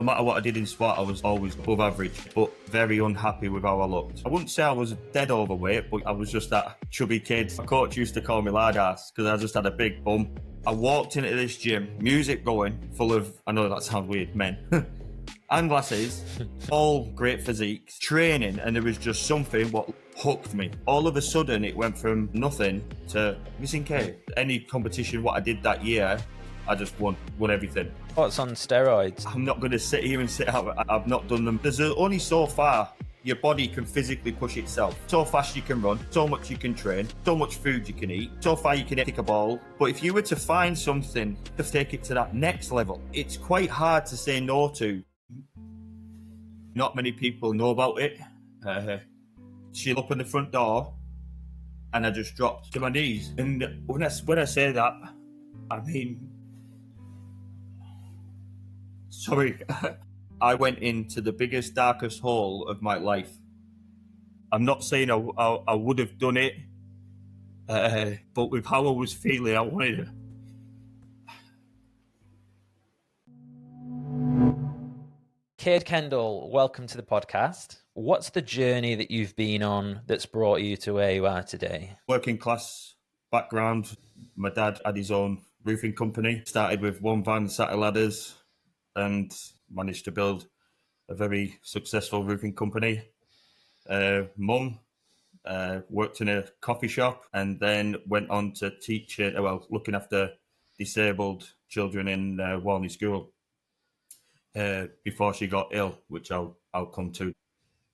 No matter what I did in sport, I was always above average, but very unhappy with how I looked. I wouldn't say I was dead overweight, but I was just that chubby kid. My coach used to call me lard ass because I just had a big bum. I walked into this gym, music going, full of, I know that sounds weird, men, and glasses, all great physiques, training, and there was just something what hooked me. All of a sudden, it went from nothing to missing K. Any competition what I did that year, I just won everything. What's on steroids? I'm not going to sit here and sit out. I've not done them. There's only so far your body can physically push itself. So fast you can run, so much you can train, so much food you can eat, so far you can kick a ball. But if you were to find something to take it to that next level, it's quite hard to say no to. Not many people know about it. She'll open the front door and I just dropped to my knees. And when I say that, I mean, sorry, I went into the biggest, darkest hole of my life. I'm not saying I would have done it, but with how I was feeling, I wanted to. Kade Kendall, welcome to the podcast. What's the journey that you've been on that's brought you to where you are today? Working class background. My dad had his own roofing company. Started with one van, set of ladders, and managed to build a very successful roofing company. Mum worked in a coffee shop and then went on to looking after disabled children in Walney School before she got ill, which I'll come to.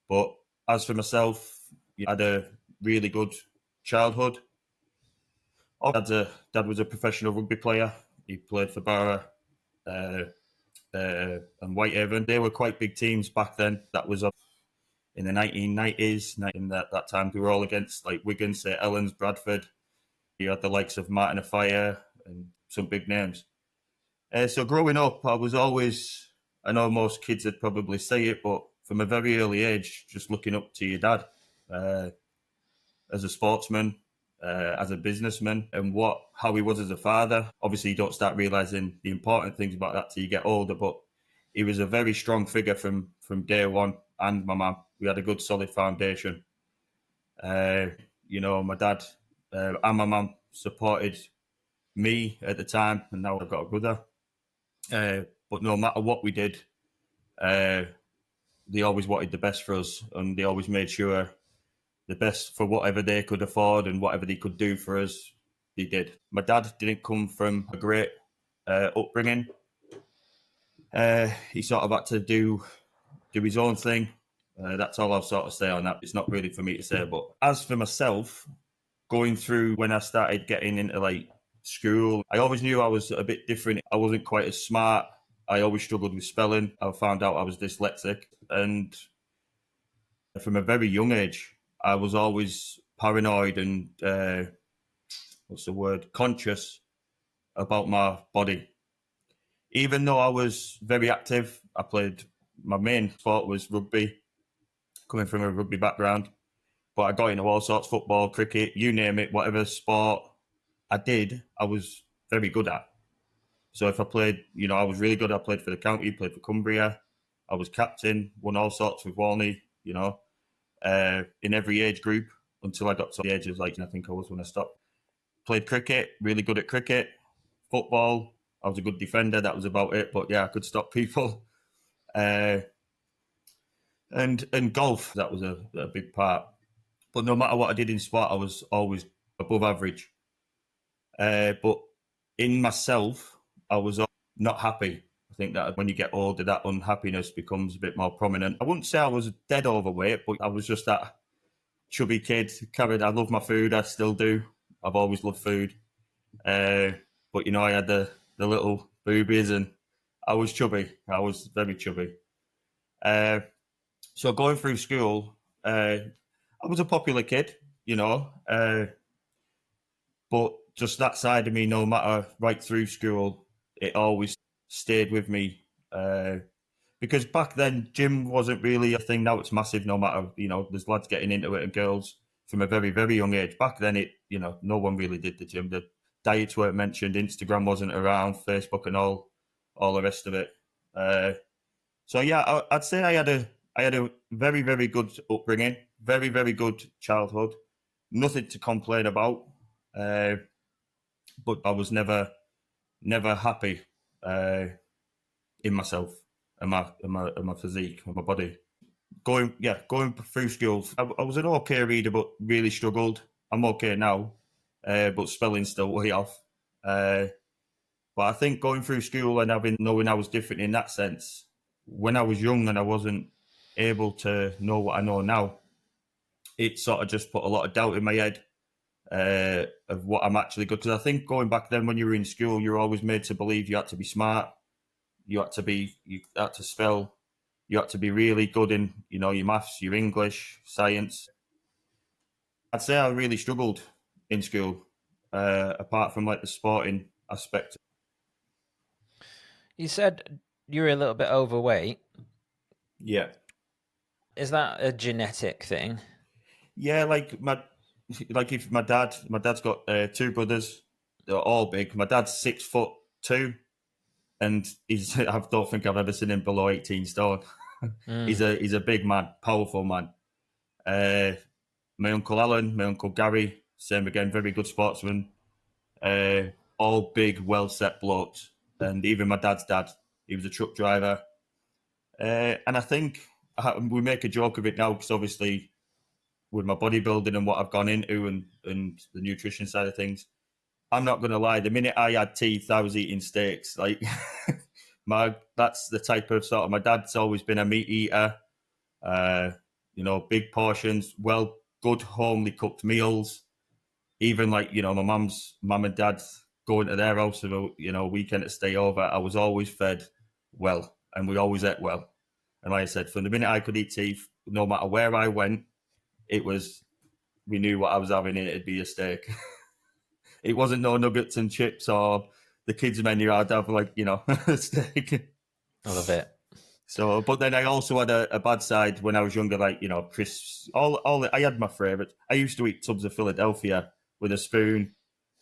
But as for myself, I had a really good childhood. Dad was a professional rugby player. He played for Barrow and Whitehaven. They were quite big teams back then. That was in the 1990s. In that time, we were all against like Wigan, St Helens, Bradford. You had the likes of Martin Afire and some big names. So growing up, I was always, I know most kids would probably say it, but from a very early age, just looking up to your dad as a sportsman, as a businessman, and how he was as a father. Obviously, you don't start realising the important things about that till you get older, but he was a very strong figure from day one, and my mum. We had a good, solid foundation. My dad and my mum supported me at the time, and now I've got a brother. But no matter what we did, they always wanted the best for us, and they always made sure the best for whatever they could afford and whatever they could do for us, they did. My dad didn't come from a great upbringing. He sort of had to do his own thing. That's all I'll sort of say on that. It's not really for me to say. But as for myself, going through when I started getting into like school, I always knew I was a bit different. I wasn't quite as smart. I always struggled with spelling. I found out I was dyslexic. And from a very young age, I was always paranoid and, conscious about my body. Even though I was very active, my main sport was rugby, coming from a rugby background. But I got into all sorts, football, cricket, you name it, whatever sport I did, I was very good at. So if I played, I was really good. I played for the county, played for Cumbria. I was captain, won all sorts with Walney, in every age group until I got to the age of I think I was when I stopped. Played cricket, really good at cricket. Football, I was a good defender. That was about it. But yeah, I could stop people. And golf, that was a big part. But no matter what I did in sport, I was always above average. But in myself, I was not happy. I think that when you get older, that unhappiness becomes a bit more prominent. I wouldn't say I was dead overweight, but I was just that chubby kid. I love my food. I still do. I've always loved food. But, I had the little boobies and I was chubby. I was very chubby. So going through school, I was a popular kid, but just that side of me, no matter right through school, it always stayed with me. Because back then, gym wasn't really a thing. Now it's massive, no matter, there's lads getting into it and girls from a very, very young age. Back then, no one really did the gym. The diets weren't mentioned, Instagram wasn't around, Facebook and all the rest of it. So yeah, I'd say I had a very, very good upbringing, very, very good childhood. Nothing to complain about, but I was never happy in myself and my physique and my body. Going through school, I was an okay reader, but really struggled. I'm okay now, but spelling's still way off. But I think going through school and knowing I was different in that sense, when I was young and I wasn't able to know what I know now, it sort of just put a lot of doubt in my head of what I'm actually good. Because I think going back then, when you were in school, you're always made to believe you had to be smart, you had to spell, you had to be really good in your maths, your English, science. I'd say I really struggled in school, apart from like the sporting aspect. You said you were a little bit overweight. Yeah. Is that a genetic thing? Yeah, if my dad's got two brothers. They're all big. My dad's 6'2", and I don't think I've ever seen him below 18 stone. He's a big man, powerful man. My uncle Alan, my uncle Gary, same again, very good sportsman. All big, well set blokes, and even my dad's dad, he was a truck driver. And I think we make a joke of it now because obviously with my bodybuilding and what I've gone into and the nutrition side of things, I'm not going to lie. The minute I had teeth, I was eating steaks. Like that's the type of sort of. My dad's always been a meat eater. Big portions, good homely cooked meals. Even like my mum and dad going to their house for weekend to stay over. I was always fed well, and we always ate well. And like I said, from the minute I could eat teeth, no matter where I went, we knew what I was having, and it'd be a steak. It wasn't no nuggets and chips or the kids' menu. I'd have a steak. I love it. So, but then I also had a bad side when I was younger, like crisps. I had my favourites. I used to eat tubs of Philadelphia with a spoon,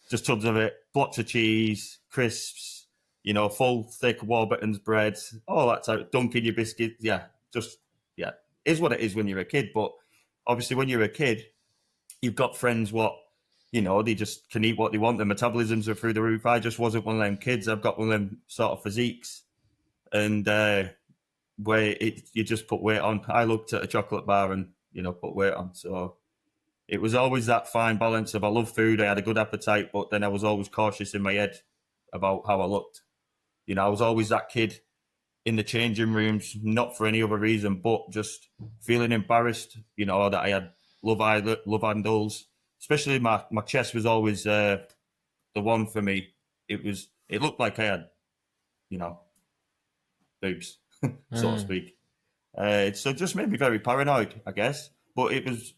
just tubs of it, blocks of cheese, crisps, full thick Warburton's bread, all that type. Dunking your biscuits, is what it is when you're a kid. But obviously, when you're a kid, you've got friends they just can eat what they want. Their metabolisms are through the roof. I just wasn't one of them kids. I've got one of them sort of physiques, and where you just put weight on. I looked at a chocolate bar and put weight on. So it was always that fine balance of I love food. I had a good appetite, but then I was always cautious in my head about how I looked. I was always that kid in the changing rooms, not for any other reason, but just feeling embarrassed. That I had love handles. Especially my chest was always the one for me. It looked like I had, boobs, so to speak. So it just made me very paranoid, I guess. But it was,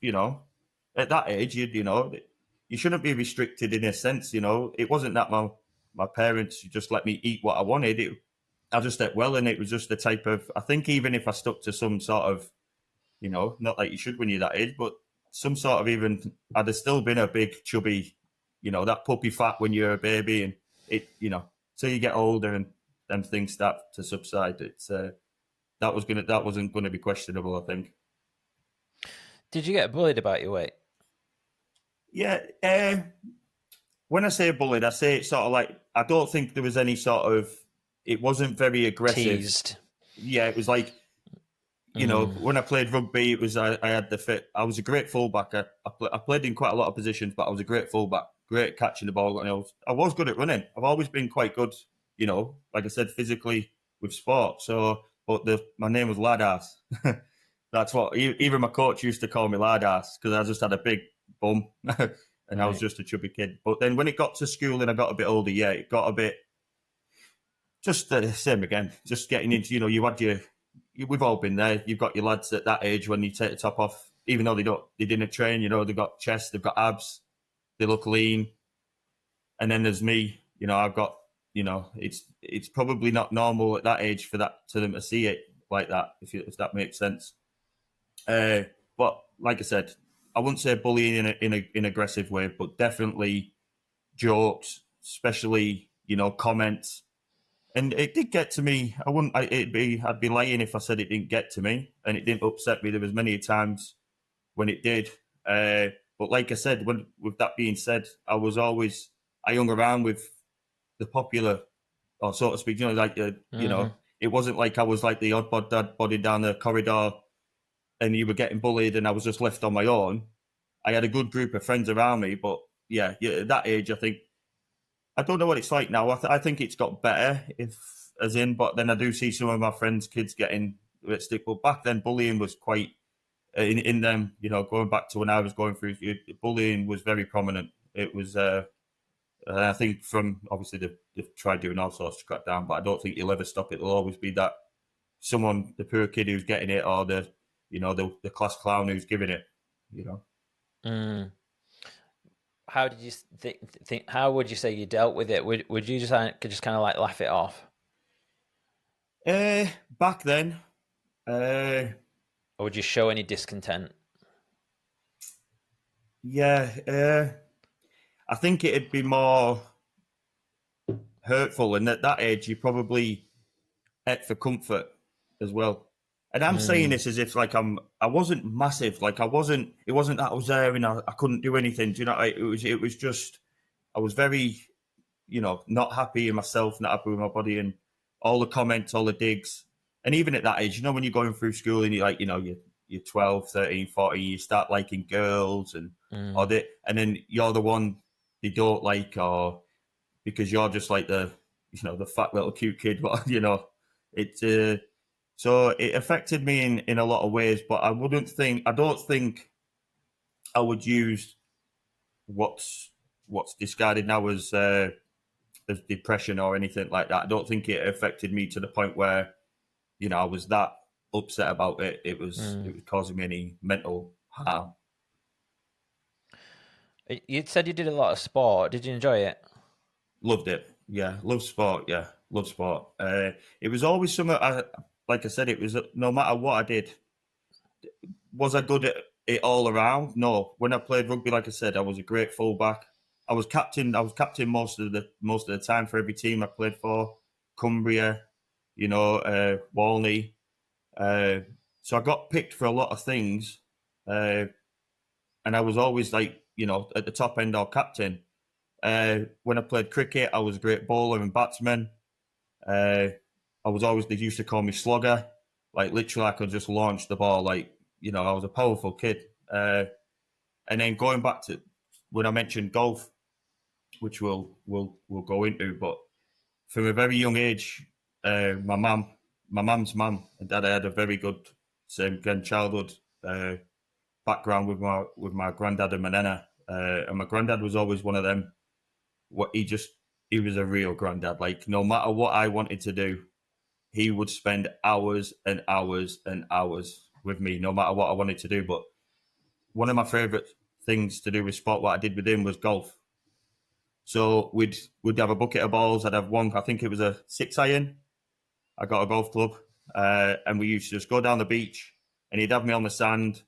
at that age, you shouldn't be restricted in a sense. It wasn't that my parents just let me eat what I wanted. I just ate well, and it was just the type of. I think even if I stuck to some sort of, not like you should when you're that age, but some sort of I'd have still been a big chubby, that puppy fat when you're a baby, and it, till you get older and things start to subside. It's that wasn't gonna be questionable, I think. Did you get bullied about your weight? Yeah. When I say bullied, I say it's sort of like I don't think there was any sort of. It wasn't very aggressive. Teased. Yeah, it was like. When I played rugby, it was I had the fit. I was a great fullback. I played in quite a lot of positions, but I was a great fullback, great at catching the ball. And I was good at running. I've always been quite good, like I said, physically with sport. So, but my name was Ladass. That's what even my coach used to call me Ladass because I just had a big bum and I was just a chubby kid. But then when it got to school and I got a bit older, it got a bit just the same again. Just getting into, you had we've all been there. You've got your lads at that age when you take the top off, even though they didn't train, they've got chest, they've got abs, they look lean. And then there's me, I've got, it's probably not normal at that age for them to see it like that, if that makes sense. But like I said, I wouldn't say bullying in an aggressive way, but definitely jokes, especially, comments. And it did get to me. I'd be lying if I said it didn't get to me, and it didn't upset me. There was many times when it did. But like I said, with that being said, I hung around with the popular, or so to speak. You know, it wasn't like I was like the odd dad body down the corridor, and you were getting bullied, and I was just left on my own. I had a good group of friends around me, but yeah, at that age, I think I don't know what it's like now. I think it's got better, but then I do see some of my friends' kids getting a bit stick. But back then, bullying was quite in them. You know, going back to when I was going through, bullying was very prominent. It was. I think from obviously they've tried doing all sorts to crack down, but I don't think you'll ever stop it. There'll always be that someone, the poor kid who's getting it, or the class clown who's giving it. You know. How did you think? How would you say you dealt with it? Would you just kind of like laugh it off? Back then, or would you show any discontent? Yeah, I think it'd be more hurtful, and at that age, you probably ate for comfort as well. And I'm saying this as if like I wasn't massive, like it wasn't that I was there and I couldn't do anything. Do you know? It was just I was very, not happy in myself, not happy with my body, and all the comments, all the digs, and even at that age, when you're going through school and you're 12, 13, 14, you start liking girls and and then you're the one they don't like, or because you're just like the fat little cute kid, but it. So it affected me in a lot of ways, but I don't think I would use what's discarded now as depression or anything like that. I don't think it affected me to the point where, I was that upset about it. It was causing me any mental harm. You said you did a lot of sport. Did you enjoy it? Loved it. Yeah, loved sport. Yeah, loved sport. It was always something. Like I said, it was no matter what I did. Was I good at it all around? No. When I played rugby, like I said, I was a great fullback. I was captain most of the time for every team I played for. Cumbria, Walney. So I got picked for a lot of things, and I was always like at the top end or captain. When I played cricket, I was a great bowler and batsman. They used to call me slugger. Like literally I could just launch the ball. Like, I was a powerful kid. And then going back to when I mentioned golf, which we'll go into, but from a very young age, my mum's mum and dad had a very good same childhood background with my granddad and my nana. And my granddad was always one of them. He was a real granddad. Like no matter what I wanted to do, he would spend hours and hours and hours with me, no matter what I wanted to do. But one of my favourite things to do with sport, what I did with him, was golf. So we'd have a bucket of balls. I'd have one, I think it was a 6-iron. I got a golf club. And we used to just go down the beach and he'd have me on the sand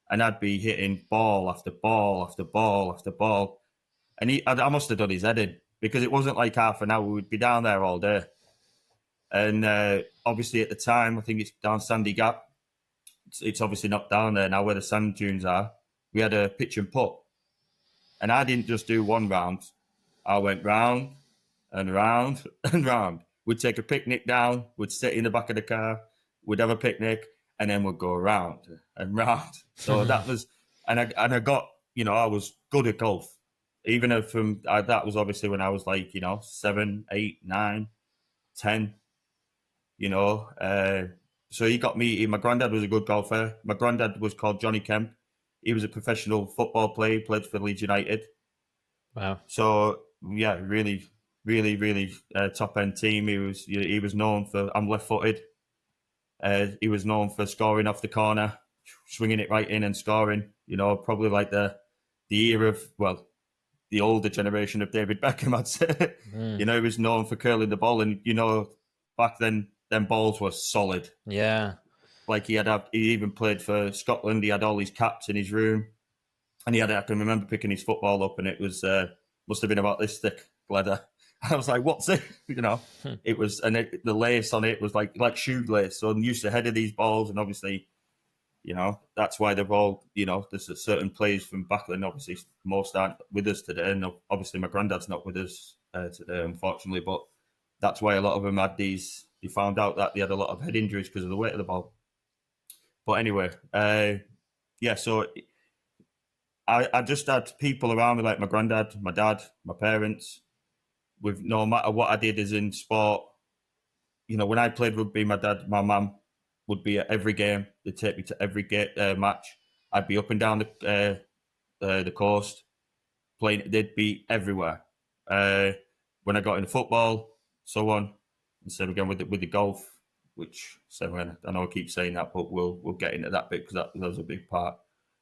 and I'd be hitting ball after ball after ball after ball. And I must have done his head in because it wasn't like half an hour. We'd be down there all day. And obviously at the time, I think it's down Sandy Gap. It's obviously not down there now where the sand dunes are. We had a pitch and putt. And I didn't just do one round. I went round and round and round. We'd take a picnic down. We'd sit in the back of the car. We'd have a picnic. And then we'd go round and round. So that was... And I got... I was good at golf. Even that was obviously when I was like, 7, 8, 9, 10... So he got me. My granddad was a good golfer. My granddad was called Johnny Kemp. He was a professional football player. He played for Leeds United. Wow. So yeah, really, really, really top end team. He was known for. I'm left footed. He was known for scoring off the corner, swinging it right in and scoring. Probably like the era of the older generation of David Beckham. I'd say. He was known for curling the ball, and back then. Them balls were solid. Yeah. Like he even played for Scotland. He had all his caps in his room. And I can remember picking his football up and it was, must have been about this thick leather. I was like, what's it? It was, and the lace on it was like shoe lace. So I'm used to head of these balls, and obviously, that's why they've all, there's a certain players from back then. Obviously, most aren't with us today, and obviously my granddad's not with us today, unfortunately. But that's why a lot of them had these. They found out that they had a lot of head injuries because of the weight of the ball. But anyway, yeah. So I just had people around me like my granddad, my dad, my parents. With no matter what I did as in sport, when I played rugby, my dad, my mum would be at every game. They'd take me to every match. I'd be up and down the coast playing. They'd be everywhere. When I got into football, so on, and same again with the golf, which I know I keep saying that, but we'll get into that bit because that was a big part.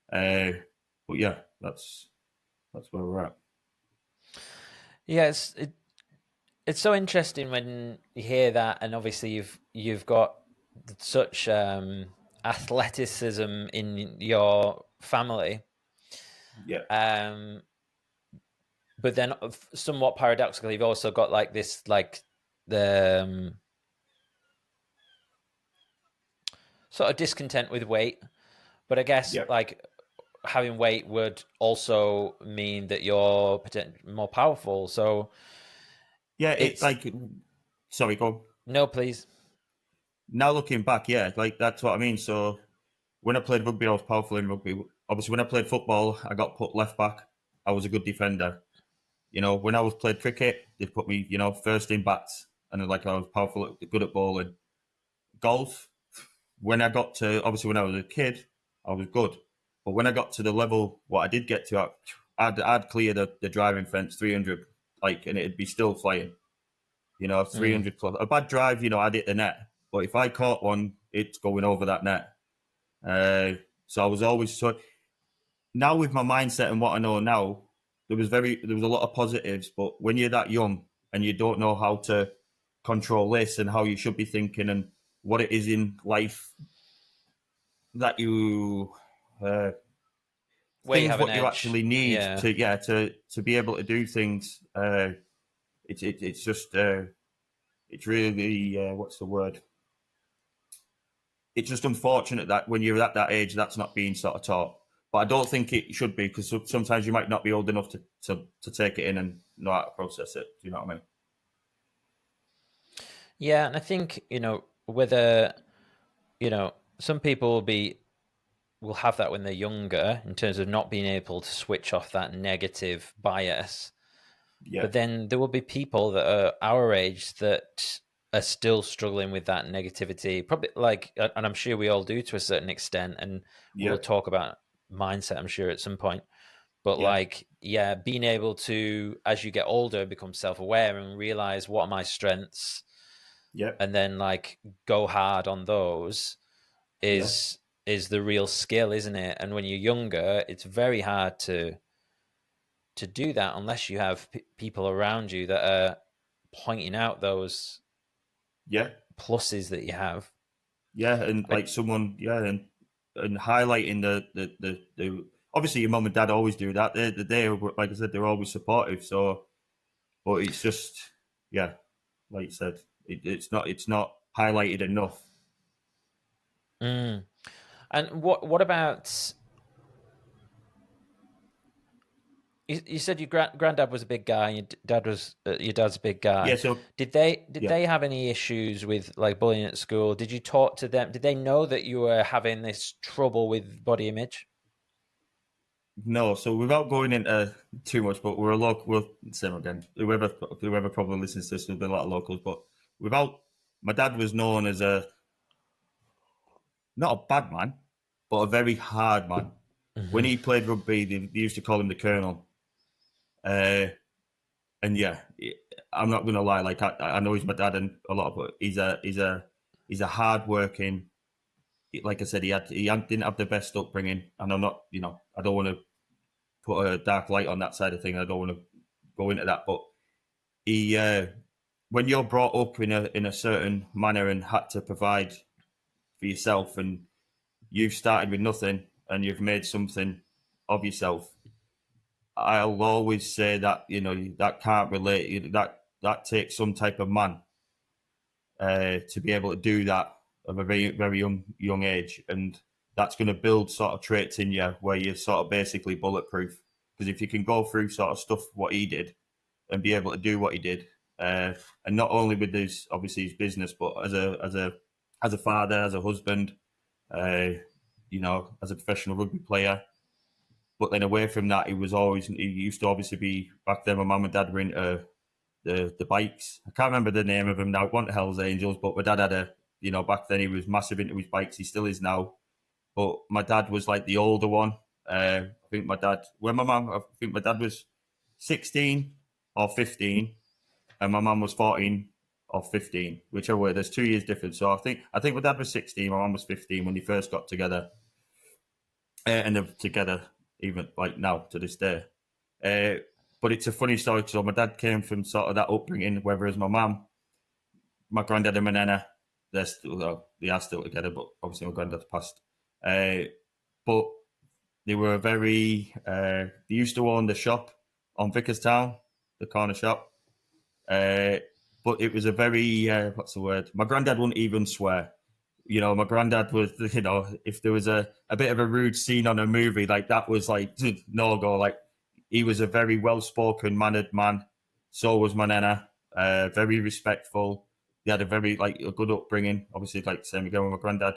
But yeah, that's where we're at. Yeah, it's so interesting when you hear that, and obviously you've got such athleticism in your family. Yeah. But then, somewhat paradoxically, you've also got like this, like the sort of discontent with weight. But I guess like having weight would also mean that you're more powerful. So yeah, it's like. Sorry, go on. No, please. Now looking back, yeah, like that's what I mean. So when I played rugby, I was powerful in rugby. Obviously, when I played football, I got put left back. I was a good defender. When I was played cricket, they put me, first in bats, and like I was powerful, good at bowling. Golf, when I got to, obviously when I was a kid, I was good. But when I got to the level what I did get to, I'd clear the driving fence 300, and it'd be still flying. 300 plus. A bad drive, I'd hit the net. But if I caught one, it's going over that net. So I was always so. Now with my mindset and what I know now, there was a lot of positives. But when you're that young and you don't know how to control this and how you should be thinking and what it is in life that you things what you actually need to be able to do things. It's just it's really what's the word? It's just unfortunate that when you're at that age, that's not being sort of taught. But I don't think it should be, because sometimes you might not be old enough to take it in and know how to process it. Do you know what I mean? Yeah, and I think whether some people will have that when they're younger in terms of not being able to switch off that negative bias. Yeah. But then there will be people that are our age that are still struggling with that negativity, probably and I'm sure we all do to a certain extent, and we'll talk about mindset, I'm sure, at some point. But being able to, as you get older, become self-aware and realize what are my strengths, and then go hard on those is the real skill, isn't it? And when you're younger, it's very hard to do that unless you have people around you that are pointing out those pluses that you have. Yeah, and someone, and highlighting the obviously your mum and dad always do that. They like I said, they're always supportive. So, but it's just like you said, it's not highlighted enough. And what about? You said your granddad was a big guy. Your dad's a big guy. Yeah. So did they have any issues with bullying at school? Did you talk to them? Did they know that you were having this trouble with body image? No. So without going into too much, but we're a local. Same again. Whoever probably listens to this, there'll be a lot of locals. But my dad was known as not a bad man, but a very hard man. Mm-hmm. When he played rugby, they used to call him the Colonel. And yeah, I'm not gonna lie. I know he's my dad and a lot, but he's a hard working. Like I said, he didn't have the best upbringing, and I'm not. I don't want to put a dark light on that side of things. I don't want to go into that, but he, when you're brought up in a certain manner and had to provide for yourself, and you've started with nothing and you've made something of yourself, I'll always say that that can't relate. That that takes some type of man to be able to do that at a very, very young age. And that's going to build sort of traits in you where you're sort of basically bulletproof. Because if you can go through sort of stuff what he did and be able to do what he did, and not only with his obviously his business, but as a father, as a husband, you know, as a professional rugby player. But then away from that, he used to obviously be, back then my mum and dad were into the bikes. I can't remember the name of them now. It wasn't Hell's Angels, but my dad had back then he was massive into his bikes. He still is now. But my dad was like the older one. I think my dad was 16 or 15 and my mum was 14 or 15, whichever way. There's 2 years difference. So I think my dad was 16, my mum was 15 when they first got together. And they're together even like now to this day. But it's a funny story. So my dad came from sort of that upbringing, whereas my mum, my granddad and my nana, they are still together, but obviously my granddad's passed. But they were very, they used to own the shop on Vickerstown, the corner shop. But it was a very, what's the word? My granddad wouldn't even swear. You know, my granddad was, you know, if there was a bit of a rude scene on a movie, like that was like no go. Like he was a very well-spoken, mannered man. So was my nana. Very respectful. He had a very a good upbringing. Obviously, like same again with my granddad.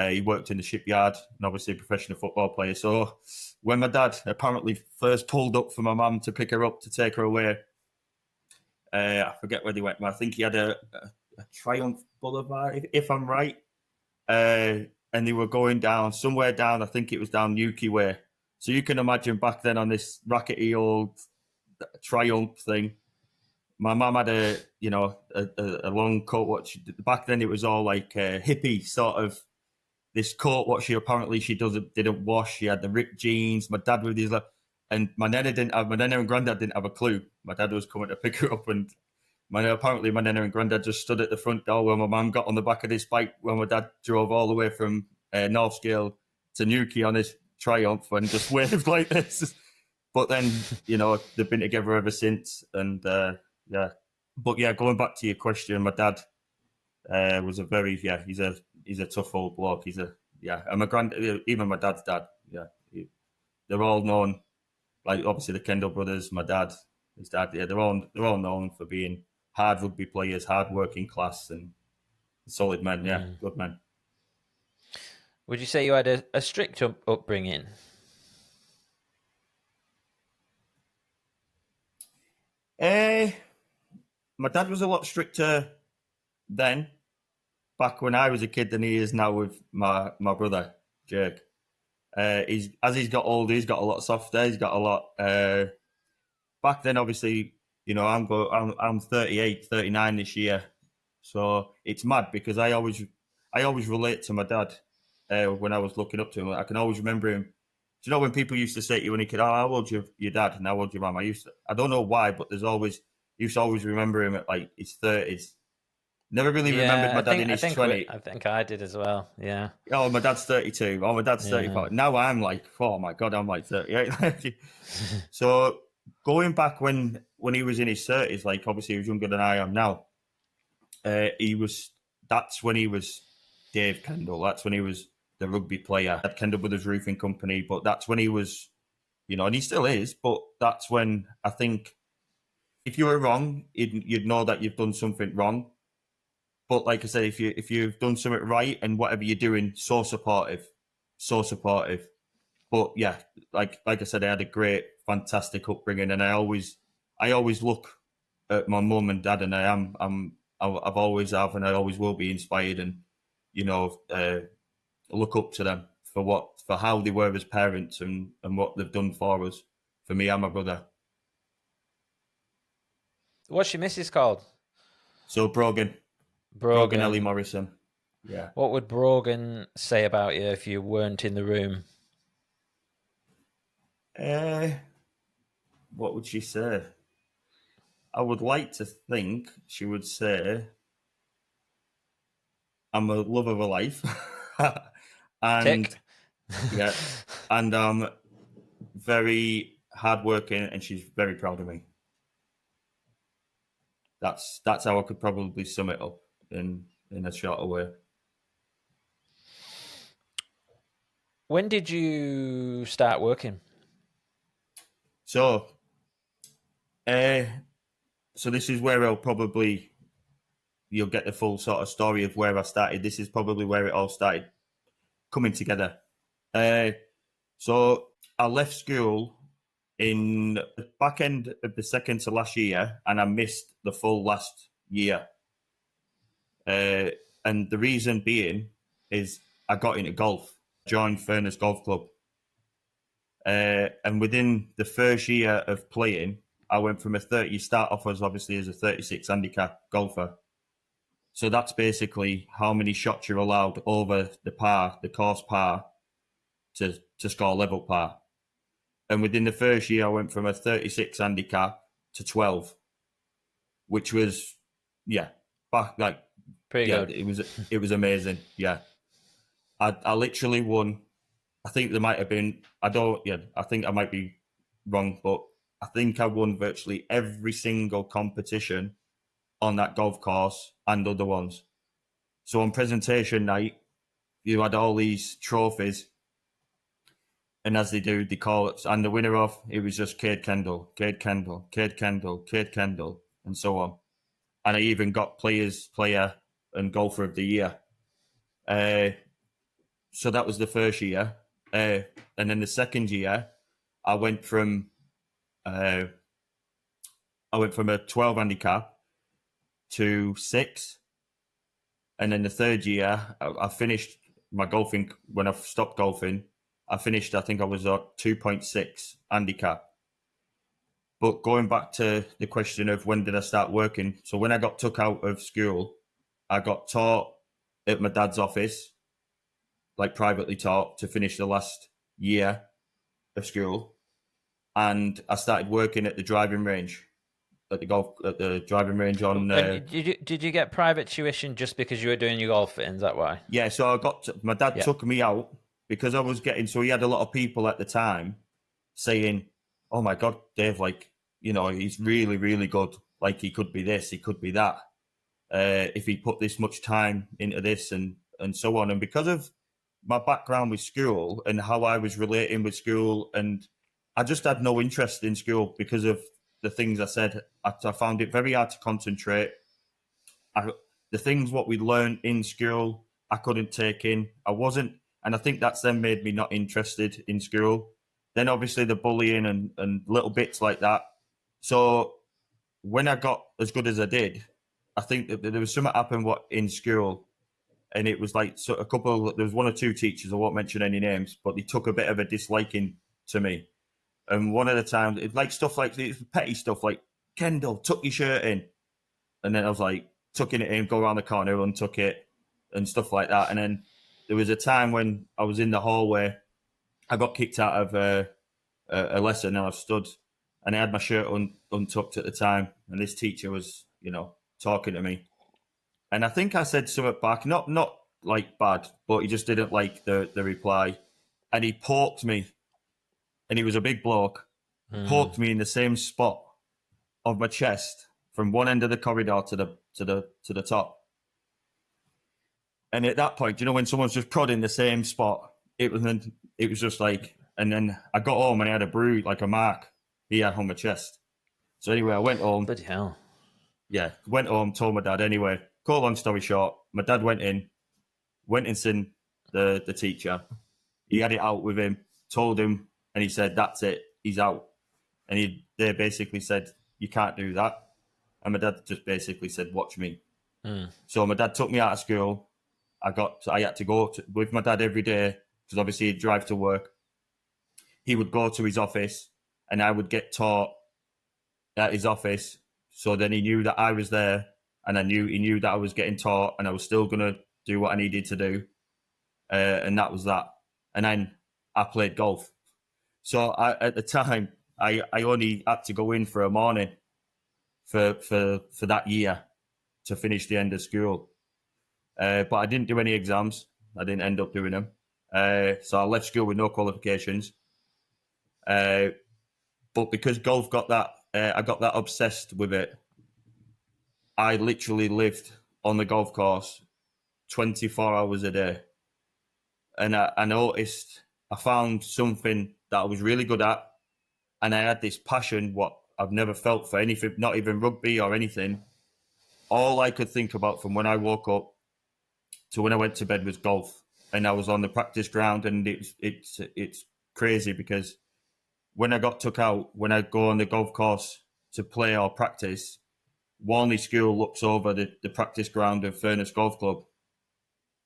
He worked in the shipyard and obviously a professional football player. So when my dad apparently first pulled up for my mum to pick her up to take her away, I forget where they went. I think he had a Triumph Boulevard, if I'm right. And they were going down somewhere down. I think it was down Newquay way. So you can imagine back then on this rackety old Triumph thing. My mum had a long coat. Back then it was all like hippie sort of. This coat, she didn't wash. She had the ripped jeans. My dad with his, and my nana and granddad didn't have a clue. My dad was coming to pick her up, and apparently my nana and granddad just stood at the front door where my mum got on the back of this bike when my dad drove all the way from North Scale to Newquay on his Triumph and just waved like this. But then, you know, they've been together ever since, and yeah. But yeah, going back to your question, my dad was a very he's a tough old bloke. And even my dad's dad, they're all known. Like obviously the Kendall brothers, my dad, his dad, they're all known for being hard rugby players, hard working class, and solid men. Yeah, good men. Would you say you had a strict upbringing? My dad was a lot stricter then, back when I was a kid, than he is now with my brother Jake. He's got older, he's got a lot softer. He's got a lot. Back then, obviously, you know, I'm 38, 39 this year, so it's mad because I always relate to my dad when I was looking up to him. I can always remember him. Do you know when people used to say to you when he kid, "Oh, how old's your dad and how old's your mum?" I don't know why, but used to always remember him at like his 30s. Never really remembered my dad in his 20s. I think I did as well, yeah. Oh, my dad's 32. Oh, my dad's 34. Now I'm like, oh my God, I'm like 38. So going back when he was in his 30s, like obviously he was younger than I am now, that's when he was Dave Kendall. That's when he was the rugby player at Kendall Brothers Roofing Company. But that's when he was, you know, and he still is, but that's when I think if you were wrong, you'd know that you've done something wrong. But like I said, if you've done something right and whatever you're doing, so supportive. But yeah, like I said, I had a great, fantastic upbringing, and I always look at my mum and dad, and I've always have, and I always will be inspired, and you know, look up to them for how they were as parents and what they've done for us, for me and my brother. What's your missus called? So Brogan Ellie Morrison. Yeah. What would Brogan say about you if you weren't in the room? What would she say? I would like to think she would say, I'm a love of her life. And Tick. yeah, and I'm very hardworking, and she's very proud of me. That's how I could probably sum it up in a shorter way. When did you start working? So, so this is where you'll get the full sort of story of where I started. This is probably where it all started coming together. So I left school in the back end of the second to last year, and I missed the full last year. And the reason being is I got into golf, joined Furness Golf Club. And within the first year of playing, I went from you start off as obviously as a 36 handicap golfer. So that's basically how many shots you're allowed over the course par, to score level par. And within the first year, I went from a 36 handicap to 12, which was, pretty good. It was amazing. Yeah, I literally won. I think there might have been. I think I might be wrong, but I think I won virtually every single competition on that golf course and other ones. So on presentation night, you had all these trophies, and as they call it, and the winner of it was just Kade Kendall, Kade Kendall, Kade Kendall, Kade Kendall, and so on. And I even got player and golfer of the year. So that was the first year, and then the second year, I went from a 12 handicap to 6, and then the third year, I finished my golfing. When I stopped golfing, I finished. I think I was at 2.6 handicap. But going back to the question of when did I start working? So when I got took out of school, I got taught at my dad's office, like privately taught, to finish the last year of school. And I started working at the driving range, at the driving range on. Did you get private tuition just because you were doing your golfing? Is that why? Yeah, so my dad took me out because I was so he had a lot of people at the time saying, "Oh my God, Dave, he's really, really good. Like, he could be this, he could be that. If he put this much time into this and so on." And because of my background with school and how I was relating with school, and I just had no interest in school because of the things I said. I found it very hard to concentrate. The things what we learned in school, I couldn't take in. I wasn't, and I think that's then made me not interested in school. Then obviously the bullying and little bits like that. So when I got as good as I did, I think that there was something happened in school, and it was like there was one or two teachers, I won't mention any names, but they took a bit of a disliking to me. And one of the times, it's like stuff like petty stuff, like, "Kendall, tuck your shirt in." And then I was like, tucking it in, go around the corner, untuck it, and stuff like that. And then there was a time when I was in the hallway, I got kicked out of a lesson, and I stood, and I had my shirt untucked at the time, and this teacher was, talking to me. And I think I said something back, not like bad, but he just didn't like the reply. And he poked me, and he was a big bloke, poked me in the same spot of my chest from one end of the corridor to the top. And at that point, when someone's just prodding the same spot, it was just like, and then I got home and I had a bruise, like a mark here on my chest. So anyway, I went home. Bloody hell. Yeah, went home, told my dad. Anyway, cut long story short, my dad went and seen the teacher. He had it out with him, told him, and he said, "That's it, he's out." And they basically said, "You can't do that." And my dad just basically said, "Watch me." So my dad took me out of school. I had to go with my dad every day, because obviously he'd drive to work. He would go to his office, and I would get taught at his office. So then he knew that I was there, and he knew that I was getting taught, and I was still going to do what I needed to do. And that was that. And then I played golf. So at the time, I only had to go in for a morning for that year to finish the end of school. But I didn't do any exams. I didn't end up doing them. So I left school with no qualifications. But because golf got that, I got that obsessed with it. I literally lived on the golf course 24 hours a day. And I noticed I found something that I was really good at. And I had this passion, what I've never felt for anything, not even rugby or anything. All I could think about from when I woke up to when I went to bed was golf. And I was on the practice ground, and it's crazy because when I got took out, when I go on the golf course to play or practice, Walney School looks over the practice ground of Furness Golf Club.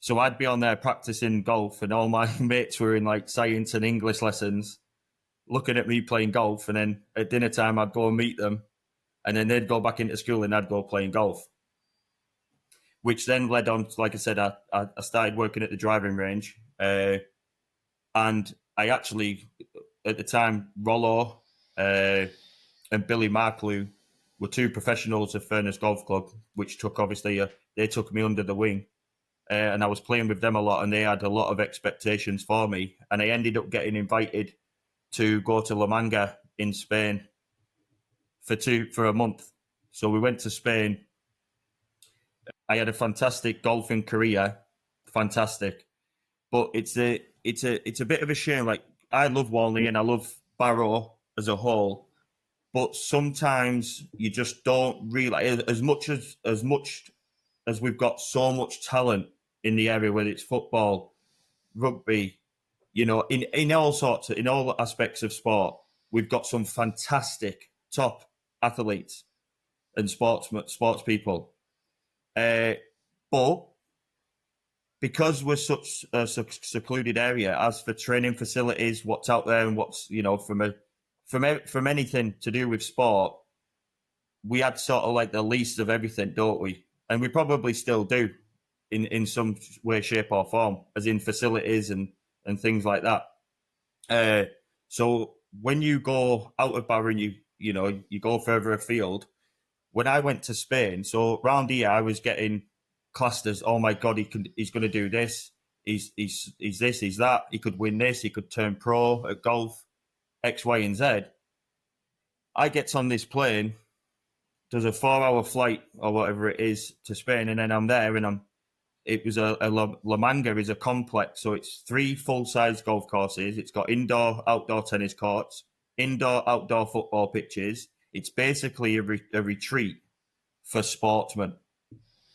So I'd be on there practicing golf, and all my mates were in like science and English lessons, looking at me playing golf. And then at dinner time, I'd go and meet them, and then they'd go back into school and I'd go playing golf, which then led on, like I said, I started working at the driving range. And I actually, at the time, Rollo and Billy Marklew were two professionals of Furness Golf Club, which took, obviously, they took me under the wing. And I was playing with them a lot, and they had a lot of expectations for me. And I ended up getting invited to go to Manga in Spain for a month. So we went to Spain. I had a fantastic golfing career, fantastic. But it's a bit of a shame. Like, I love Walney and I love Barrow as a whole, but sometimes you just don't realize, as much as we've got so much talent in the area, whether it's football, rugby, in all aspects of sport, we've got some fantastic top athletes and sports people. But because we're such a secluded area, as for training facilities, what's out there and what's, from anything to do with sport, we had sort of like the least of everything, don't we? And we probably still do in some way, shape or form, as in facilities and things like that. So when you go out of Barrow and you go further afield, when I went to Spain, so round here I was getting classed as, oh my God, he's going to do this, he's this, he's that, he could win this, he could turn pro at golf, X, Y, and Z. I get on this plane, does a 4-hour flight or whatever it is to Spain, and then I'm there, and it was La Manga is a complex, so it's 3 full-size golf courses. It's got indoor, outdoor tennis courts, indoor, outdoor football pitches. It's basically a retreat for sportsmen.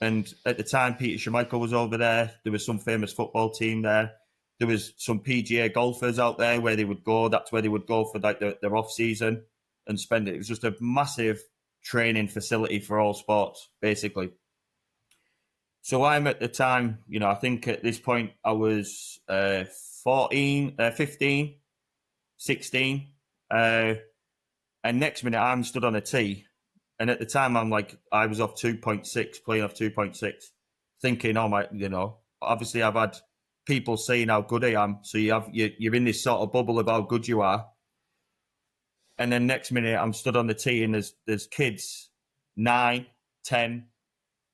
And at the time, Peter Schmeichel was over there. There was some famous football team there. There was some PGA golfers out there where they would go. That's where they would go for like their off season and spend it. It was just a massive training facility for all sports, basically. So I'm at the time, I think at this point I was 15, 16. And next minute I'm stood on a tee. And at the time I was off 2.6, playing off 2.6, thinking, obviously I've had people saying how good I am. So you're in this sort of bubble of how good you are. And then next minute I'm stood on the tee, and there's kids, 9, 10,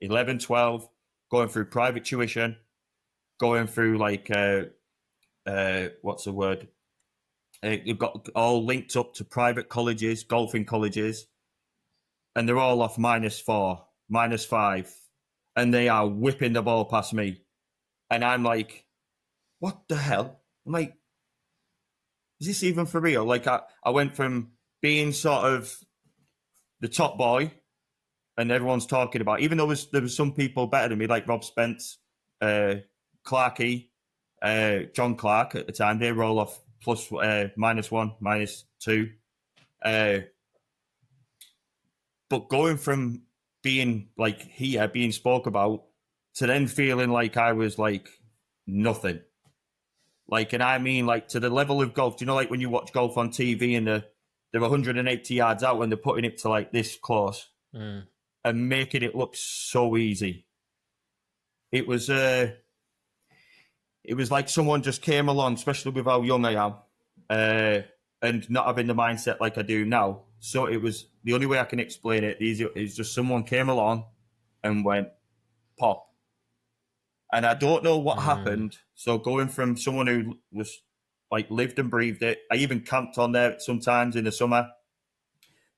11, 12, going through private tuition, going through what's the word? You've got all linked up to private colleges, golfing colleges, and they're all off -4, -5, and they are whipping the ball past me. And I'm like, what the hell? I'm like, is this even for real? Like, I went from being sort of the top boy, and everyone's talking about, even though there was some people better than me, like Rob Spence, Clarkey, John Clark at the time, they roll off +1, -2. But going from being like here, being spoke about, to then feeling like I was like nothing. Like, and I mean, like, to the level of golf, do you know, like when you watch golf on TV and they're 180 yards out when they're putting it to like this close and making it look so easy. It was like someone just came along, especially with how young I am, and not having the mindset like I do now. So it was, the only way I can explain it is just someone came along and went pop. And I don't know what happened. So going from someone who was like lived and breathed it, I even camped on there sometimes in the summer,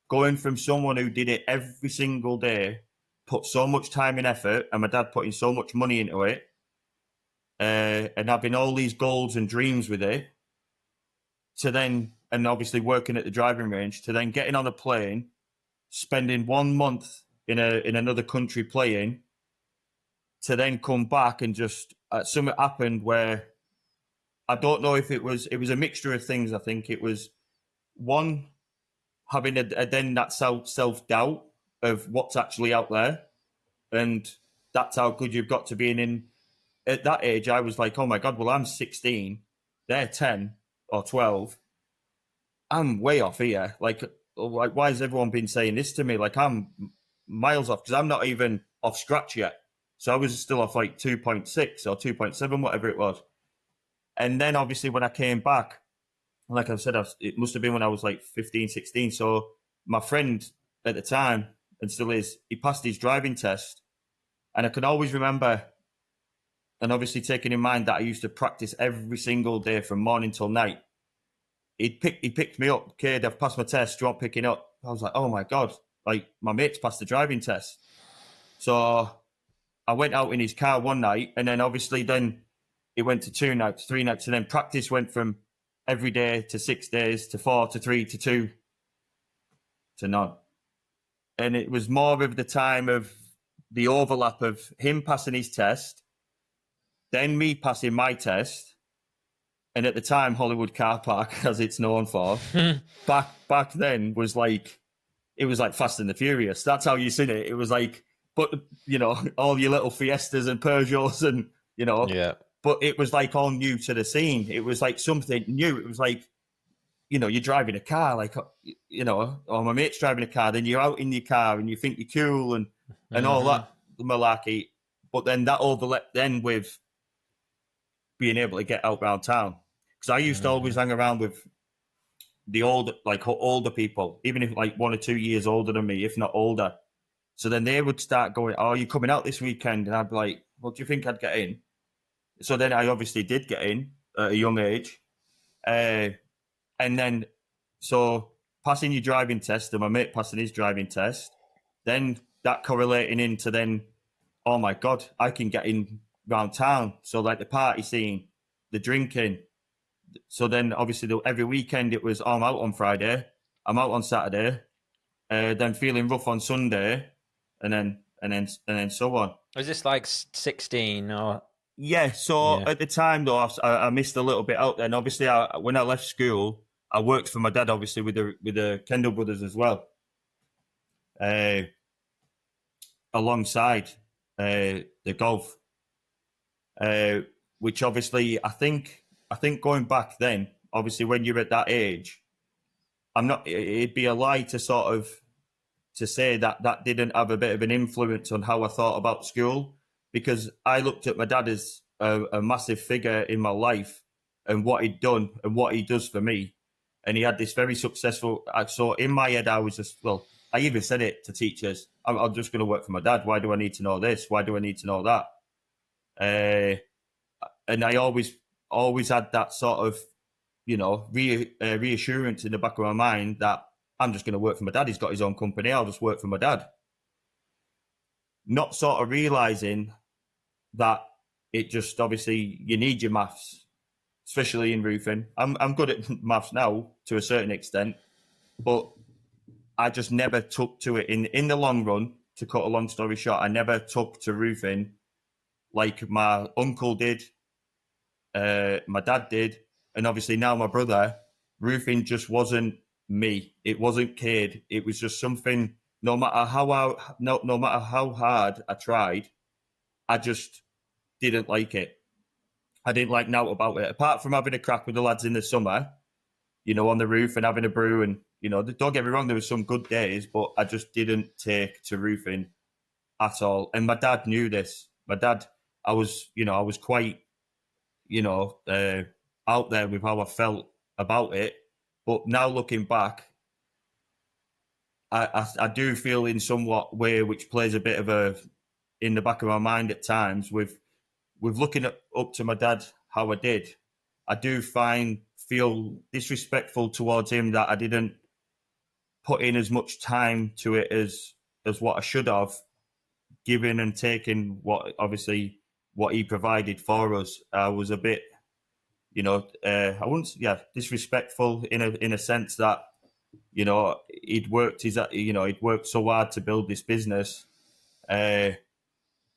going from someone who did it every single day, put so much time and effort, and my dad putting so much money into it, and having all these goals and dreams with it, to then, and obviously working at the driving range, to then getting on a plane, spending 1 month in another country playing, to then come back and just something happened where I don't know if it was a mixture of things. I think it was one, having then that self-doubt of what's actually out there, and that's how good you've got to be. And in at that age, I was like, oh my God, well, I'm 16, they're 10 or 12. I'm way off here. Like, why has everyone been saying this to me? Like, I'm miles off, because I'm not even off scratch yet. So I was still off like 2.6 or 2.7, whatever it was. And then obviously when I came back, like I said, it must have been when I was like 15, 16. So my friend at the time, and still is, he passed his driving test. And I can always remember, and obviously taking in mind that I used to practice every single day from morning till night. He picked me up. Kade, I've passed my test. Do you want picking up? I was like, oh my God, like my mate's passed the driving test. So I went out in his car one night, and then obviously then it went to 2 nights, 3 nights, and then practice went from every day to 6 days to 4 to 3 to 2 to none. And it was more of the time of the overlap of him passing his test, then me passing my test, and at the time Hollywood Car Park, as it's known for, back then was like, it was like Fast and the Furious. That's how you seen it. It was like, but you know, all your little Fiestas and Peugeots, and you know, yeah. But it was like all new to the scene. It was like something new. It was like, you know, you're driving a car, like, you know, or my mate's driving a car, then you're out in your car and you think you're cool and all that malarkey. But then that overlap then with being able to get out around town. Because I used to always hang around with the older people, even if like 1 or 2 years older than me, if not older. So then they would start going, oh, are you coming out this weekend? And I'd be like, well, do you think I'd get in? So then I obviously did get in at a young age. And then, so passing your driving test and my mate passing his driving test, then that correlating into then, oh my God, I can get in round town. So like the party scene, the drinking. So then obviously every weekend it was, oh, I'm out on Friday, I'm out on Saturday, then feeling rough on Sunday, and then so on. Was this like 16 or? Yeah, so at the time though, I missed a little bit out there. And obviously, when I left school, I worked for my dad, obviously with the Kendall brothers as well, alongside the golf, which obviously I think going back then, obviously when you're at that age, it'd be a lie to sort of to say that didn't have a bit of an influence on how I thought about school. Because I looked at my dad as a massive figure in my life and what he'd done and what he does for me. And he had this very successful... So in my head, I was just... Well, I even said it to teachers. I'm just going to work for my dad. Why do I need to know this? Why do I need to know that? And I always had that sort of, you know, reassurance in the back of my mind that I'm just going to work for my dad. He's got his own company. I'll just work for my dad. Not sort of realising that it just, obviously, you need your maths, especially in roofing. I'm good at maths now to a certain extent, but I just never took to it in the long run. To cut a long story short, I never took to roofing like my uncle did, my dad did, and obviously now my brother. Roofing just wasn't me. It wasn't Kade. It was just something. No matter how hard I tried, I just didn't like it. I didn't like naught about it. Apart from having a crack with the lads in the summer, you know, on the roof and having a brew, and you know, don't get me wrong, there were some good days, but I just didn't take to roofing at all. And my dad knew this. My dad, I was quite, you know, out there with how I felt about it. But now looking back, I do feel in somewhat way, which plays a bit of a in the back of my mind at times with looking up to my dad how I did. I do feel disrespectful towards him that I didn't put in as much time to it as what I should have, giving and taking what he provided for us. I was a bit, I wouldn't, disrespectful in a sense that, he'd worked so hard to build this business, and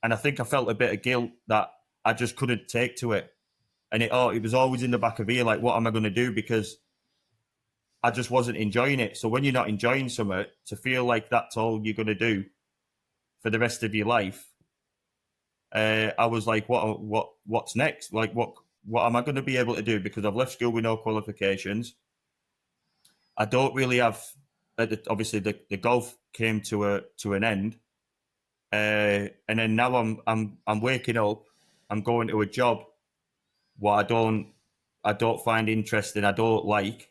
I think I felt a bit of guilt that I just couldn't take to it, and it was always in the back of ear, like, what am I going to do? Because I just wasn't enjoying it. So when you're not enjoying something, to feel like that's all you're going to do for the rest of your life, I was like, what's next? Like, what am I going to be able to do? Because I've left school with no qualifications. I don't really have. Obviously, the golf came to an end, and then now I'm waking up. I'm going to a job what I don't find interesting. I don't like,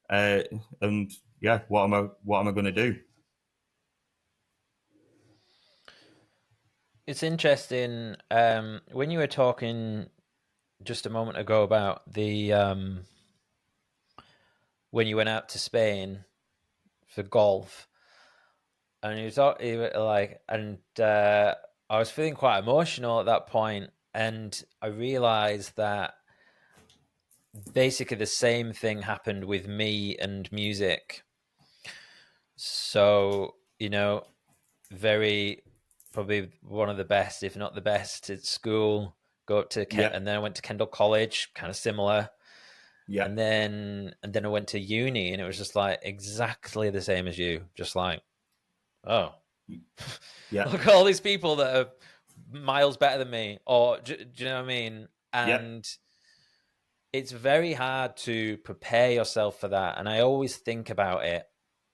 and yeah, what am I going to do? It's interesting when you were talking just a moment ago about the when you went out to Spain for golf, and I was feeling quite emotional at that point, and I realized that basically the same thing happened with me and music. So, probably one of the best, if not the best, at school. Go up to and then I went to Kendall College, kind of similar. Yeah. And then I went to uni, and it was just like exactly the same as you. Just like, oh, yeah, look at all these people that are miles better than me, or do you know what I mean? And it's very hard to prepare yourself for that. And I always think about it,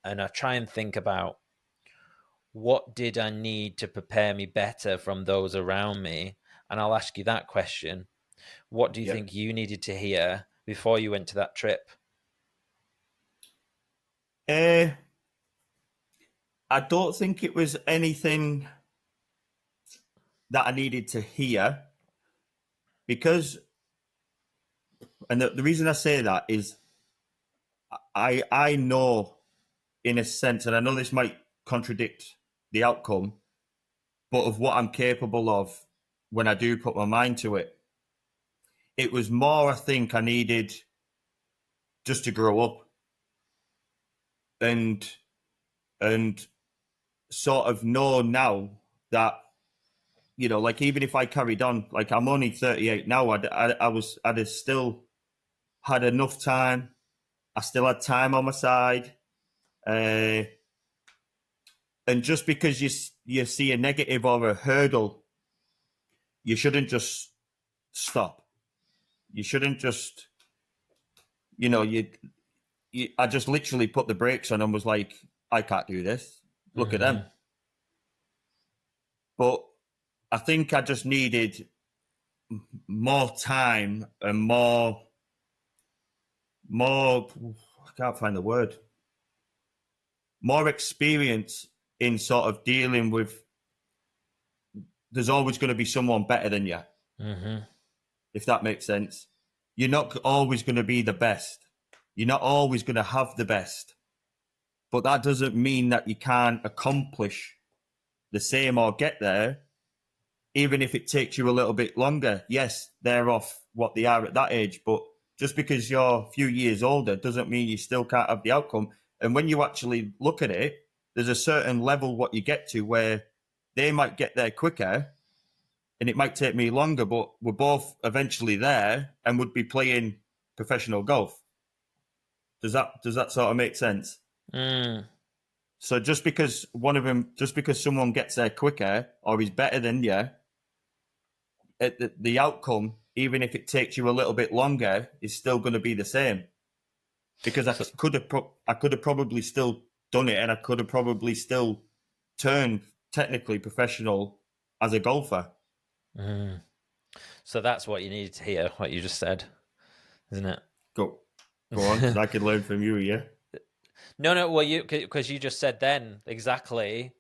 and I try and think about, what did I need to prepare me better from those around me? And I'll ask you that question. What do you think you needed to hear before you went to that trip? I don't think it was anything that I needed to hear, because, and the reason I say that is I know, in a sense, and I know this might contradict the outcome, but of what I'm capable of when I do put my mind to it. It was more, I think, I needed just to grow up and sort of know now that, like, even if I carried on, like, I'm only 38 now, I'd have still had enough time. I still had time on my side. And just because you see a negative or a hurdle, you shouldn't just stop. You shouldn't just, I just literally put the brakes on and was like, I can't do this. Look at them. But I think I just needed more time and more, I can't find the word, more experience in sort of dealing with, there's always going to be someone better than you. If that makes sense. You're not always going to be the best. You're not always going to have the best. But that doesn't mean that you can't accomplish the same or get there, even if it takes you a little bit longer. Yes, they're off what they are at that age, but just because you're a few years older doesn't mean you still can't have the outcome. And when you actually look at it, there's a certain level what you get to where they might get there quicker and it might take me longer, but we're both eventually there and would be playing professional golf. Does that sort of make sense? So just because someone gets there quicker or is better than you, the outcome, even if it takes you a little bit longer, is still going to be the same. Because I could have probably still done it, and I could have probably still turned technically professional as a golfer. So that's what you needed to hear, what you just said, isn't it? Go on, because I could learn from you, yeah. No, well, because you just said then exactly,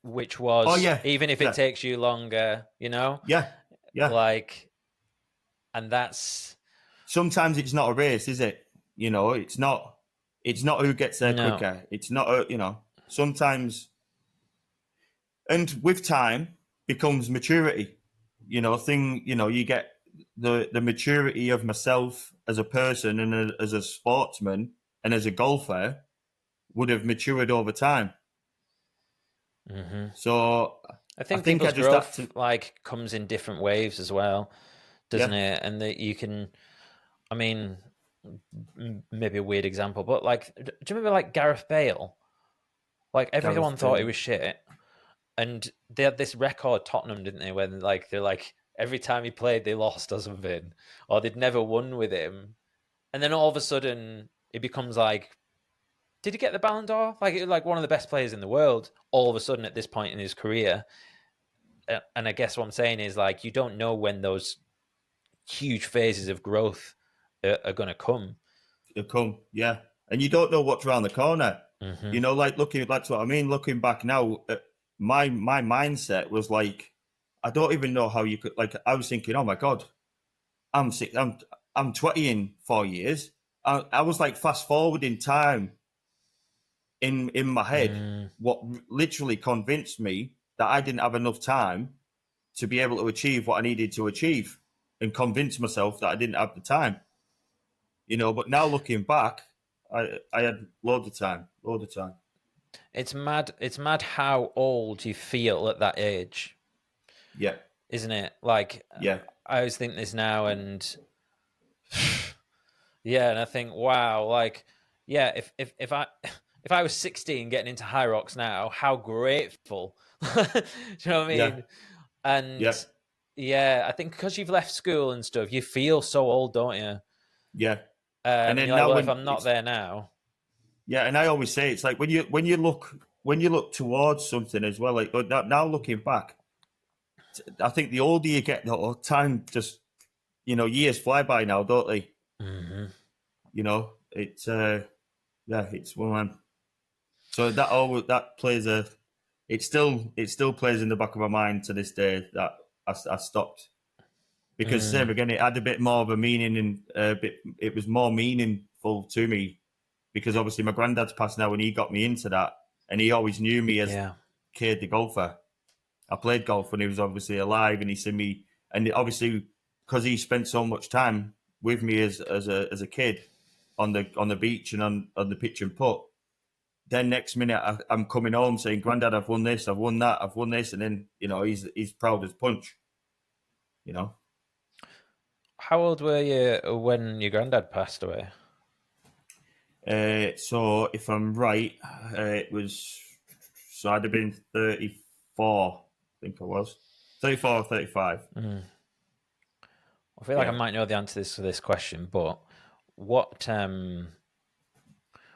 which was, even if it takes you longer, Yeah. Like, and that's, sometimes it's not a race, is it? It's not who gets there quicker. It's not, sometimes, And with time becomes maturity. You get the maturity of myself as a person and as a sportsman and as a golfer would have matured over time. Mm-hmm. So I think I people's just growth have to, like comes in different waves as well, doesn't yeah, it? And that you can, I mean, maybe a weird example, but like, do you remember like Gareth Bale? Like everyone Gareth thought he Bale. was shit, and they had this record Tottenham, didn't they? When like they're like every time he played, they lost or something, or they'd never won with him, and then all of a sudden it becomes like, did he get the Ballon d'Or? Like one of the best players in the world. All of a sudden at this point in his career, and I guess what I'm saying is like you don't know when those huge phases of growth are going to come. It'll come, yeah. And you don't know what's around the corner. Mm-hmm. You know, like that's what I mean. Looking back now, my mindset was like, I don't even know how you could. Like, I was thinking, oh my god, I'm 20 in 4 years. I was like fast forwarding time in my head. What literally convinced me that I didn't have enough time to be able to achieve what I needed to achieve, and convince myself that I didn't have the time. You know, but now looking back, I had loads of time. It's mad. It's mad how old you feel at that age. Yeah, Isn't it? Like, yeah, I always think this now, and yeah, and I think, wow, like, yeah, if I was 16 getting into high rocks now, how grateful. Do you know what I yeah, mean? And yeah, yeah, I think because you've left school and stuff, you feel so old, don't you? yeah. And And then you're like, now well, if when I'm not it's there now, yeah, and I always say it's like when you look towards something as well. Like now looking back, I think the older you get, the time just years fly by now, don't they? mm-hmm. You know, it's yeah, it's one of them. So that plays it still plays in the back of my mind to this day that I stopped, because same again, it had a bit more of a meaning, and it was more meaningful to me because obviously my granddad's passed now and he got me into that, and he always knew me as Yeah. Kade the golfer. I played golf when he was obviously alive, and he seen me, and obviously because he spent so much time with me as a kid on the beach and on the pitch and putt. Then next minute I'm coming home saying, "Grandad, I've won this, I've won that, I've won this," and then he's proud as punch. You know. How old were you when your granddad passed away? So if I'm right, it was so I'd have been 34. I think I was 34 or 35. I feel like I Yeah. might know the answer to this question, but what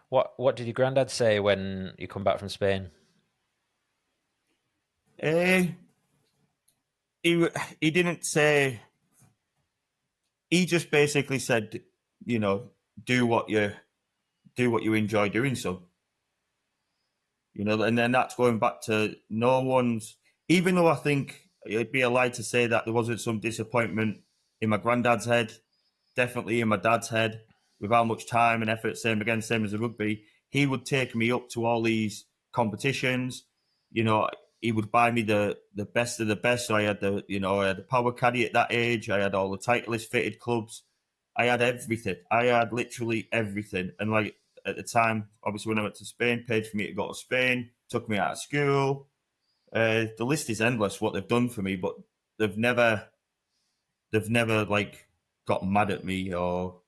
what did your granddad say when you come back from Spain? Uh, he didn't say. He just basically said, you know, do what you enjoy doing. So, and then that's going back to no one's. Even though I think it'd be a lie to say that there wasn't some disappointment in my granddad's head, definitely in my dad's head, with how much time and effort, same as the rugby, he would take me up to all these competitions. You know, he would buy me the best of the best. So I had I had the power caddy at that age. I had all the Titleist fitted clubs. I had everything. I had literally everything. And like at the time, obviously when I went to Spain, paid for me to go to Spain, took me out of school. The list is endless what they've done for me, but they've never like got mad at me, or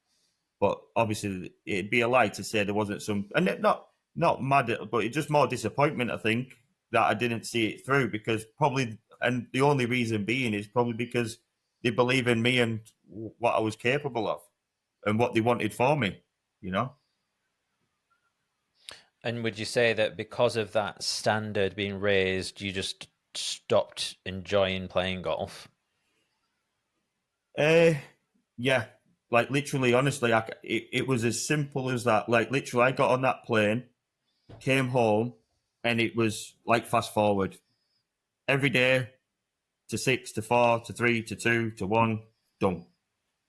but obviously it'd be a lie to say there wasn't some, and not mad at, but it's just more disappointment, I think, that I didn't see it through, because probably, and the only reason being is probably because they believe in me and what I was capable of and what they wanted for me, you know. And would you say that because of that standard being raised, you just stopped enjoying playing golf? Yeah, like literally, honestly, it was as simple as that. Like literally, I got on that plane, came home, and it was like fast forward every day to 6 to 4 to 3 to 2 to 1, done,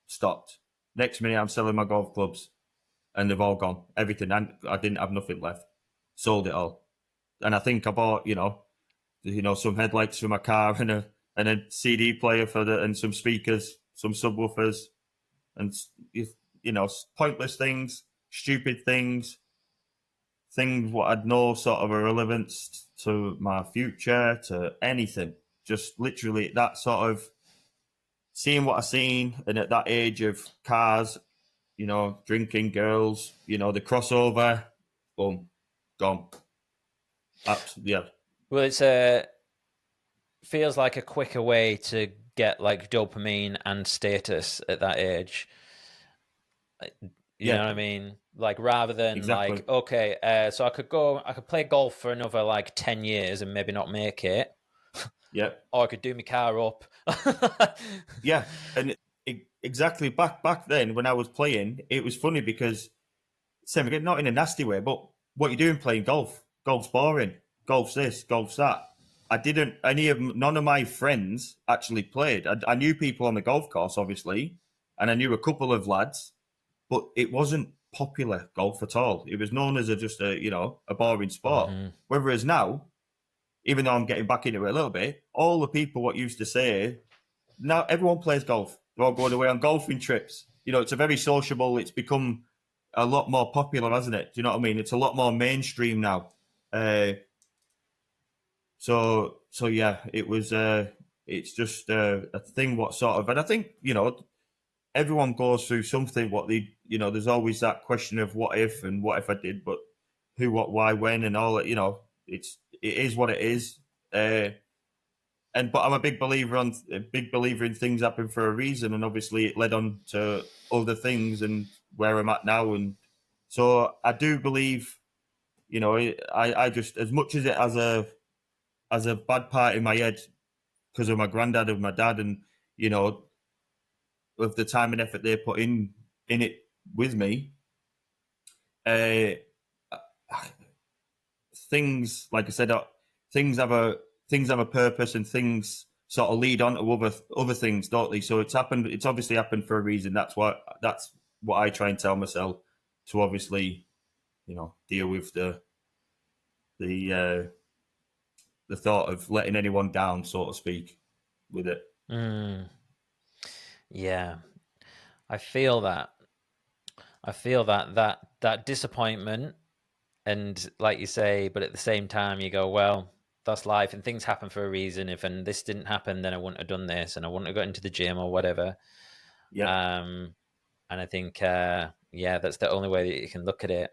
stopped. Next minute, I'm selling my golf clubs, and they've all gone. Everything, and I didn't have nothing left. Sold it all, and I think I bought, some headlights for my car and a CD player and some speakers, some subwoofers, and pointless things, stupid things what had no sort of a relevance to my future, to anything. Just literally that sort of seeing what I seen, and at that age of cars, drinking, girls, the crossover, boom, gone. Yeah. Well, it's feels like a quicker way to get like dopamine and status at that age. You know what I mean? Like rather than exactly. like, okay, so I could play golf for another like 10 years and maybe not make it. Yeah. Or I could do my car up. Yeah. And exactly back then when I was playing, it was funny because, same again, not in a nasty way, but what you're doing playing golf? Golf's boring. Golf's this, golf's that. None of my friends actually played. I knew people on the golf course, obviously, and I knew a couple of lads, but it wasn't popular golf at all. It was known as just a boring sport. Mm-hmm. Whereas now, even though I'm getting back into it a little bit, all the people what used to say, now everyone plays golf. They're all going away on golfing trips. It's a very sociable. It's become a lot more popular, hasn't it? Do you know what I mean? It's a lot more mainstream now. So yeah, it was. It's just a thing. What sort of? And I think everyone goes through something. There's always that question of what if and what if I did, but who, what, why, when, and all that. It is what it is. But I'm a big believer in things happen for a reason, and obviously it led on to other things and where I'm at now, and so I do believe, I just, as much as it as a bad part in my head because of my granddad and my dad, and of the time and effort they put in it with me, things like I said, things have a purpose, and things sort of lead on to other things, don't they? So it's obviously happened for a reason. That's what I try and tell myself, to obviously, deal with the thought of letting anyone down, so to speak, with it. Yeah, I feel that that disappointment, and like you say, but at the same time you go, well, that's life and things happen for a reason. If this didn't happen, then I wouldn't have done this and I wouldn't have got into the gym or whatever. Yeah. And I think that's the only way that you can look at it.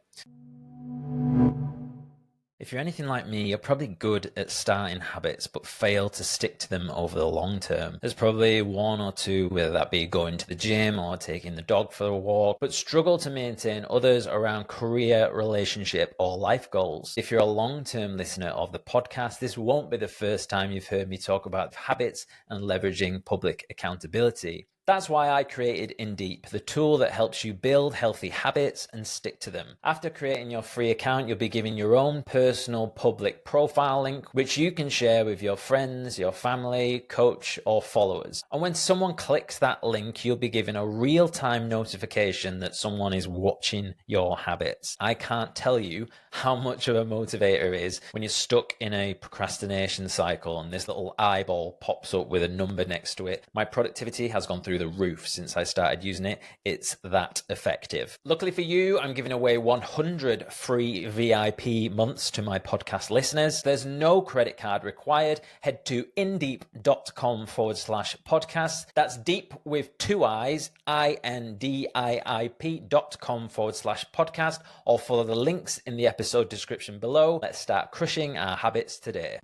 If you're anything like me, you're probably good at starting habits, but fail to stick to them over the long term. There's probably one or two, whether that be going to the gym or taking the dog for a walk, but struggle to maintain others around career, relationship, or life goals. If you're a long-term listener of the podcast, this won't be the first time you've heard me talk about habits and leveraging public accountability. That's why I created Indiip, the tool that helps you build healthy habits and stick to them. After creating your free account, you'll be given your own personal public profile link, which you can share with your friends, your family, coach, or followers. And when someone clicks that link, you'll be given a real-time notification that someone is watching your habits. I can't tell you how much of a motivator it is when you're stuck in a procrastination cycle and this little eyeball pops up with a number next to it. My productivity has gone through the roof since I started using it. It's that effective. Luckily for you, I'm giving away 100 free VIP months to my podcast listeners. There's no credit card required. Head to indiip.com/podcast. That's deep with 2 I's, indiip.com/podcast, or follow the links in the episode description below. Let's start crushing our habits today.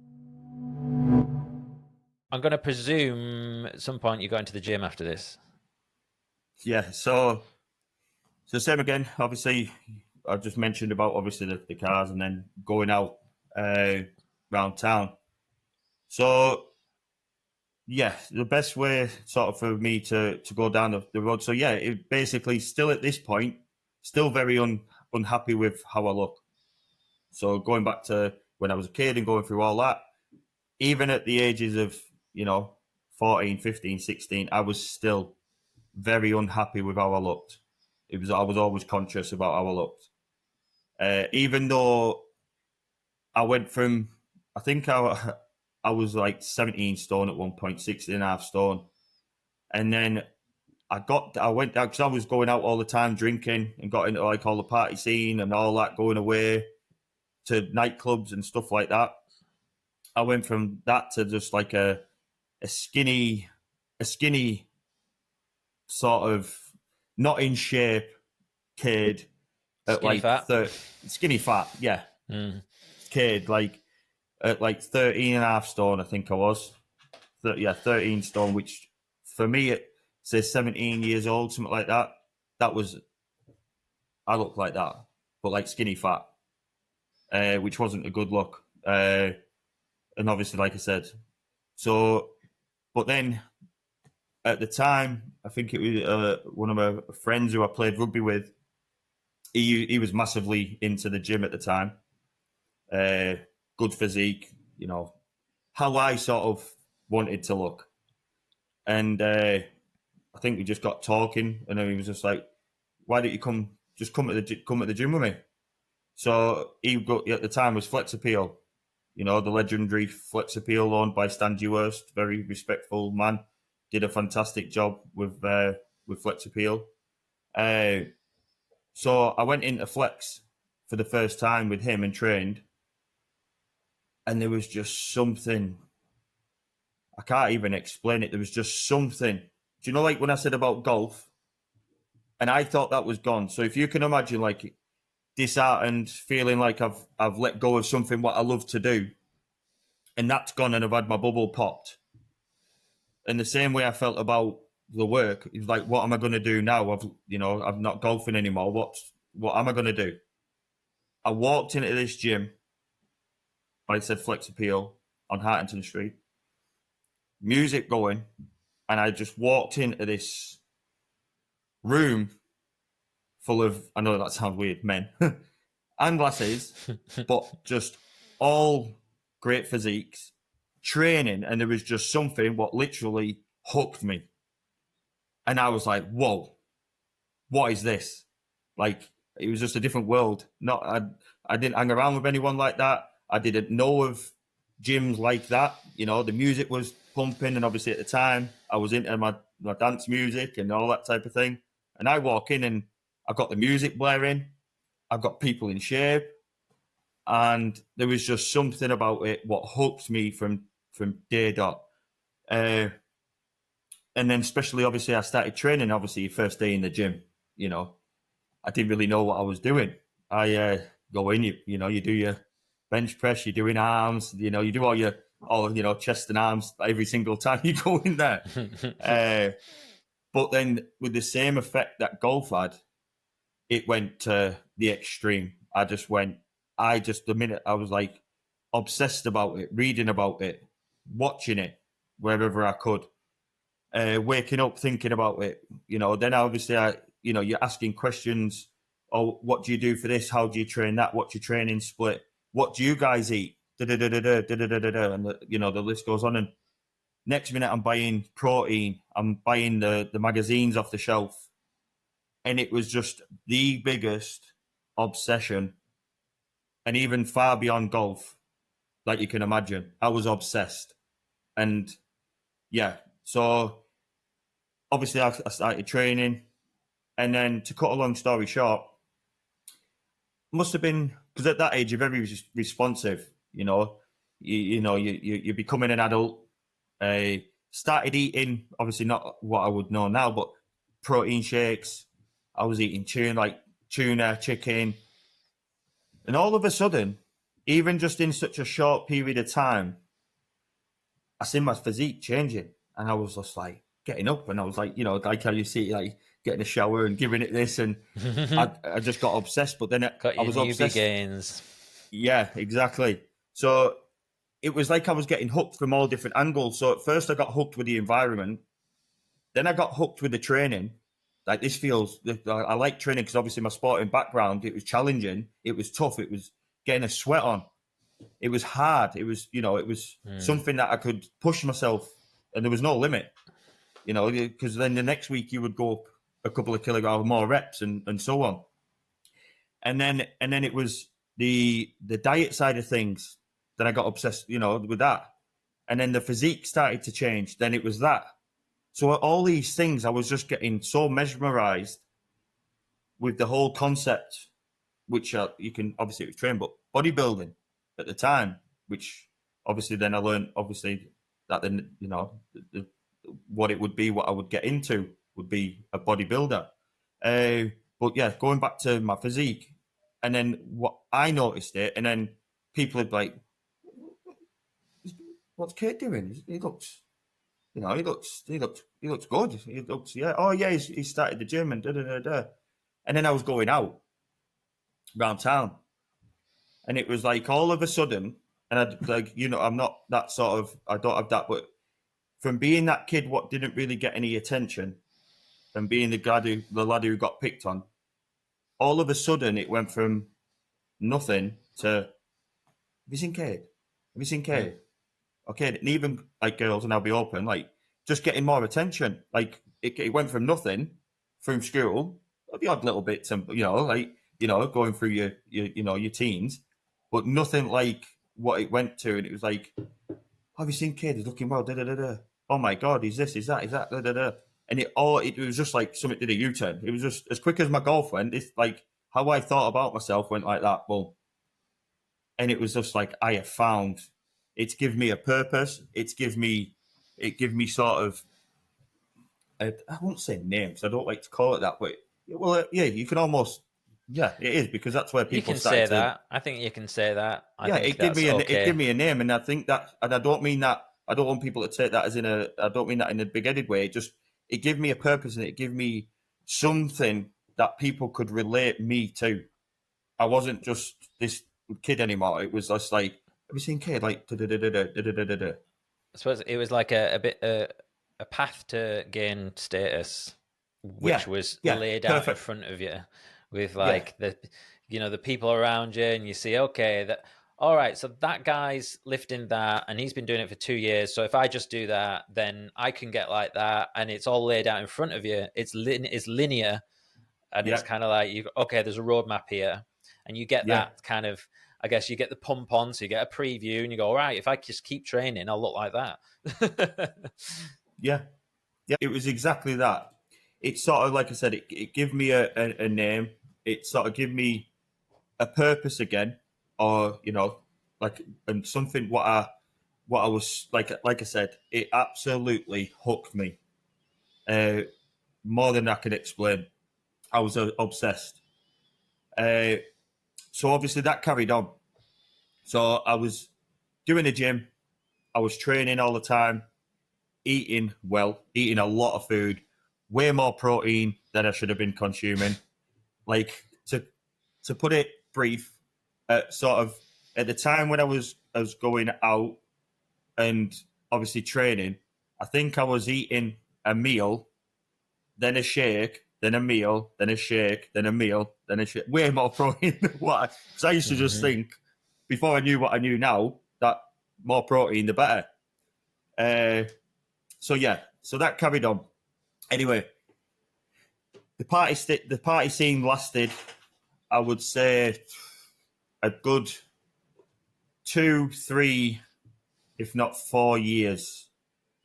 I'm going to presume at some point you go into the gym after this. Yeah, so same again. Obviously, I just mentioned about obviously the cars and then going out around town. So yeah, the best way sort of for me to go down the road. So yeah, it basically still at this point, still very unhappy with how I look. So going back to when I was a kid and going through all that, even at the ages of, 14, 15, 16, I was still very unhappy with how I looked. I was always conscious about how I looked. Even though I went from, I think I was like 17 stone at one point, 16 and a half stone. And then I went down because I was going out all the time drinking and got into like all the party scene and all that, going away to nightclubs and stuff like that. I went from that to just like a skinny sort of not in shape kid at Skinny like fat. skinny fat, yeah. Kid like at like 13 and a half stone, I think I was. 13 stone, which for me it says 17 years old, something like that. I looked like that, but like skinny fat, which wasn't a good look. And obviously, like I said, so, but then at the time, I think it was one of my friends who I played rugby with. He was massively into the gym at the time. Good physique, you know, how I sort of wanted to look. And I think we just got talking, and then he was just like, "Why don't you come at the gym with me?" So at the time was Flex Appeal, you know, the legendary Flex Appeal owned by Stan Dewhurst, very respectful man, did a fantastic job with Flex Appeal. So I went into Flex for the first time with him and trained, and there was just something. I can't even explain it. There was just something. Do you know, like when I said about golf, and I thought that was gone. So if you can imagine, like disheartened, feeling like I've let go of something what I love to do, and that's gone, and I've had my bubble popped. And the same way I felt about the work, it's like, what am I going to do now? I'm not golfing anymore. What am I going to do? I walked into this gym. I said Flex Appeal on Hartington Street. Music going, and I just walked into this room full of, I know that sounds weird, men and glasses, but just all great physiques, training, and there was just something what literally hooked me. And I was like, whoa, what is this? Like, it was just a different world. I didn't hang around with anyone like that. I didn't know of gyms like that. You know, the music was pumping, and obviously at the time I was into my dance music and all that type of thing. And I walk in and I've got the music blaring, I've got people in shape, and there was just something about it what hooked me from day dot. And then especially obviously I started training, obviously first day in the gym, you know, I didn't really know what I was doing. I go in, you do your bench press, you're doing arms, you do all chest and arms every single time you go in there. But then with the same effect that golf had, it went to the extreme. The minute I was like obsessed about it, reading about it, watching it wherever I could, waking up thinking about it, then obviously you're asking questions. Oh, what do you do for this? How do you train that? What's your training split? What do you guys eat? And the list goes on. And next minute I'm buying protein. I'm buying the magazines off the shelf. And it was just the biggest obsession. And even far beyond golf, like you can imagine, I was obsessed. And yeah, so obviously I started training. And then to cut a long story short, must have been, because at that age you're very responsive, you're becoming an adult. Started eating, obviously not what I would know now, but protein shakes. I was eating tuna, chicken. And all of a sudden, even just in such a short period of time, I seen my physique changing. And I was just like getting up, and I was like, like how you see, like getting a shower and giving it this. And I just got obsessed. But then I was obsessed. Gains. Yeah, exactly. So it was like I was getting hooked from all different angles. So at first I got hooked with the environment. Then I got hooked with the training. Like I like training because obviously my sporting background, it was challenging. It was tough. It was getting a sweat on. It was hard. It was, something that I could push myself, and there was no limit, because then the next week you would go up a couple of kilograms more reps and so on. And then it was the diet side of things that I got obsessed, with that. and then the physique started to change. Then it was that. So all these things, I was just getting so mesmerized with the whole concept, which you can obviously train, but bodybuilding at the time, which obviously then I learned, obviously, that then, what it would be, what I would get into would be a bodybuilder. But yeah, going back to my physique, and then what I noticed it, and then people would be like, "What's Kate doing? He looks, he looks good. He looks, yeah. Oh yeah, he started the gym and da da da da." And then I was going out around town, and it was like all of a sudden, and I'm not that sort of, I don't have that, but from being that kid what didn't really get any attention, and being the lad who got picked on, all of a sudden it went from nothing to, have you seen Kade? Have you seen Kade? Okay, and even like girls, and I'll be open, like just getting more attention. Like it went from nothing from school, the odd little bits, and going through your teens, but nothing like what it went to. And it was like, have you seen Kade? He's looking well. Da da da da. Oh my God, he's this, he's that, da da da. And it was just like something did a U-turn. It was just as quick as my golf went. It's like how I thought about myself went like that. Boom. And it was just like I have found. It's given me a purpose. It give me sort of, I won't say names. I don't like to call it that, but yeah, you can almost, yeah, it is, because that's where people you can say that. I think you can say that. It gave me a name, and I think that, and I don't mean that. I don't want people to take that as I don't mean that in a big-headed way. It gave me a purpose, and it gave me something that people could relate me to. I wasn't just this kid anymore. It was just like, have you seen Kade? Like, da-da-da-da-da-da-da-da-da. I suppose it was like a bit a path to gain status, which was laid out in front of you, with like the people around you, and you see, okay, that all right, so that guy's lifting that, and he's been doing it for 2 years. So if I just do that, then I can get like that, and it's all laid out in front of you. It's linear, and it's kind of like there's a roadmap here, and you get that kind of. I guess you get the pump on, so you get a preview, and you go, all right, if I just keep training, I'll look like that. Yeah. It was exactly that. It's sort of, like I said, it gave me a name. It sort of gave me a purpose again, or, and something what I was, like I said, it absolutely hooked me. More than I can explain. I was obsessed. So obviously that carried on. So I was doing the gym. I was training all the time, eating a lot of food, way more protein than I should have been consuming. Like, to put it brief, sort of at the time when I was going out and obviously training, I think I was eating a meal, then a shake, then a meal, then a shake, then a meal, then a shake. Way more protein than what because I used to just think, before I knew what I knew now, that more protein, the better. So that carried on. Anyway, the party scene lasted, I would say, a good 2, 3, if not 4 years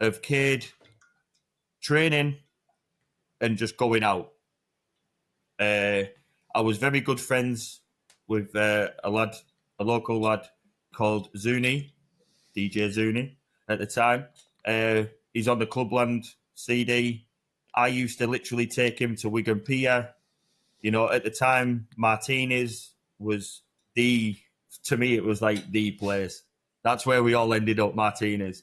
of Kade training and just going out. I was very good friends with a local lad called Zuni, DJ Zuni at the time. He's on the Clubland CD. I used to literally take him to Wigan Pier. At the time, Martinez was to me, it was like the place. That's where we all ended up, Martinez.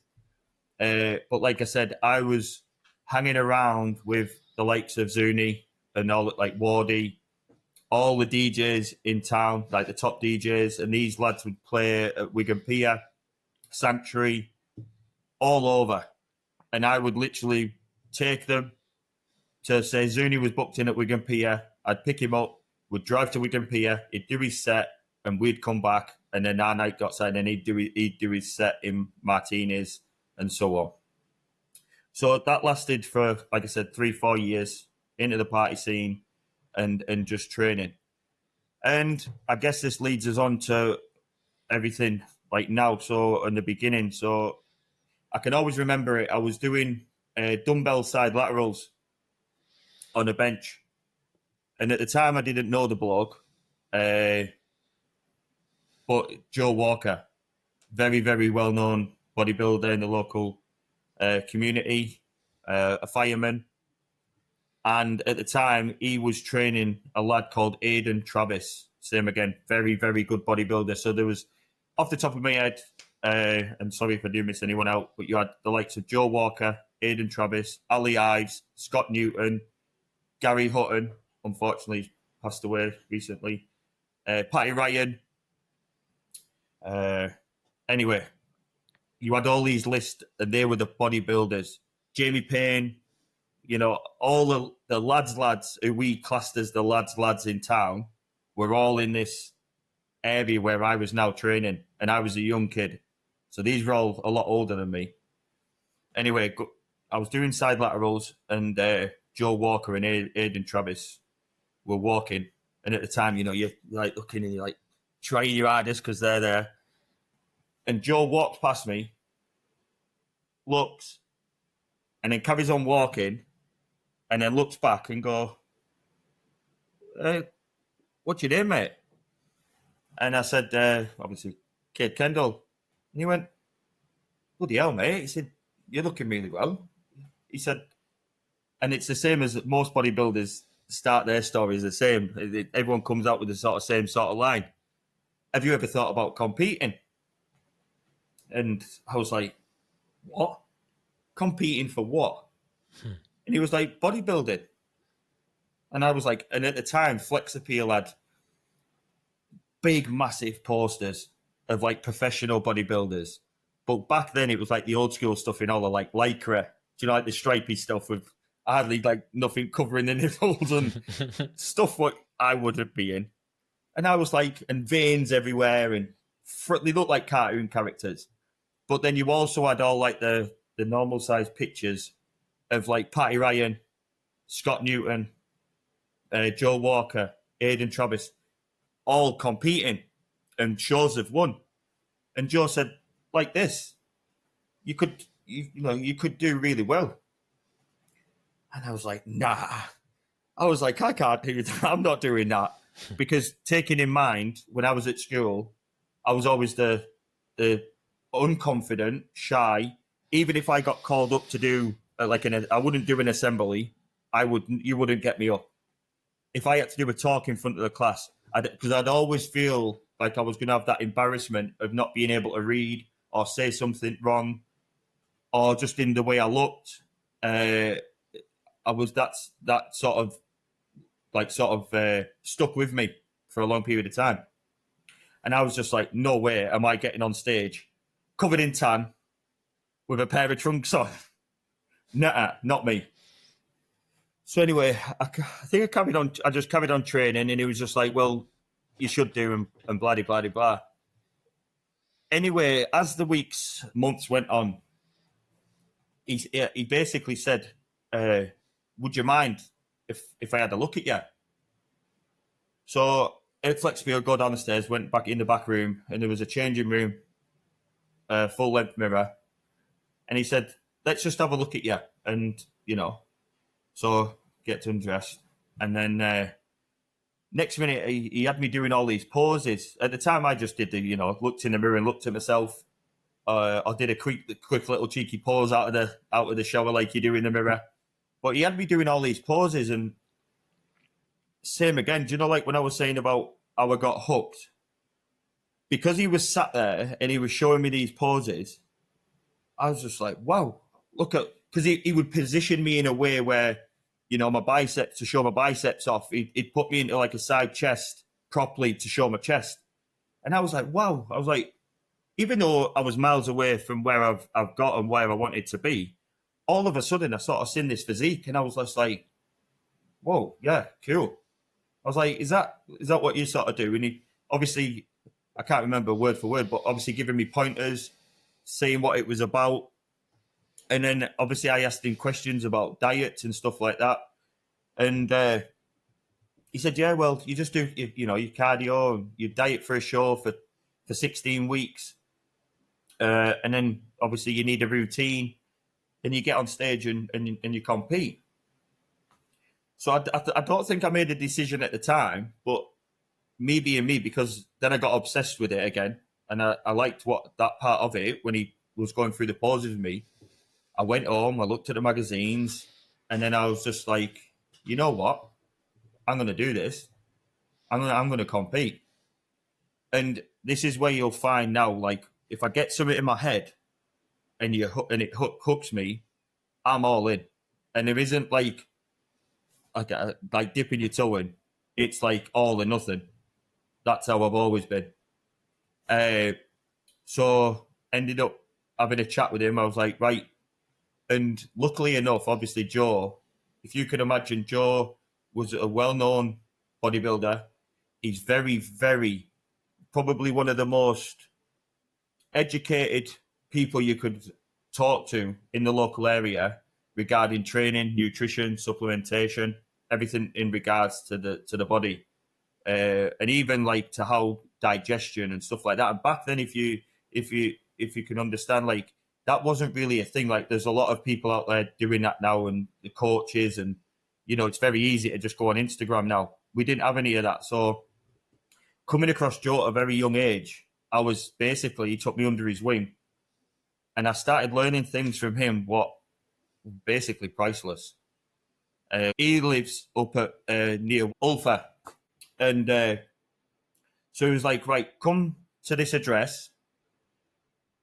But like I said, I was hanging around with the likes of Zuni and all, like Wardy, all the DJs in town, like the top DJs, and these lads would play at Wigan Pier, Sanctuary, all over. And I would literally take them to say Zuni was booked in at Wigan Pier. I'd pick him up, would drive to Wigan Pier, he'd do his set, and we'd come back, and then our night got signed, and he'd do his set in Martinez, and so on. So that lasted for, like I said, 3-4 years into the party scene and just training. And I guess this leads us on to everything like now. So in the beginning, so I can always remember it. I was doing dumbbell side laterals on a bench. And at the time, I didn't know the bloke. But Joe Walker, very, very well-known bodybuilder in the local community, a fireman. And at the time, he was training a lad called Aidan Travis. Same again, very, very good bodybuilder. So there was, off the top of my head, I'm sorry if I do miss anyone out, but you had the likes of Joe Walker, Aidan Travis, Ali Ives, Scott Newton, Gary Hutton, unfortunately passed away recently, Patty Ryan. Anyway, you had all these lists, and they were the bodybuilders. Jamie Payne, you know, all the lads who we classed as the lads in town were all in this area where I was now training, and I was a young kid. So these were all a lot older than me. Anyway, I was doing side laterals, and Joe Walker and Aidan Travis were walking. And at the time, you know, you're like looking and you're like trying your hardest because they're there. And Joe walks past me, looks, and then carries on walking, and then looks back and go, what's your name, mate? And I said, obviously, Kade Kendall. And he went, bloody hell, mate. He said, you're looking really well. He said, and it's the same as most bodybuilders start their stories the same. Everyone comes out with the same sort of line. Have you ever thought about competing? And I was like, what? Competing for what? And he was like, bodybuilding. And I was like, and at the time, Flex Appeal had big, massive posters of like professional bodybuilders. But back then, it was like the old school stuff in all the like lycra. Do you know, like the stripy stuff with hardly like nothing covering the nipples and stuff what I wouldn't be in. And I was like, and veins everywhere, and they looked like cartoon characters. But then you also had all like the normal size pictures of like Patty Ryan, Scott Newton, Joe Walker, Aidan Travis, all competing, and shows have won. And Joe said, like this, you could do really well. And I was like, nah. I was like, I can't do that. I'm not doing that. Because taking in mind, when I was at school, I was always the unconfident, shy. Even if I got called up to do I wouldn't do an assembly. You wouldn't get me up. If I had to do a talk in front of the class, because I'd always feel like I was going to have that embarrassment of not being able to read or say something wrong, or just in the way I looked. I was that sort of stuck with me for a long period of time. And I was just like, no way am I getting on stage covered in tan with a pair of trunks on. Nah, not me. So anyway, I think I just carried on training, and he was just like, well, you should do, and blah, blah, blah. Anyway, as the months went on, he basically said, would you mind if I had a look at you? So Ed Flexfield go down the stairs, went back in the back room, and there was a changing room, full length mirror. And he said, let's just have a look at you. And, so get undressed. And then next minute, he had me doing all these poses. At the time, I just did looked in the mirror and looked at myself. I did a quick little cheeky pose out of the shower like you do in the mirror. But he had me doing all these poses, and same again. Do you know, like when I was saying about how I got hooked? Because he was sat there and he was showing me these poses, I was just like, wow, look at, because he would position me in a way where, my biceps, to show my biceps off, he'd put me into like a side chest properly to show my chest. And I was like, wow. I was like, even though I was miles away from where I've got and where I wanted to be, all of a sudden I sort of seen this physique, and I was just like, whoa, yeah, cool. I was like, is that what you sort of do? And he, obviously, I can't remember word for word, but obviously giving me pointers, saying what it was about. And then obviously I asked him questions about diets and stuff like that. And he said, yeah, well, you just do, your cardio and you diet for a show for 16 weeks. And then obviously you need a routine, and you get on stage and you compete. So I don't think I made a decision at the time, but me being me, because then I got obsessed with it again, and I liked what that part of it when he was going through the poses with me. I went home, I looked at the magazines, and then I was just like, you know what? I'm going to do this. I'm going to compete. And this is where you'll find now, like, if I get something in my head and it hooks me, I'm all in. And there isn't like dipping your toe in. It's like all or nothing. That's how I've always been. So ended up having a chat with him. I was like, right. And luckily enough, obviously, Joe, if you can imagine, Joe was a well-known bodybuilder. He's very, very, probably one of the most educated people you could talk to in the local area regarding training, nutrition, supplementation, everything in regards to the body, and even like to how digestion and stuff like that. And back then, if you can understand, like, that wasn't really a thing. Like, there's a lot of people out there doing that now, and the coaches, and it's very easy to just go on Instagram now. We didn't have any of that. So coming across Joe at a very young age, he took me under his wing, and I started learning things from him, what basically priceless. He lives up at near Ulfa, and so he was like, right, come to this address.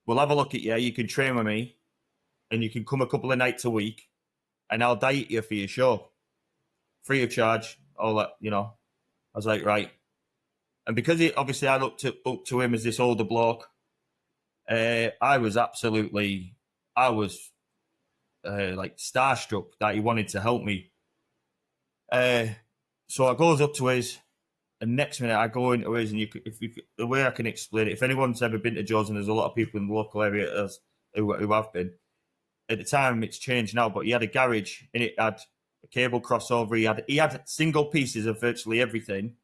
We'll have a look at you. You can train with me, and you can come a couple of nights a week, and I'll diet you for your show, free of charge. All that, I was like, right. And because obviously I looked up to him as this older bloke, I was like starstruck that he wanted to help me. So I goes up to his, and next minute I go into his, and the way I can explain it, if anyone's ever been to Joe's, and there's a lot of people in the local area who have been, at the time it's changed now, but he had a garage, and it had a cable crossover. He had single pieces of virtually everything,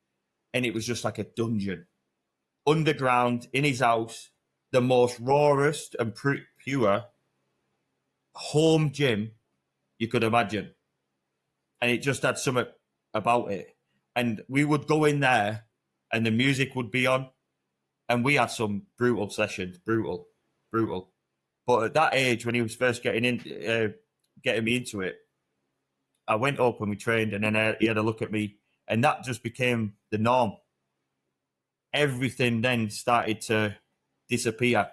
and it was just like a dungeon, underground in his house, the most rawest and pure home gym you could imagine. And it just had something about it. And we would go in there, and the music would be on, and we had some brutal sessions, brutal. But at that age, when he was first getting me into it, I went up and we trained, and then he had a look at me, and that just became the norm. Everything then started to disappear.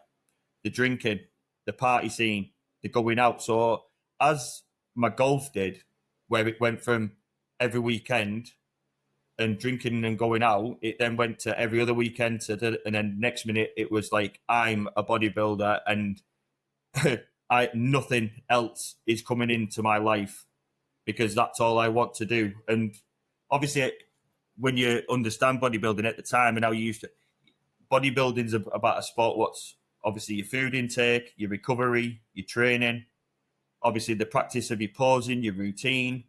The drinking, the party scene, the going out. So as my golf did, where it went from every weekend and drinking and going out, it then went to every other weekend. And then next minute it was like, I'm a bodybuilder, and nothing else is coming into my life, because that's all I want to do. And obviously, when you understand bodybuilding at the time and how you used to, bodybuilding's about a sport. What's obviously your food intake, your recovery, your training, obviously the practice of your posing, your routine,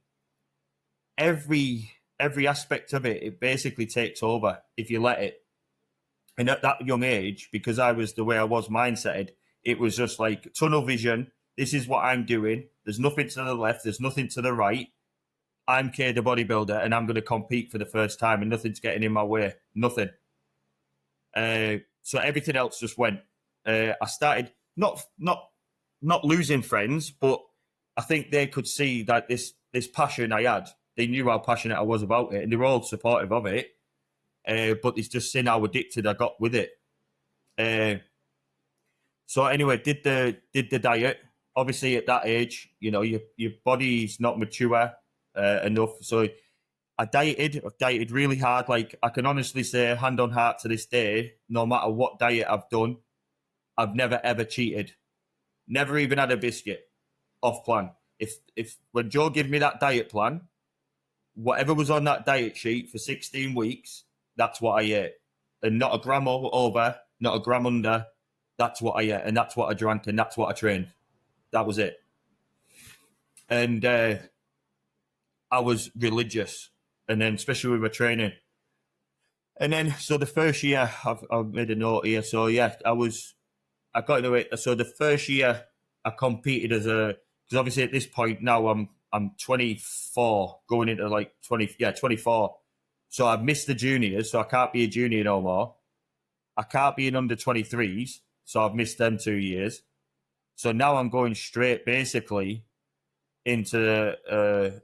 every aspect of it basically takes over if you let it. And at that young age, because I was the way I was mindseted, it was just like tunnel vision. This is what I'm doing. There's nothing to the left. There's nothing to the right. I'm Kade bodybuilder, and I'm going to compete for the first time, and nothing's getting in my way. Nothing. So everything else just went. I started not losing friends, but I think they could see that this passion I had. They knew how passionate I was about it, and they were all supportive of it. But it's just seeing how addicted I got with it. So anyway, did the diet. Obviously, at that age, your body's not mature enough. So I've dieted really hard. Like, I can honestly say, hand on heart, to this day, no matter what diet I've done, I've never ever cheated. Never even had a biscuit off plan. If when Joe gave me that diet plan, whatever was on that diet sheet for 16 weeks, that's what I ate. And not a gram over, not a gram under. That's what I ate, and that's what I drank, and that's what I trained. That was it. And I was religious, and then especially with my training. And then, so the first year, I've made a note here. So yeah, I was I got into it. So the first year I competed because obviously at this point now I'm 24, going into like 24. So I've missed the juniors, so I can't be a junior no more. I can't be in under 23s, so I've missed them 2 years. So now I'm going straight basically into I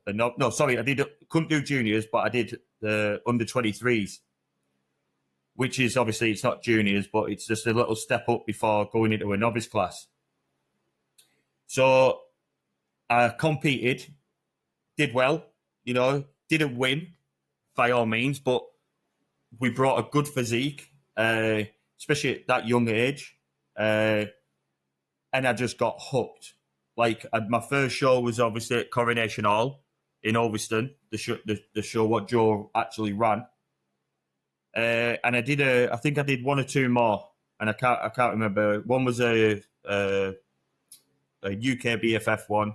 couldn't do juniors, but I did the under 23s, which is obviously it's not juniors, but it's just a little step up before going into a novice class. So I competed, did well, didn't win by all means, but we brought a good physique, especially at that young age. And I just got hooked. Like my first show was obviously at Coronation Hall in Ulverston, the show what Joe actually ran. And I think I did one or two more, and I can't remember. One was a UK BFF one,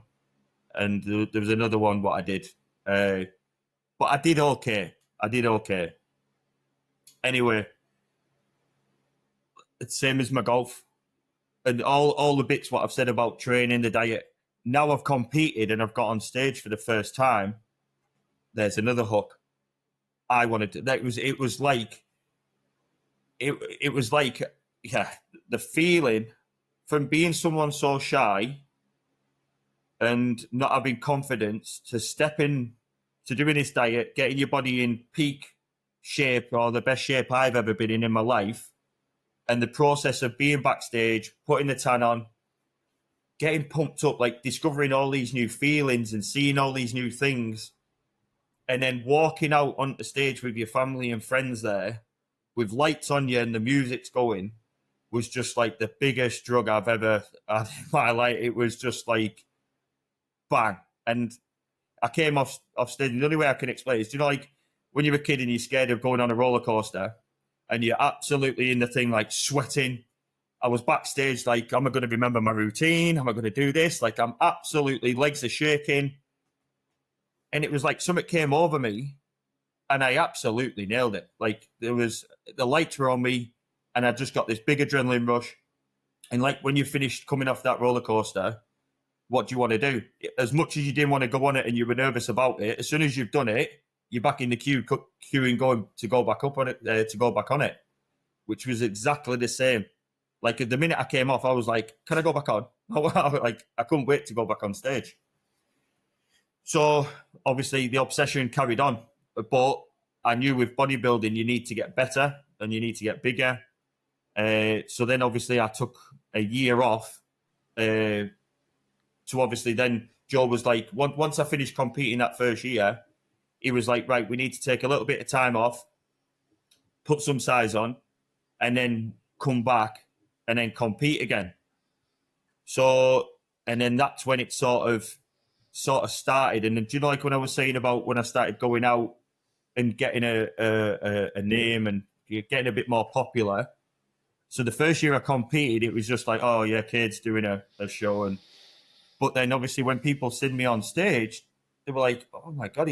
and there was another one what I did. But I did okay. Anyway, it's same as my golf. And all the bits what I've said about training, the diet. Now I've competed and I've got on stage for the first time. There's another hook. I wanted to. It was like the feeling from being someone so shy and not having confidence to step in to doing this diet, getting your body in peak shape or the best shape I've ever been in my life. And the process of being backstage, putting the tan on, getting pumped up, like discovering all these new feelings and seeing all these new things, and then walking out on the stage with your family and friends there with lights on you and the music's going was just like the biggest drug I've ever had in my life. It was just like bang. And I came off stage. The only way I can explain it is, like when you're a kid and you're scared of going on a roller coaster, and you're absolutely in the thing, like sweating. I was backstage, like, am I going to remember my routine? Am I going to do this? Like, I'm absolutely, legs are shaking. And it was like something came over me and I absolutely nailed it. Like, the lights were on me and I just got this big adrenaline rush. And like when you finished coming off that roller coaster, what do you want to do? As much as you didn't want to go on it and you were nervous about it, as soon as you've done it, you're back in the queuing going to go back up on it, to go back on it, which was exactly the same. Like the minute I came off, I was like, can I go back on? Like I couldn't wait to go back on stage. So obviously the obsession carried on, but I knew with bodybuilding, you need to get better and you need to get bigger. So then obviously I took a year off to obviously then Joe was like, once I finished competing that first year, he was like, right, we need to take a little bit of time off, put some size on, and then come back and then compete again. So, and then that's when it sort of started. And then, do you know, like when I was saying about when I started going out and getting a name and getting a bit more popular. So the first year I competed, it was just like, oh yeah, Kade's doing a show. But then obviously when people seen me on stage, they were like, oh my God,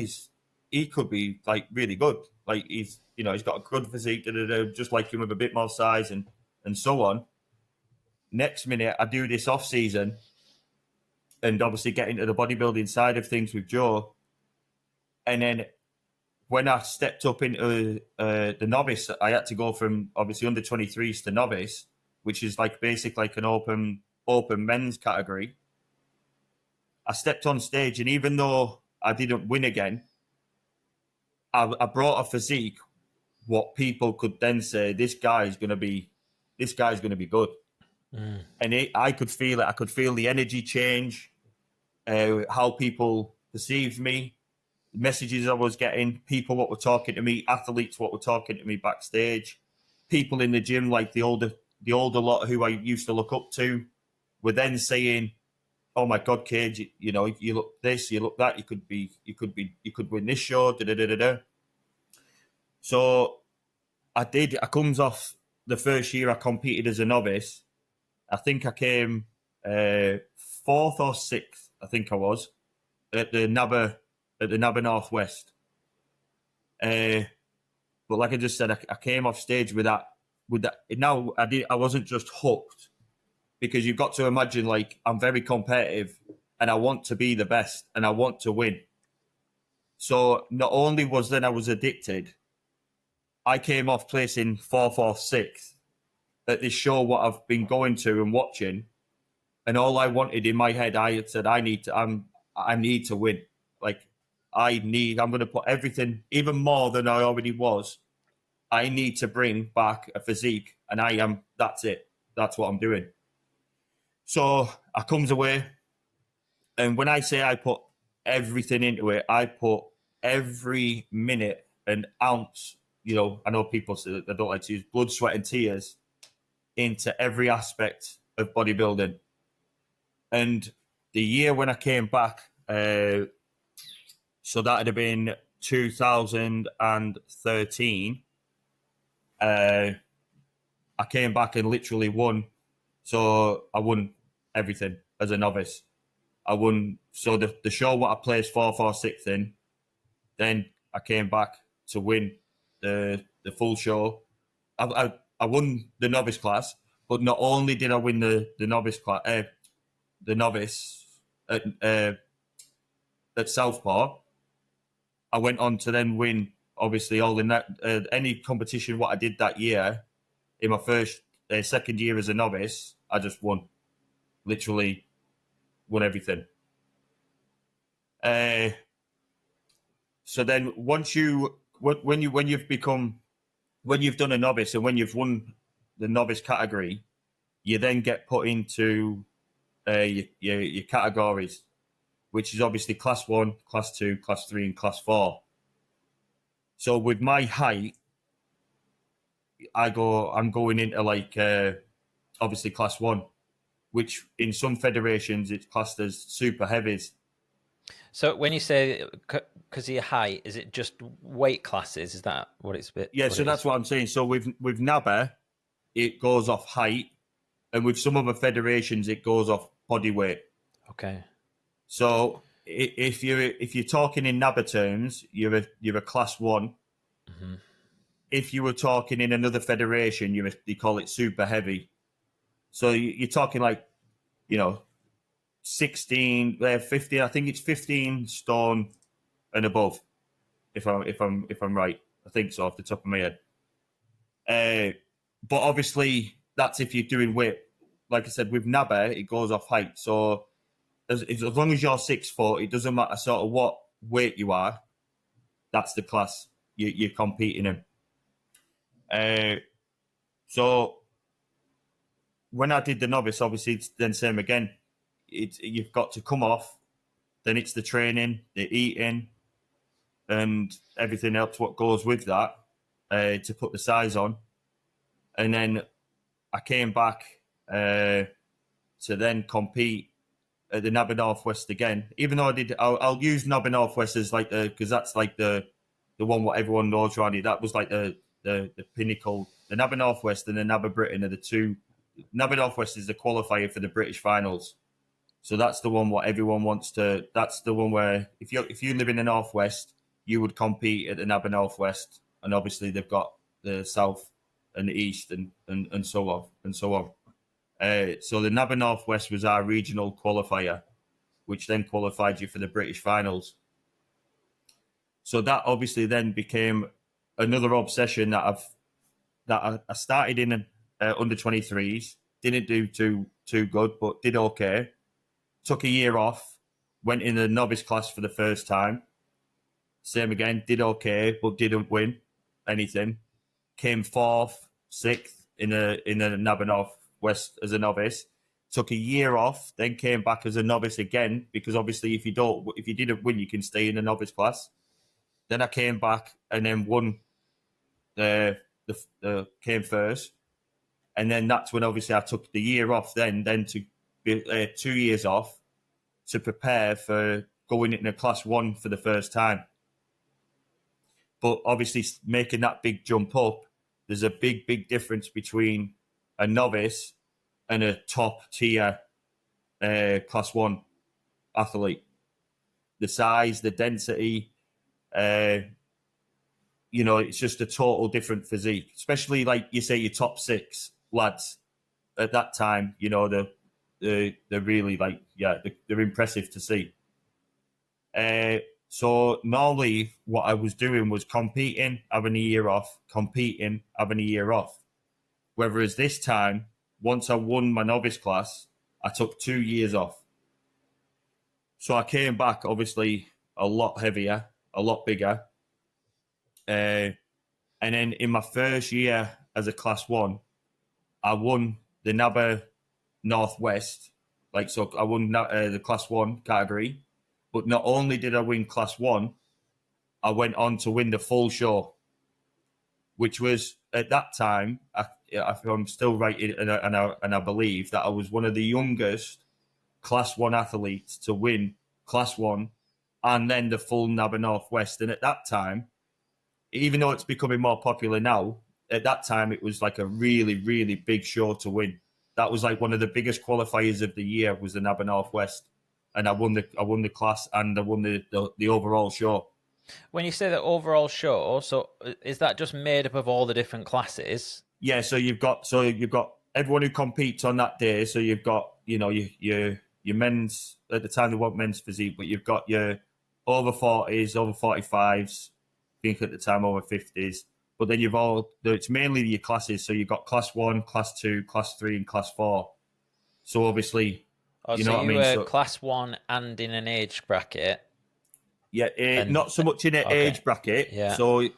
he could be like really good. Like he's got a good physique, just like him with a bit more size and so on. Next minute, I do this off season and obviously get into the bodybuilding side of things with Joe. And then when I stepped up into the novice, I had to go from obviously under 23s to novice, which is like basically like an open men's category. I stepped on stage, and even though I didn't win again, I brought a physique what people could then say, this guy's going to be good. And I could feel it. I could feel the energy change, how people perceived me, the messages I was getting, people what were talking to me, athletes what were talking to me backstage, people in the gym, like the older lot who I used to look up to, were then saying, oh my God, Kade, you look this, you look that, you could win this show, da-da-da-da-da. So I comes off the first year I competed as a novice. I think I came 4th or 6th, I think I was, at the NABA Northwest. But like I just said, I came off stage with that. Now I wasn't just hooked. because you've got to imagine, like, I'm very competitive and I want to be the best and I want to win. So not only was then I was addicted, I came off placing fourth or sixth at this show what I've been going to and watching, and all I wanted in my head, I had said, I need to win. Like, I'm going to put everything, even more than I already was. I need to bring back a physique, and that's it. That's what I'm doing. So I comes away, and when I say I put everything into it, I put every minute and ounce, I know people say that they don't like to use blood, sweat, and tears into every aspect of bodybuilding. And the year when I came back, so that'd have been 2013. I came back and literally won. So I won everything as a novice. I won. So the show what I placed fourth or sixth in, then I came back to win the full show. I won the novice class, but not only did I win the novice class, the novice at Southpaw, I went on to then win, obviously, all the any competition what I did that year. In my second year as a novice, I just won, literally won everything. So then once when you've done a novice and when you've won the novice category, you then get put into your categories, which is obviously class 1, class 2, class 3, and class 4. So with my height, I'm going into like obviously class 1, which in some federations it's classed as super heavies. So when you say because of your height, is it just weight classes? Is that what it's? Yeah, so that's what I'm saying. So with NABA, it goes off height, and with some other federations, it goes off body weight. Okay. So if you're talking in NABA terms, you're a class 1. Mm-hmm. If you were talking in another federation, they call it super heavy. So you're talking like, 16, 15. I think it's 15 stone and above. If I'm right, I think so off the top of my head. But obviously that's if you're doing weight. Like I said, with NABA, it goes off height. So as long as you're 6 foot, it doesn't matter sort of what weight you are. That's the class you're competing in. So when I did the novice, obviously it's then same again. You've got to come off, then it's the training, the eating, and everything else what goes with that to put the size on. And then I came back to then compete at the NABA Northwest again. Even though I'll use NABA Northwest as like because that's like the one what everyone knows around here. That was like the pinnacle. The NABA Northwest and the NABA Britain are the two. NABA Northwest is the qualifier for the British finals. So that's the one what everyone wants to. That's the one where if you live in the Northwest, you would compete at the NABA Northwest, and obviously they've got the South and the East and so on and so on. So the NABA Northwest was our regional qualifier, which then qualified you for the British finals. So that obviously then became another obsession that I started in under 23s. Didn't do too good, but did okay. Took a year off, went in the novice class for the first time. Same again, did okay, but didn't win anything. Came 4th, 6th in the NABA Northwest as a novice. Took a year off, then came back as a novice again, because obviously if you didn't win, you can stay in the novice class. Then I came back and then won the came first. And then that's when obviously I took the year off then to 2 years off to prepare for going into class 1 for the first time. But obviously making that big jump up, there's a big difference between a novice and a top tier class 1 athlete. The size, the density, it's just a total different physique. Especially like you say, your top 6 lads at that time, you know, they're really like, they're impressive to see. So normally what I was doing was competing, having a year off, competing, having a year off. Whereas this time, once I won my novice class, I took 2 years off. So I came back, obviously, a lot heavier, a lot bigger. And then in my first year as a class 1, I won the NABA Northwest. So I won the class 1 category. But not only did I win class 1, I went on to win the full show, which was at that time, if I'm still right, and I believe that I was one of the youngest class 1 athletes to win class 1 and then the full NABA Northwest. And at that time, even though it's becoming more popular now, at that time it was like a really, really big show to win. That was like one of the biggest qualifiers of the year was the NABA Northwest. And I won the class and I won the overall show. When you say the overall show, so is that just made up of all the different classes? Yeah, so you've got everyone who competes on that day. So you've got, you know, your men's, at the time they want men's physique, but you've got your over 40s, over 45s, I think at the time over 50s. But then it's mainly your classes. So you've got class 1, class 2, class 3, and class 4. So obviously, you know what I mean? So class 1 and in an age bracket. Yeah, not so much in an age bracket. Yeah. So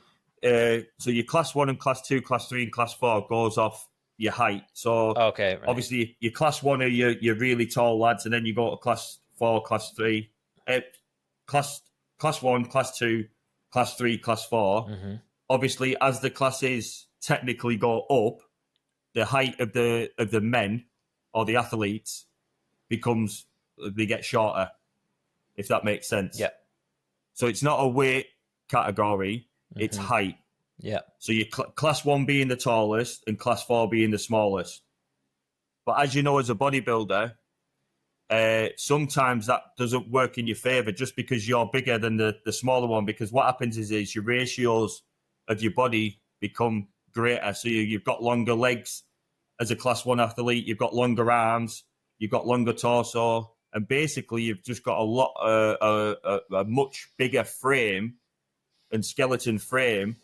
your class 1 and class 2, class 3, and class 4 goes off your height. So right. Obviously your class 1 are your really tall lads, and then you go to class 4, class 3, class 1, class 2, class 3, class 4. Mm-hmm. Obviously, as the classes technically go up, the height of the men or the athletes they get shorter, if that makes sense. Yeah. So it's not a weight category, it's height. Yeah. So your class 1 being the tallest and class 4 being the smallest. But as you know, as a bodybuilder, sometimes that doesn't work in your favor just because you're bigger than the smaller one, because what happens is your ratios of your body become greater. So you've got longer legs as a class 1 athlete, you've got longer arms, you've got longer torso, and basically you've just got a much bigger frame and skeleton frame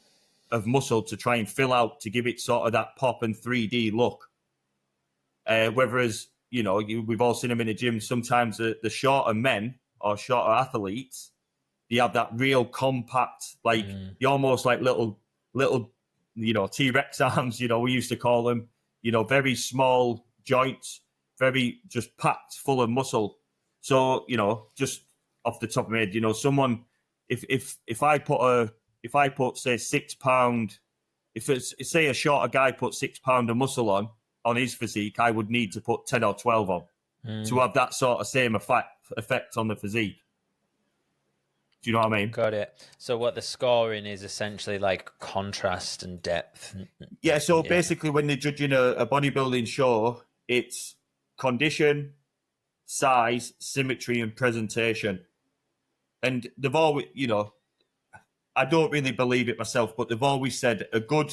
of muscle to try and fill out to give it sort of that pop and 3D look. Whereas, you know, we've all seen them in the gym. Sometimes the shorter men or shorter athletes, they have that real compact, like you're almost like little, you know, T-Rex arms, you know, we used to call them, you know, very small joints, very just packed full of muscle. So, you know, just off the top of my head, you know, someone, if I put say 6 pound, if it's say a shorter guy put 6 pound of muscle on his physique, I would need to put 10 or 12 on to have that sort of same effect on the physique. Do you know what I mean? Got it. So what the scoring is essentially like contrast and depth. Yeah, so basically when they're judging a bodybuilding show, it's condition, size, symmetry, and presentation. And they've always, you know, I don't really believe it myself, but they've always said a good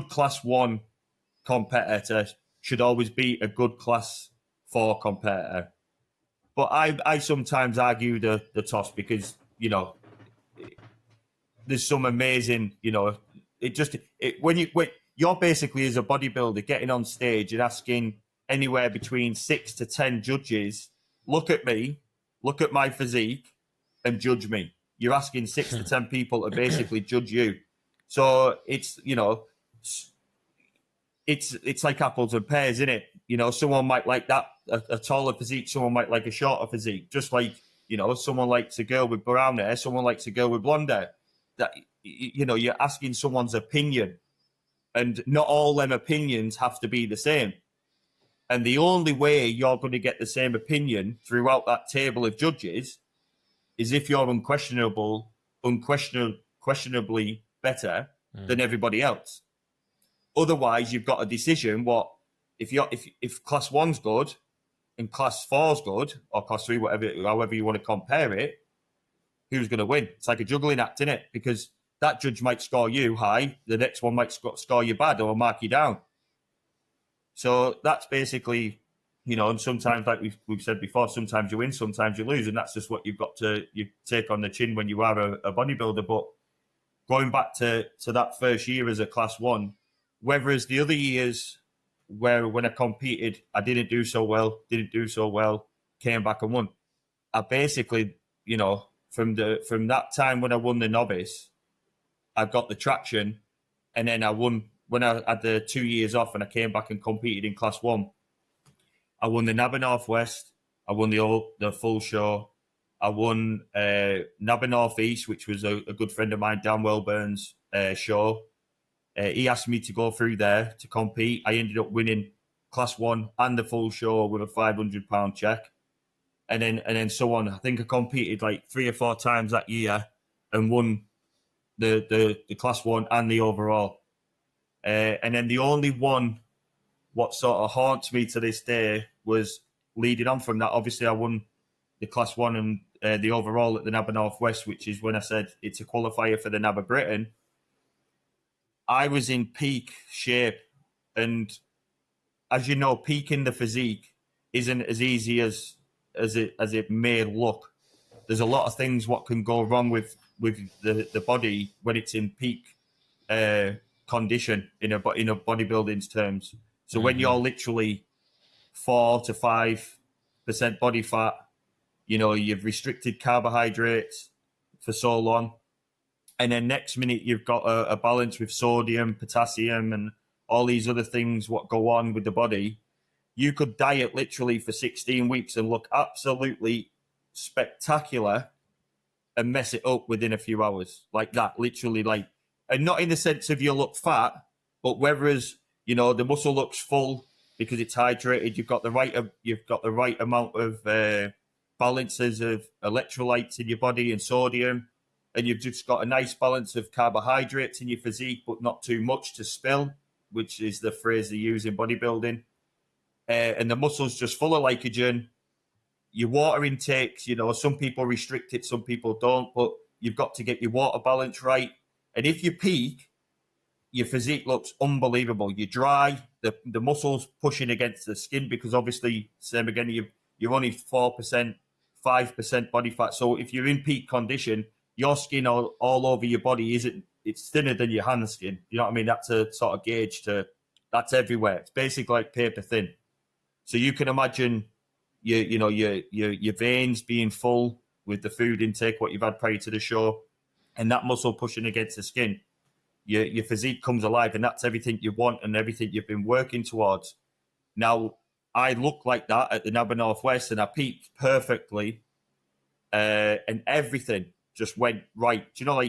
class 1 competitor should always be a good class 4 competitor. But I sometimes argue the toss because, you know, there's some amazing, you know, when you're basically as a bodybuilder getting on stage and asking anywhere between 6 to 10 judges, look at me, look at my physique, and judge me. You're asking 6 to 10 people to basically judge you. So it's, you know, it's like apples and pears, isn't it? You know, someone might like that, a taller physique, someone might like a shorter physique. Just like, you know, someone likes a girl with brown hair, someone likes a girl with blonde hair. That, you know, you're asking someone's opinion, and not all them opinions have to be the same. And the only way you're going to get the same opinion throughout that table of judges is if you're unquestionably better than everybody else. Otherwise, you've got a decision. What if class 1's good and class 4's good, or class 3, however you want to compare it? Who's going to win? It's like a juggling act, isn't it? Because that judge might score you high, the next one might score you bad or mark you down. So that's basically, and sometimes, like we've said before, sometimes you win, sometimes you lose, and that's just what you take on the chin when you are a bodybuilder. But going back to that first year as a class 1, whereas the other years where when I competed, I didn't do so well, came back and won. I basically, from that time when I won the novice, I got the traction, and then I won when I had the 2 years off and I came back and competed in class 1. I won the NABA Northwest. I won the full show. I won NABA Northeast, which was a good friend of mine, Dan Welburn's show. He asked me to go through there to compete. I ended up winning class 1 and the full show with a £500 check. And then so on. I think I competed like 3 or 4 times that year and won the class 1 and the overall. And then the only one what sort of haunts me to this day was leading on from that. Obviously, I won the class 1 and the overall at the NABA Northwest, which is when I said it's a qualifier for the NABA Britain. I was in peak shape, and as you know, peaking the physique isn't as easy as it may look. There's a lot of things what can go wrong with the body when it's in peak condition in a bodybuilding's terms. So when you're literally 4 to 5% body fat, you've restricted carbohydrates for so long, and then next minute you've got a balance with sodium, potassium, and all these other things what go on with the body. You could diet literally for 16 weeks and look absolutely spectacular and mess it up within a few hours, like that, literally, like, and not in the sense of you look fat, but whereas the muscle looks full because it's hydrated. You've got the right amount of balances of electrolytes in your body and sodium, and you've just got a nice balance of carbohydrates in your physique, but not too much to spill, which is the phrase they use in bodybuilding. And the muscle's just full of glycogen. Your water intakes, some people restrict it, some people don't, but you've got to get your water balance right. And if you peak, your physique looks unbelievable. You're dry, the muscles pushing against the skin because obviously, same again, you're only 4%, 5% body fat. So if you're in peak condition, your skin all over your body it's thinner than your hand skin. You know what I mean? That's a sort of gauge that's everywhere. It's basically like paper thin. So you can imagine your veins being full with the food intake, what you've had prior to the show, and that muscle pushing against the skin. Your physique comes alive, and that's everything you want and everything you've been working towards. Now, I looked like that at the NABA Northwest, and I peaked perfectly, and everything just went right. Do you know,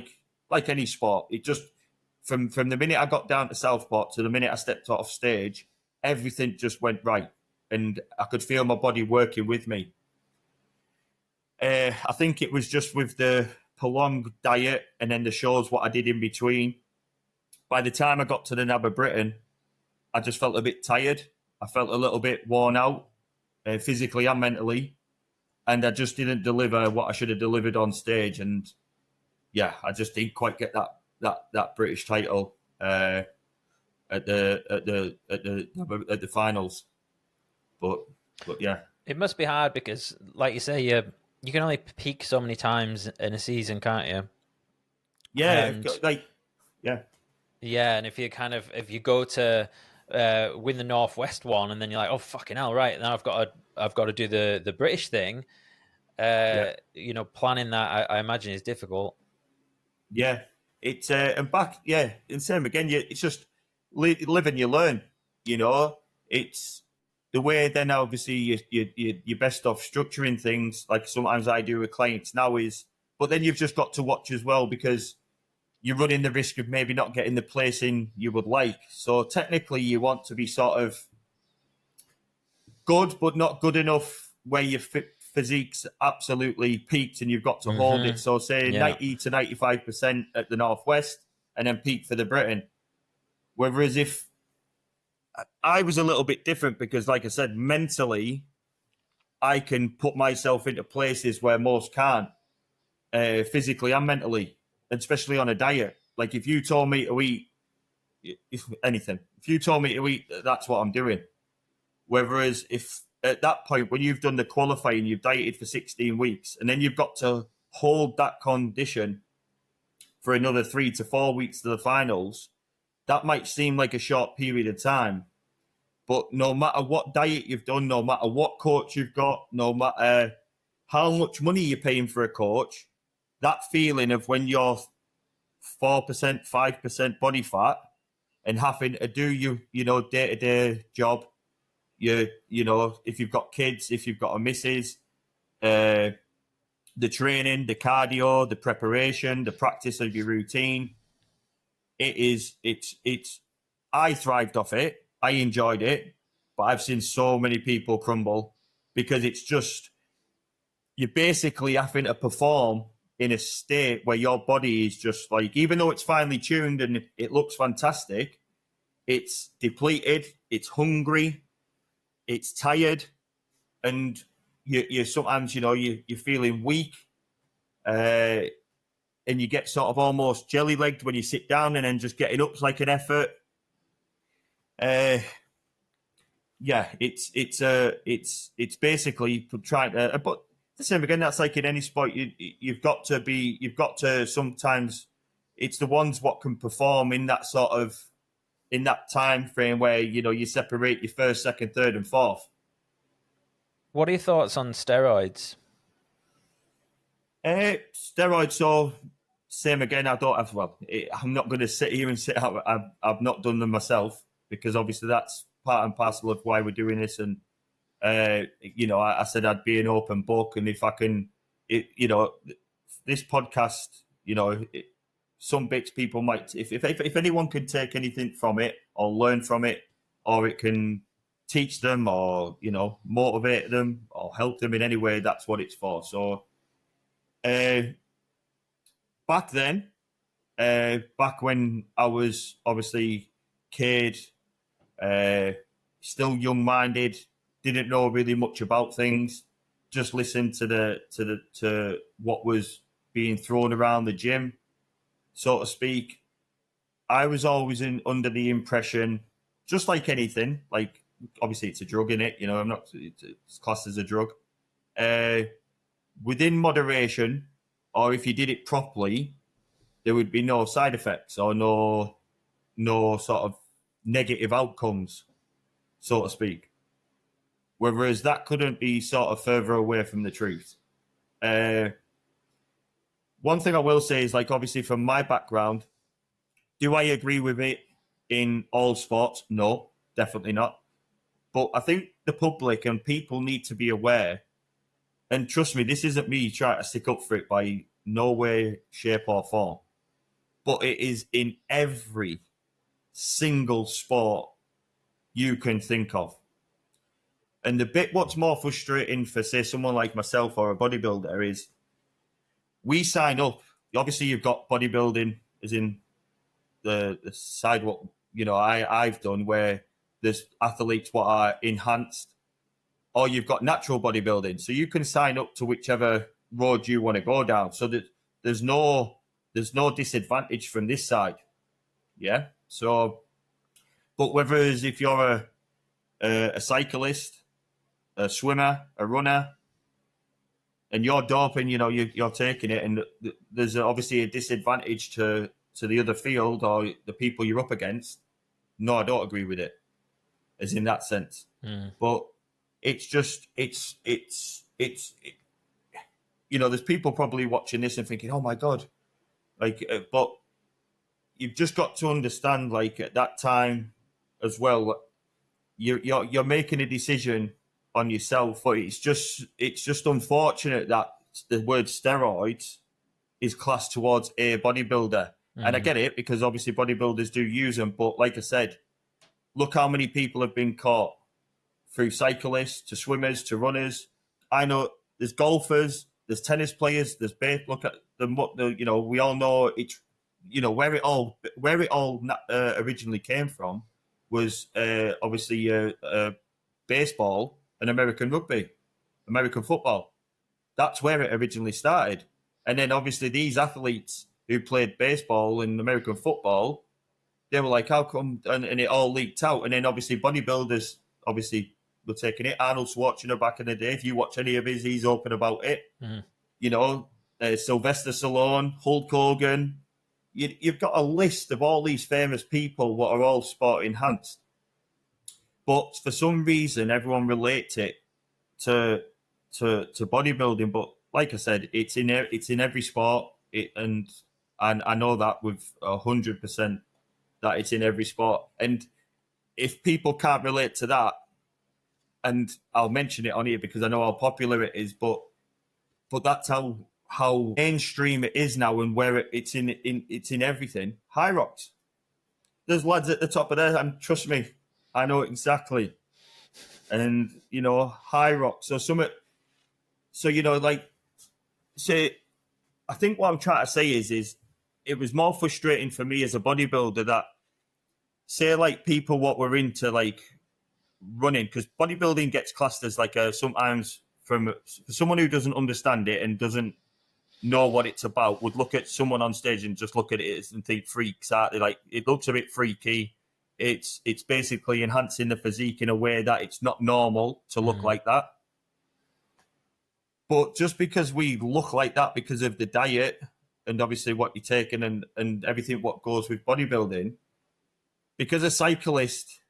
like any sport, it just from the minute I got down to Southport to the minute I stepped off stage, everything just went right, and I could feel my body working with me. I think it was just with the prolonged diet and then the shows what I did in between. By the time I got to the NABA Britain, I just felt a bit tired. I felt a little bit worn out, physically and mentally, and I just didn't deliver what I should have delivered on stage. And yeah, I just didn't quite get that British title at the finals. But yeah, it must be hard because, like you say, you can only peak so many times in a season, can't you? Yeah, Yeah, and if you go to win the Northwest one, and then you're like, oh fucking hell, right now I've got to do the British thing. Planning that I imagine is difficult. Yeah, it's and back, yeah, and same again. It's just live and you learn. It's the way. Then obviously you're best off structuring things. Like sometimes I do with clients now but then you've just got to watch as well because you're running the risk of maybe not getting the placing you would like. So technically, you want to be sort of good, but not good enough where your physique's absolutely peaked and you've got to hold it. So say 90 to 95% at the Northwest and then peak for the Britain. Whereas if I was a little bit different because, like I said, mentally, I can put myself into places where most can't, physically and mentally. Especially on a diet. Like if you told me to eat anything, if you told me to eat, that's what I'm doing. Whereas if at that point, when you've done the qualifying, you've dieted for 16 weeks, and then you've got to hold that condition for another 3 to 4 weeks to the finals, that might seem like a short period of time. But no matter what diet you've done, no matter what coach you've got, no matter how much money you're paying for a coach, that feeling of when you're 4%, 5% body fat and having to do your day-to-day job, if you've got kids, if you've got a missus, the training, the cardio, the preparation, the practice of your routine, I thrived off it. I enjoyed it, but I've seen so many people crumble because it's just, you're basically having to perform in a state where your body is just like, even though it's finely tuned and it looks fantastic, it's depleted, it's hungry, it's tired, and you sometimes, you're feeling weak, and you get sort of almost jelly-legged when you sit down, and then just getting up's like an effort. It's basically trying to, but the same again. That's like in any sport. You've got to sometimes. It's the ones what can perform in that sort of, in that time frame where you separate your first, second, third, and fourth. What are your thoughts on steroids? Steroids, so same again. I don't have. Well, I'm not going to sit here and sit out. I've not done them myself because obviously that's part and parcel of why we're doing this. And I said I'd be an open book, and if I can, this podcast, some bits people might, if anyone can take anything from it or learn from it, or it can teach them or motivate them or help them in any way, that's what it's for. So back then, back when I was obviously kid, still young-minded, didn't know really much about things, just listened to what was being thrown around the gym, so to speak. I was always under the impression, just like anything, like obviously it's a drug, in it. It's classed as a drug. Within moderation, or if you did it properly, there would be no side effects or no sort of negative outcomes, so to speak. Whereas that couldn't be sort of further away from the truth. One thing I will say is, like, obviously from my background, do I agree with it in all sports? No, definitely not. But I think the public and people need to be aware, and trust me, this isn't me trying to stick up for it by no way, shape or form, but it is in every single sport you can think of. And the bit what's more frustrating for, say, someone like myself or a bodybuilder is we sign up. Obviously, you've got bodybuilding, as in the side what I've done, where there's athletes what are enhanced, or you've got natural bodybuilding. So you can sign up to whichever road you want to go down. So that there's no disadvantage from this side. Yeah. So, but whereas if you're a cyclist, a swimmer, a runner, and you're doping, you're taking it, and there's obviously a disadvantage to the other field or the people you're up against. No, I don't agree with it, as in that sense. But it's just, there's people probably watching this and thinking, oh my God, but you've just got to understand, like, at that time as well, you're making a decision on yourself, but it's just unfortunate that the word steroids is classed towards a bodybuilder. And I get it, because obviously bodybuilders do use them, but like I said, look how many people have been caught, through cyclists to swimmers to runners. I know there's golfers, there's tennis players, there's look at we all know it's where it all originally came from was obviously baseball and American rugby, American football. That's where it originally started. And then obviously these athletes who played baseball and American football, they were like, how come? And it all leaked out. And then obviously bodybuilders obviously were taking it. Arnold Schwarzenegger back in the day, if you watch any of his, he's open about it. Mm. You know, Sylvester Stallone, Hulk Hogan. You've got a list of all these famous people what are all sport enhanced. But for some reason, everyone relates it to bodybuilding. But like I said, it's in every sport. And I know that with 100% that it's in every sport. And if people can't relate to that, and I'll mention it on here because I know how popular it is, but that's how mainstream it is now, and where it's in everything. High rocks. There's lads at the top of there, and trust me, I know exactly. And you know, high rocks. So you know, like, say, I think what I'm trying to say is it was more frustrating for me as a bodybuilder that, say, like, people what were into like running, because bodybuilding gets classed as like sometimes for someone who doesn't understand it and doesn't know what it's about would look at someone on stage and just look at it and think freaks, aren't they? Like, it looks a bit freaky. It's basically enhancing the physique in a way that it's not normal to look like that. But just because we look like that because of the diet and obviously what you're taking and everything what goes with bodybuilding, because a cyclist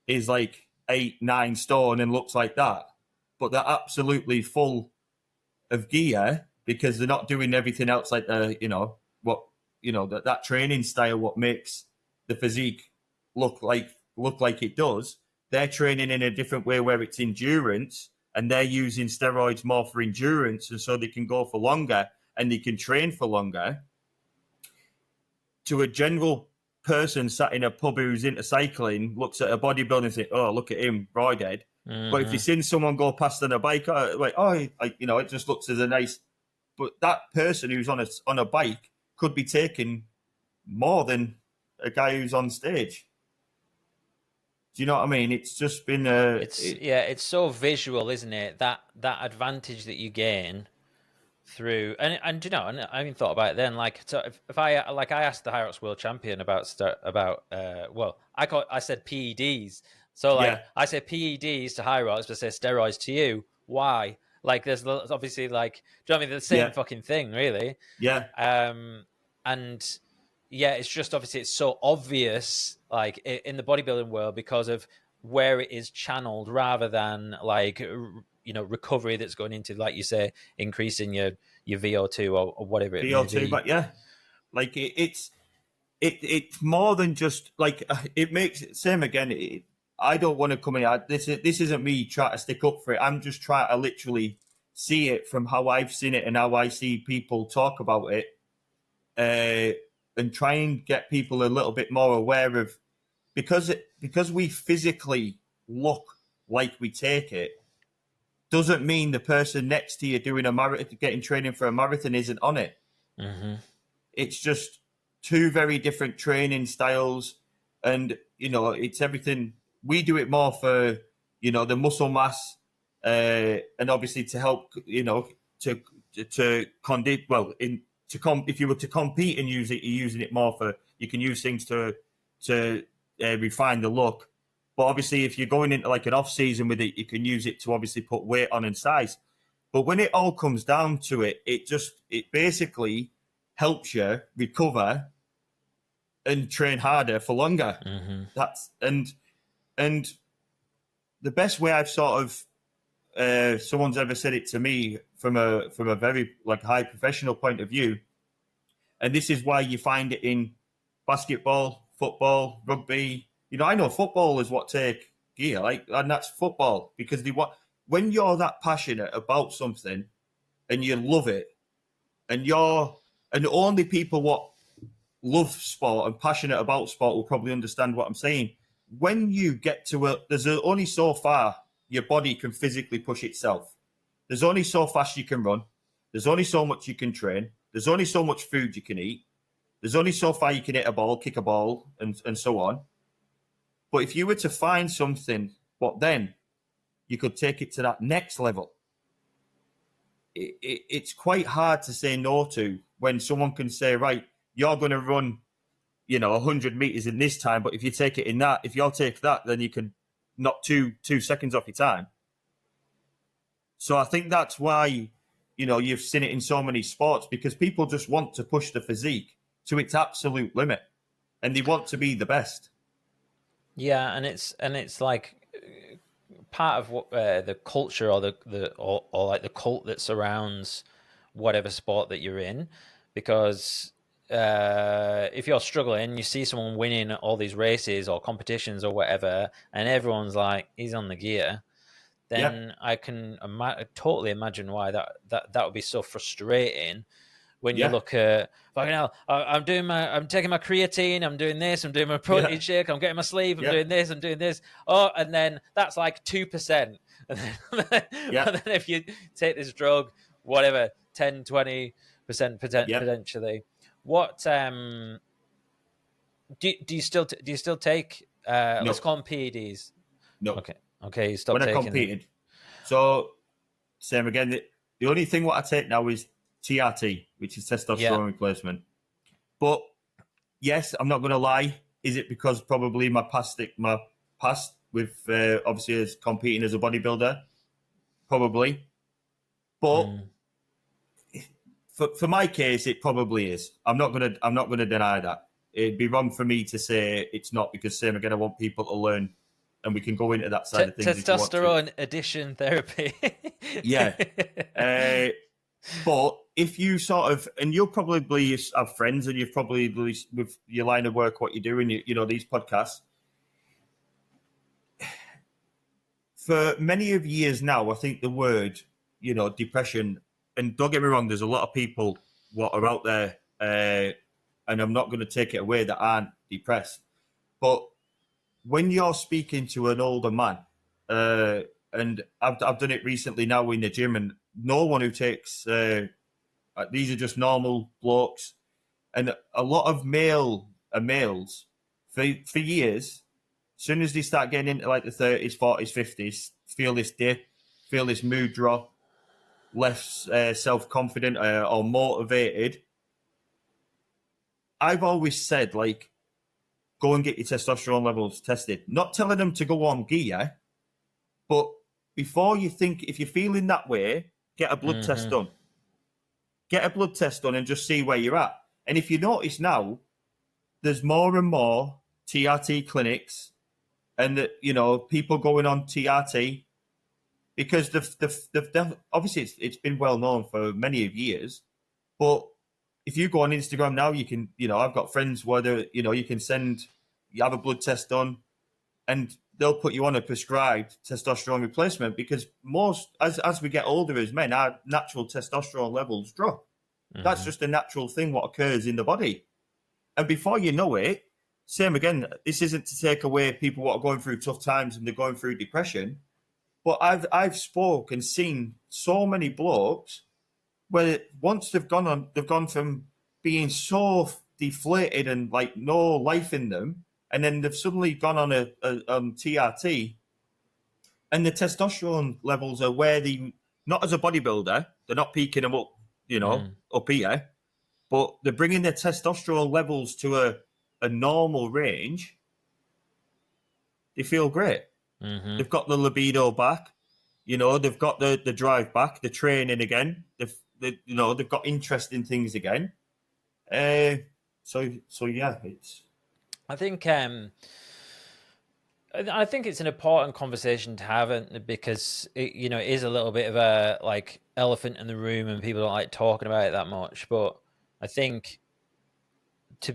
is like 8-9 stone and looks like that, but they're absolutely full of gear because they're not doing everything else like that training style what makes the physique look like it does. They're training in a different way where it's endurance, and they're using steroids more for endurance, and so they can go for longer and they can train for longer. To a general person sat in a pub who's into cycling, looks at a bodybuilder and thinks, "Oh, look at him, roidhead." But if you've seen someone go past on a bike, it just looks as a nice. But that person who's on a bike could be taking more than a guy who's on stage. Do you know what I mean? It's just been it's so visual, isn't it? That advantage that you gain through, and you know, and I even thought about it then. Like, so if I asked the High Rocks World Champion about I said PEDs. So like, I say PEDs to High Rocks, but I say steroids to you. Why? Like, there's obviously, like, do you know what I mean? They're the same fucking thing, really. Yeah. And yeah, it's just obviously it's so obvious, like, in the bodybuilding world because of where it is channeled, rather than like, you know, recovery that's going into, like you say, increasing your VO2 or whatever it may be. But yeah, like it's more than just like it makes it same again. I don't want to come in. This isn't me trying to stick up for it. I'm just trying to literally see it from how I've seen it and how I see people talk about it, and try and get people a little bit more aware of, because we physically look like we take it, doesn't mean the person next to you doing a marathon, getting training for a marathon, isn't on it. Mm-hmm. It's just two very different training styles, and you know, it's everything. We do it more for, you know, the muscle mass, and obviously to help, you know, if you were to compete and use it, you're using it more for, you can use things to refine the look. But obviously, if you're going into like an off season with it, you can use it to obviously put weight on and size. But when it all comes down to it, it basically helps you recover and train harder for longer. Mm-hmm. And the best way I've sort of someone's ever said it to me from a very like high professional point of view, and this is why you find it in basketball, football, rugby. You know, I know footballers what take gear, like, and that's football, because when you're that passionate about something and you love it, and only people what love sport and passionate about sport will probably understand what I'm saying. When you get to there's only so far your body can physically push itself. There's only so fast you can run. There's only so much you can train. There's only so much food you can eat. There's only so far you can hit a ball, kick a ball, and so on. But if you were to find something, what then you could take it to that next level. It's quite hard to say no to when someone can say, right, you're going to run, you know, 100 meters in this time, but if you take it in that, if you'll take that, then you can knock two seconds off your time. So I think that's why, you've seen it in so many sports, because people just want to push the physique to its absolute limit, and they want to be the best. Yeah, and it's like part of what the culture or or like the cult that surrounds whatever sport that you're in, because if you're struggling, you see someone winning all these races or competitions or whatever, and everyone's like, he's on the gear, then I can totally imagine why that would be so frustrating when you look at, fucking hell, I'm taking my creatine, I'm doing this, I'm doing my protein shake, I'm getting my sleep, I'm doing this, I'm doing this. Oh, and then that's like 2%. And then, and then if you take this drug, whatever, 10, 20% potentially. What do you still take? No. Let's call them PEDs. No. Okay, you stopped taking. When I competed, them. So same again. The only thing what I take now is TRT, which is testosterone replacement. But yes, I'm not going to lie. Is it because probably my past with obviously as competing as a bodybuilder? Probably. But for my case, it probably is. I'm not gonna deny that. It'd be wrong for me to say it's not, because same again, I want people to learn, and we can go into that side of things. Testosterone addition therapy. Yeah. But if you sort of, and you'll probably have friends, and you've probably, with your line of work, what you do in these podcasts, for many of years now, I think the word, depression, and don't get me wrong, there's a lot of people what are out there, and I'm not going to take it away, that aren't depressed. But when you're speaking to an older man, and I've done it recently now in the gym, and no one who takes, these are just normal blokes, and a lot of males for years, as soon as they start getting into like the 30s, 40s, 50s, feel this dip, feel this mood drop, less self-confident or motivated. I've always said, like, go and get your testosterone levels tested. Not telling them to go on gear, but before you think, if you're feeling that way, get a blood test done. Get a blood test done and just see where you're at. And if you notice now, there's more and more TRT clinics, and people going on TRT, because the obviously it's been well known for many of years. But if you go on Instagram now, you can, I've got friends where you can you have a blood test done, and they'll put you on a prescribed testosterone replacement, because as we get older as men, our natural testosterone levels drop. That's just a natural thing what occurs in the body. And before you know it, same again, this isn't to take away people what are going through tough times and they're going through depression, but I've spoke and seen so many blokes where once they've gone from being so deflated and like no life in them, and then they've suddenly gone on a TRT, and the testosterone levels are where not as a bodybuilder, they're not peaking them up, up here, but they're bringing their testosterone levels to a normal range. They feel great. They've got the libido back, they've got the drive back, the training again. They've got interest in things again. So yeah, it's. I think it's an important conversation to have, because it is a little bit of a like elephant in the room, and people don't like talking about it that much. But I think to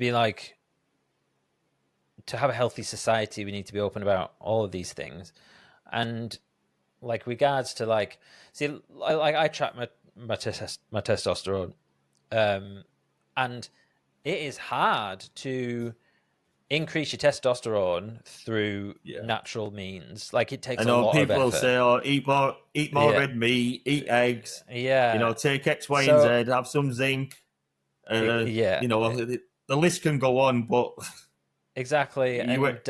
have a healthy society, we need to be open about all of these things. And like regards to I track my testosterone, and it is hard to increase your testosterone through natural means. Like, it takes a lot of effort. People will say, "Oh, eat more red meat, eat eggs, take X, Y, and Z, have some zinc." The list can go on, but exactly, and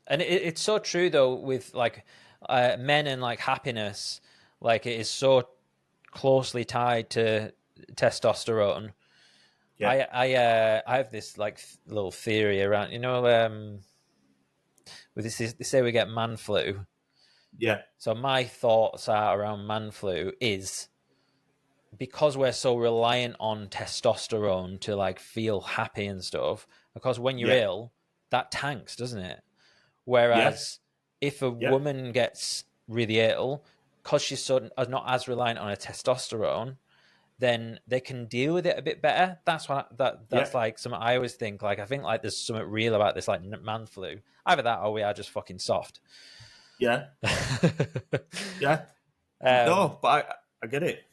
it's so true though with like men and like happiness. Like, it is so closely tied to testosterone. I have this like little theory around, with this, they say we get man flu. Yeah. So my thoughts are around man flu is because we're so reliant on testosterone to like feel happy and stuff, because when you're Yeah. ill, that tanks, doesn't it? Yeah. Whereas if a Yeah. woman gets really ill, because she's not as reliant on her testosterone, then they can deal with it a bit better. That's Yeah. that's like something I always think. Like I think like there's something real about this like man flu. Either that or we are just fucking soft. Yeah. Yeah. um, No, but I get it.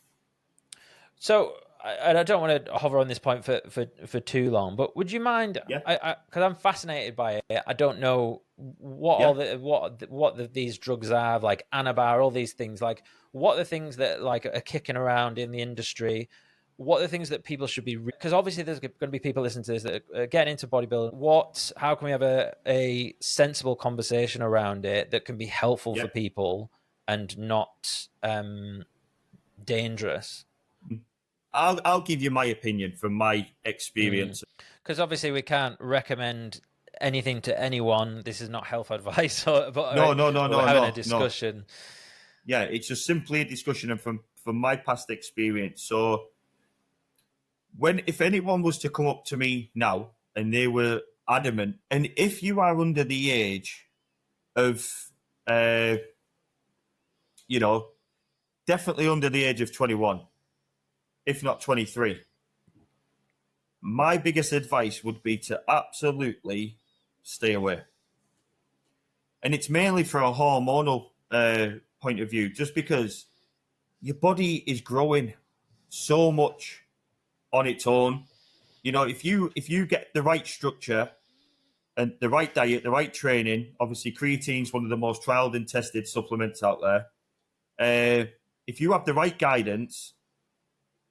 So, and I don't want to hover on this point for too long, but would you mind? Yeah. Because I'm fascinated by it. I don't know what Yeah. all these drugs are, like Anabar, all these things. Like, what are the things that like are kicking around in the industry? What are the things that people should be? Because obviously, there's going to be people listening to this that are getting into bodybuilding. How can we have a sensible conversation around it that can be helpful for people and not dangerous? I'll give you my opinion from my experience. Because obviously we can't recommend anything to anyone. This is not health advice, but No, we're having a discussion. No. Yeah, it's just simply a discussion, and from my past experience. So, if anyone was to come up to me now and they were adamant, and if you are under the age of, definitely under the age of 21, if not 23, my biggest advice would be to absolutely stay away. And it's mainly from a hormonal point of view, just because your body is growing so much on its own. If you get the right structure and the right diet, the right training, obviously creatine is one of the most trialed and tested supplements out there. If you have the right guidance,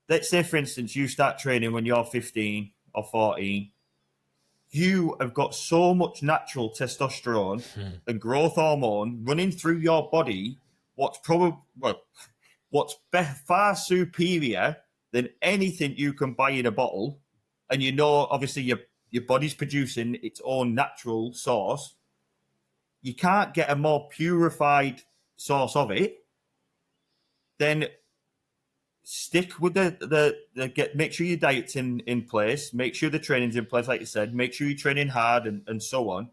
let's say, for instance, you start training when you're 15 or 14, you have got so much natural testosterone and growth hormone running through your body, what's far superior than anything you can buy in a bottle. And obviously, your body's producing its own natural source. You can't get a more purified source of it. Then stick with make sure your diet's in place, make sure the training's in place, like you said, make sure you're training hard and so on.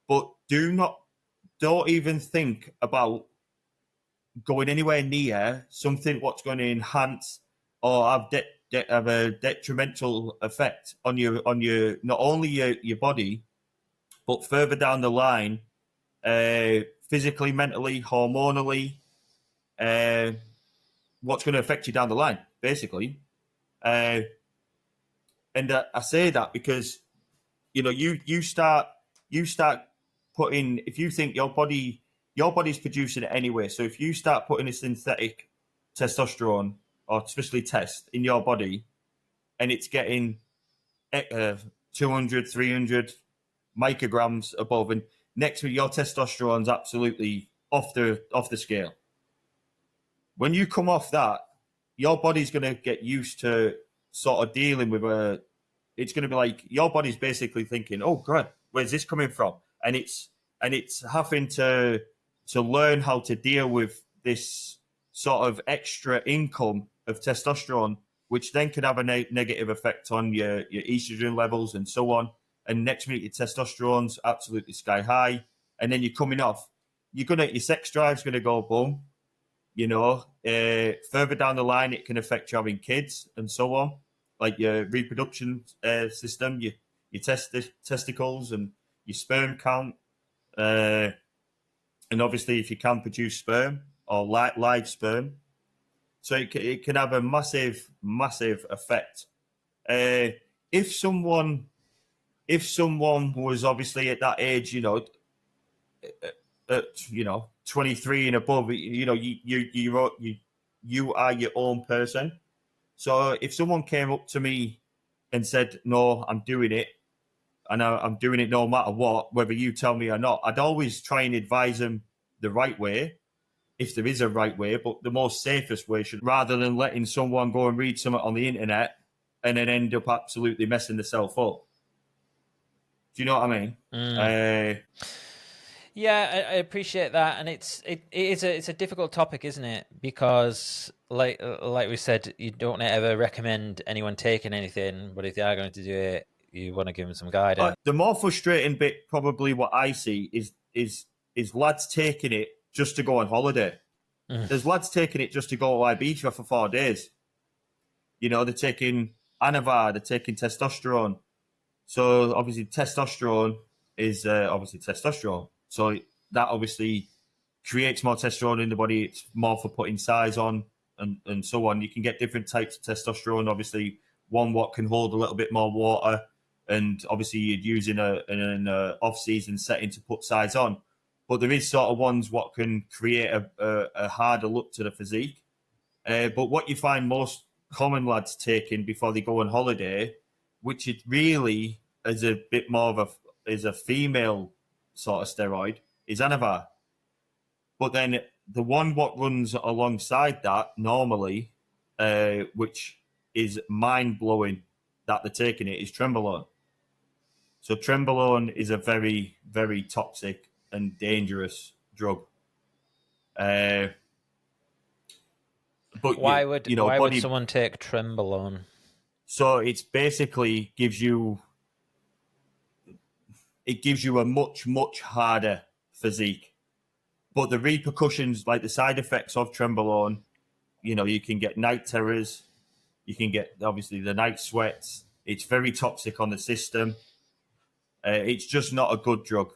But don't even think about going anywhere near something what's going to enhance or have a detrimental effect on your not only your body, but further down the line, physically, mentally, hormonally, what's going to affect you down the line, basically. And I say that because you start putting, if you think your body's producing it anyway, so if you start putting a synthetic testosterone or especially test in your body and it's getting 200 300 micrograms above, and next week your testosterone's absolutely off the scale. When you come off that, your body's going to get used to sort of dealing with it's going to be like your body's basically thinking, oh god, where's this coming from? And it's having to learn how to deal with this sort of extra income of testosterone, which then can have a negative effect on your estrogen levels and so on. And next minute your testosterone's absolutely sky high, and then you're coming off. Your sex drive's going to go boom. Further down the line, it can affect you having kids and so on, like your reproduction system, your testicles and your sperm count. And obviously, if you can produce sperm or live sperm. So it can have a massive, massive effect. If someone was obviously at that age, 23 and above, you are your own person. So if someone came up to me and said, no, I'm doing it, and I'm doing it no matter what, whether you tell me or not, I'd always try and advise them the right way, if there is a right way, but the most safest way, rather than letting someone go and read something on the internet and then end up absolutely messing themselves up. Do you know what I mean? Yeah, I appreciate that, and it's a difficult topic, isn't it? Because like we said, you don't ever recommend anyone taking anything, but if they are going to do it, you want to give them some guidance. The more frustrating bit, probably what I see, is lads taking it just to go on holiday. There's lads taking it just to go to Ibiza for 4 days. You know, they're taking Anavar, they're taking testosterone. So obviously testosterone is obviously testosterone. So that obviously creates more testosterone in the body. It's more for putting size on and so on. You can get different types of testosterone. Obviously, one what can hold a little bit more water, and obviously you'd use in an off-season setting to put size on. But there is sort of ones what can create a harder look to the physique. But what you find most common lads taking before they go on holiday, which it really is a bit more of a female sort of steroid, is Anavar. But then the one what runs alongside that normally, which is mind-blowing that they're taking it, is Trenbolone. So Trenbolone is a very, very toxic and dangerous drug. But Why would someone take Trenbolone? So it's basically gives you a much, much harder physique. But the repercussions, like the side effects of Trenbolone, you know, you can get night terrors, you can get obviously the night sweats. It's very toxic on the system. It's just not a good drug.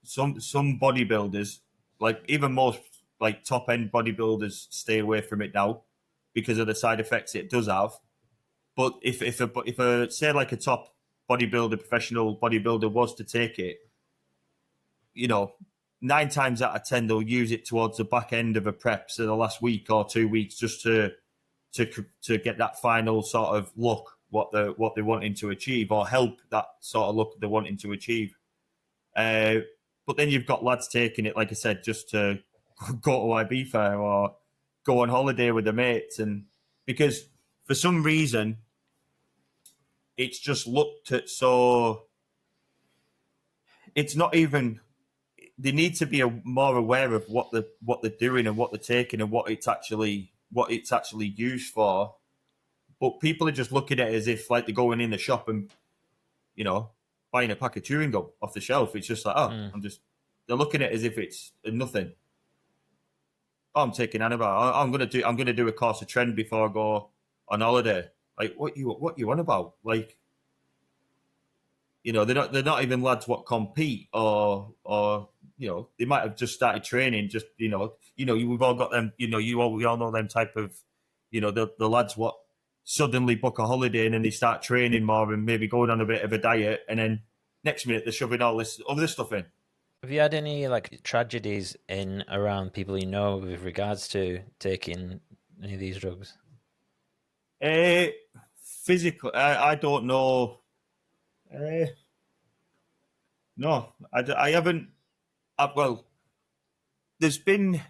Some bodybuilders, like even most like top end bodybuilders, stay away from it now because of the side effects it does have. But if a say like a top bodybuilder, professional bodybuilder was to take it, you know, 9 times out of 10 they'll use it towards the back end of a prep, so the last week or 2 weeks, just to get that final sort of look what they're wanting to achieve, or help that sort of look they're wanting to achieve. But then you've got lads taking it, like I said, just to go to Ibiza or go on holiday with their mates, and because for some reason it's just looked at so it's not even. They need to be more aware of what they're doing and what they're taking and what it's actually used for. But people are just looking at it as if like they're going in the shop and, you know, buying a pack of chewing gum off the shelf. It's just like, they're looking at it as if it's nothing. Oh, I'm taking Anavar. I'm gonna do a course of trend before I go on holiday. Like what you on about? Like, you know, they're not even lads what compete or you know, they might have just started training. Just you know, we've all got them. You know, we all know them type of, you know, the lads what suddenly book a holiday and then they start training more and maybe going on a bit of a diet, and then next minute they're shoving all this other stuff in. Have you had any like tragedies in around people you know with regards to taking any of these drugs? Physically, I don't know. No, I haven't. Well, there's been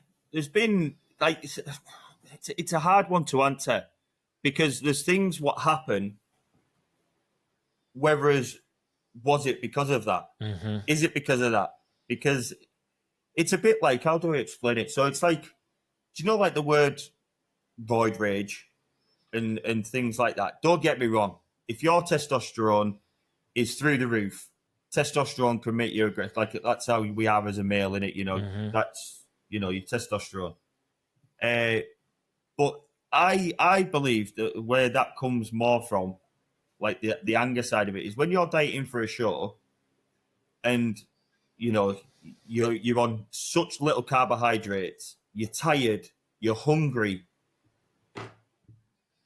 like it's a hard one to answer because there's things what happen. Whereas, was it because of that? Mm-hmm. Is it because of that? Because it's a bit like, how do I explain it? So it's like, do you know like the word void rage and things like that? Don't get me wrong. If your testosterone is through the roof, testosterone can make you aggressive. Like that's how we are as a male, innit? You know, that's, you know, your testosterone. But I believe that where that comes more from, like the anger side of it, is when you're dating for a show, and you know you're on such little carbohydrates, you're tired, you're hungry.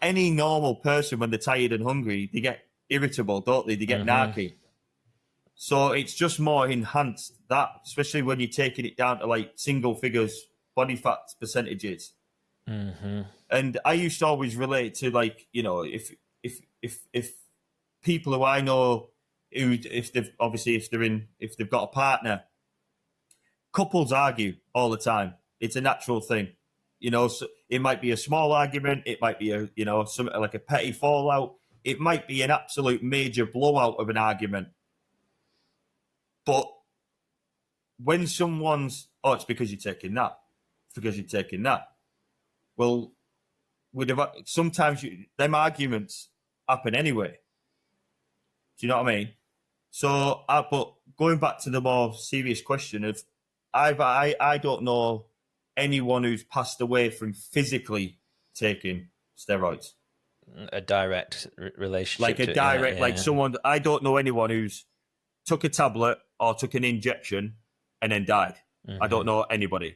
Any normal person, when they're tired and hungry, they get irritable, don't they? They get narky. So it's just more enhanced that, especially when you're taking it down to like single figures body fat percentages. And I used to always relate to, like, you know, if people who I know who, if they've got a partner, couples argue all the time. It's a natural thing. You know, so it might be a small argument. It might be something like a petty fallout. It might be an absolute major blowout of an argument. But when someone's, oh, it's because you're taking that. It's because you're taking that. Well, sometimes them arguments happen anyway. Do you know what I mean? So, but going back to the more serious question of, I don't know anyone who's passed away from physically taking steroids. A direct relationship. Like a direct, like someone, I don't know anyone who's took a tablet or took an injection and then died. I don't know anybody.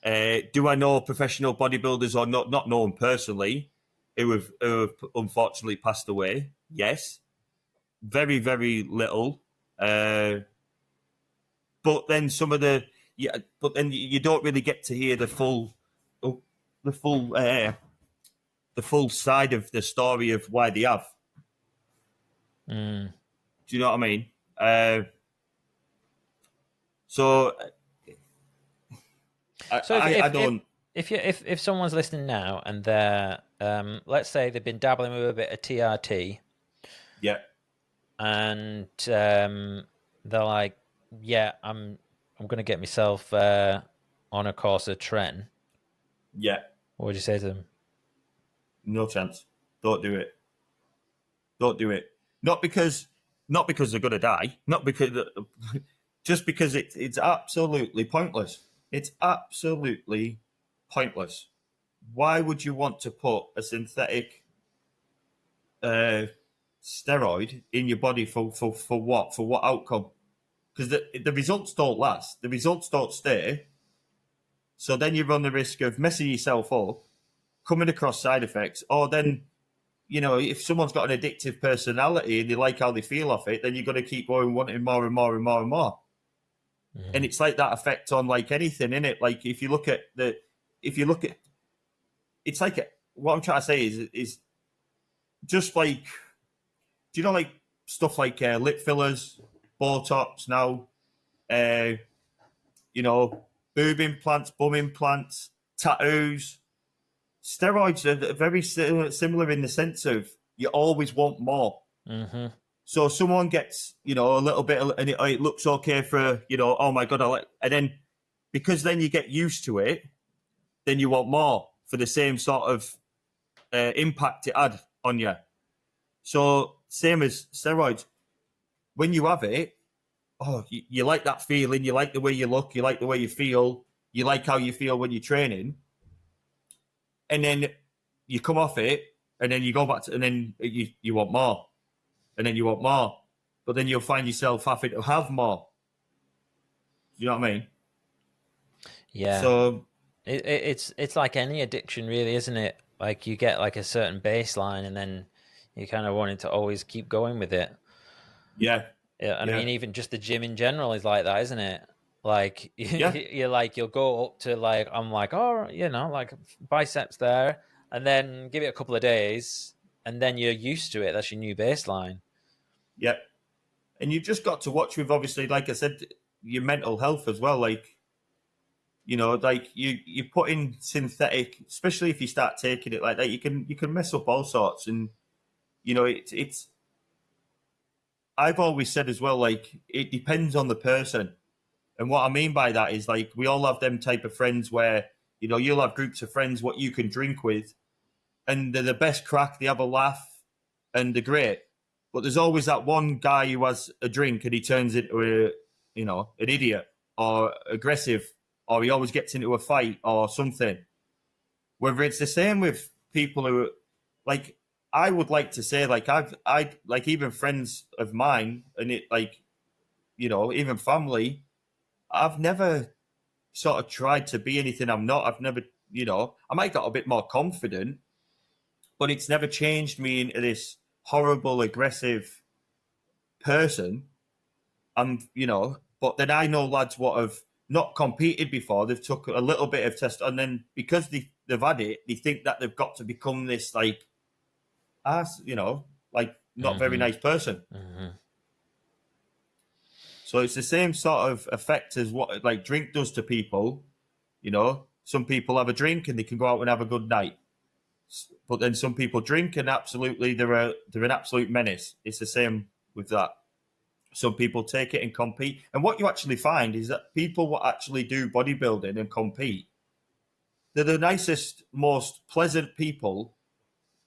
Do I know professional bodybuilders or not know them personally who have unfortunately passed away? Yes. Very, very little. But then but then you don't really get to hear the full side of the story of why they have. Do you know what I mean? If someone's listening now and they're let's say they've been dabbling with a bit of TRT, yeah, and they're like, yeah, I'm going to get myself on a course of tren. Yeah, what would you say to them? No chance. Don't do it. Don't do it. Not because they're going to die. Just because it's absolutely pointless. It's absolutely pointless. Why would you want to put a synthetic steroid in your body for what? For what outcome? Because the results don't last. The results don't stay. So then you run the risk of messing yourself up, coming across side effects, or then, if someone's got an addictive personality and they like how they feel off it, then you're going to keep going wanting more and more and more and more. And it's like that effect on like anything, isn't it? Like if you look at, it's like, what I'm trying to say is just like, do you know, like stuff like lip fillers, Botox now, boob implants, bum implants, tattoos. Steroids are very similar in the sense of you always want more. So someone gets, a little bit, and it looks okay for, oh my God, and then because then you get used to it, then you want more for the same sort of impact it had on you. So same as steroids, when you have it, you like that feeling, you like the way you look, you like the way you feel, you like how you feel when you're training. And then you come off it, and then you go back to, and then you want more, and then you want more, but then you'll find yourself having to have more. You know what I mean? Yeah. So it's like any addiction, really, isn't it? Like you get like a certain baseline, and then you kind of wanting to always keep going with it. Yeah. I mean, even just the gym in general is like that, isn't it? Like you're like, you'll go up to like, I'm like, like biceps there, and then give it a couple of days, and then you're used to it. That's your new baseline. Yeah. And you've just got to watch with, obviously, like I said, your mental health as well. Like, like you put in synthetic, especially if you start taking it like that, you can mess up all sorts. And, it's I've always said as well, like, it depends on the person. And what I mean by that is, like, we all have them type of friends where, you'll have groups of friends what you can drink with, and they're the best crack, they have a laugh, and they're great. But there's always that one guy who has a drink and he turns into an idiot or aggressive, or he always gets into a fight or something. Whether it's the same with people who, like, I would like to say, like, I like even friends of mine, and it, like, even family, I've never sort of tried to be anything I'm not. I've never, I might got a bit more confident, but it's never changed me into this horrible, aggressive person. But then I know lads what have not competed before. They've took a little bit of test, and then because they've had it, they think that they've got to become this like not very nice person. So it's the same sort of effect as what like drink does to people. Some people have a drink and they can go out and have a good night, but then some people drink and absolutely they're an absolute menace. It's the same with that. Some people take it and compete. And what you actually find is that people will actually do bodybuilding and compete. They're the nicest, most pleasant people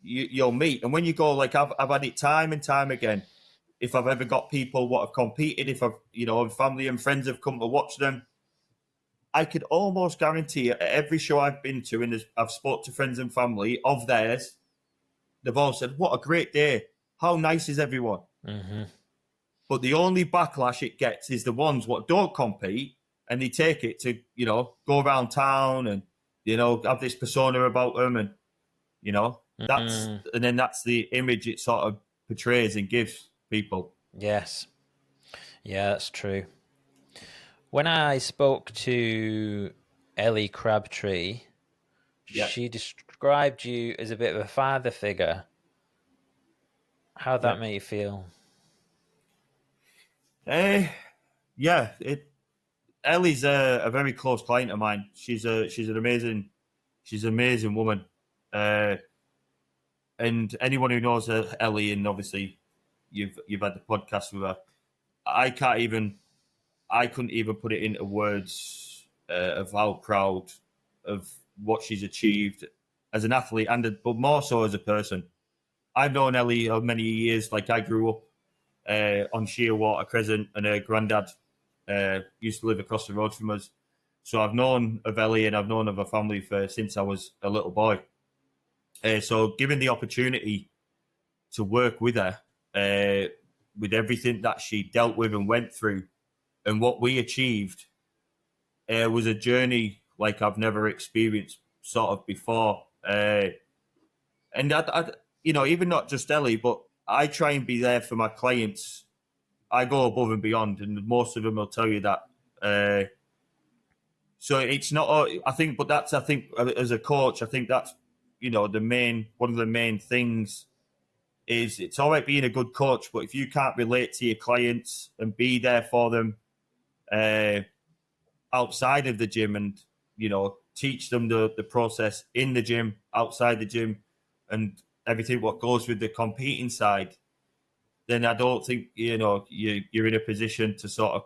you'll meet. And when you go, like I've had it time and time again. If I've ever got people what have competed, if I've, family and friends have come to watch them, I could almost guarantee at every show I've been to, and I've spoke to friends and family of theirs, they've all said, "What a great day! How nice is everyone?" Mm-hmm. But the only backlash it gets is the ones what don't compete, and they take it to go around town and have this persona about them, and that's the image it sort of portrays and gives people. Yes. Yeah, that's true. When I spoke to Ellie Crabtree, she described you as a bit of a father figure. How'd that make you feel? Ellie's a very close client of mine. She's an amazing woman. And anyone who knows Ellie, and obviously you've had the podcast with her, I couldn't even put it into words of how proud of what she's achieved as an athlete, but more so as a person. I've known Ellie many years. Like, I grew up on Shearwater Crescent, and her granddad used to live across the road from us. So I've known of Ellie, and I've known of her family since I was a little boy. So given the opportunity to work with her, with everything that she dealt with and went through, and what we achieved, was a journey like I've never experienced sort of before. And I even not just Ellie, but I try and be there for my clients. I go above and beyond, and most of them will tell you that. So it's not, I think as a coach, I think that's, one of the main things is it's all right being a good coach, but if you can't relate to your clients and be there for them outside of the gym, and teach them the process in the gym, outside the gym, and everything what goes with the competing side, then I don't think you're in a position to sort of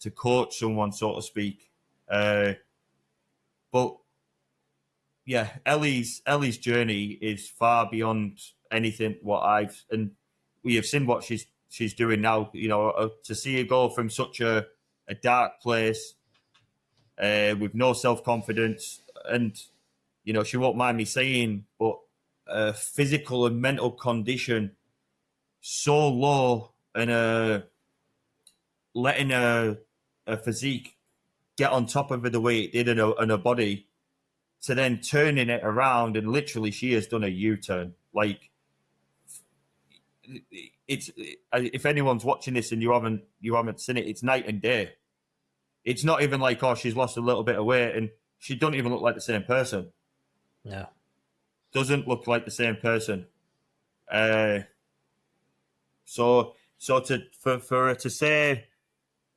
to coach someone, so to speak. But yeah, Ellie's journey is far beyond anything and we have seen what she's doing now. To see her go from such a dark place with no self-confidence, and she won't mind me saying, but physical and mental condition so low, and letting her physique get on top of her the way it did in her body, to then turning it around, and literally she has done a U-turn. Like, it's if anyone's watching this and you haven't seen it, it's night and day. It's not even like, oh, she's lost a little bit of weight, and she doesn't even look like the same person. No, doesn't look like the same person. So for her to say,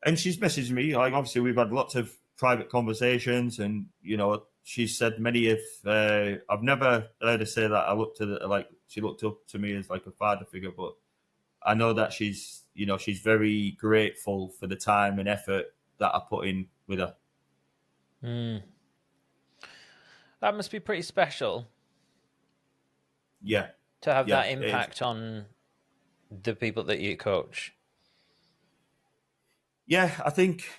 and she's messaged me, like, obviously we've had lots of private conversations, and she's said many of I've never heard her say that she looked up to me as like a father figure, but I know that she's very grateful for the time and effort that I put in with her. That must be pretty special. Yeah, to have that impact on the people that you coach. Yeah, I think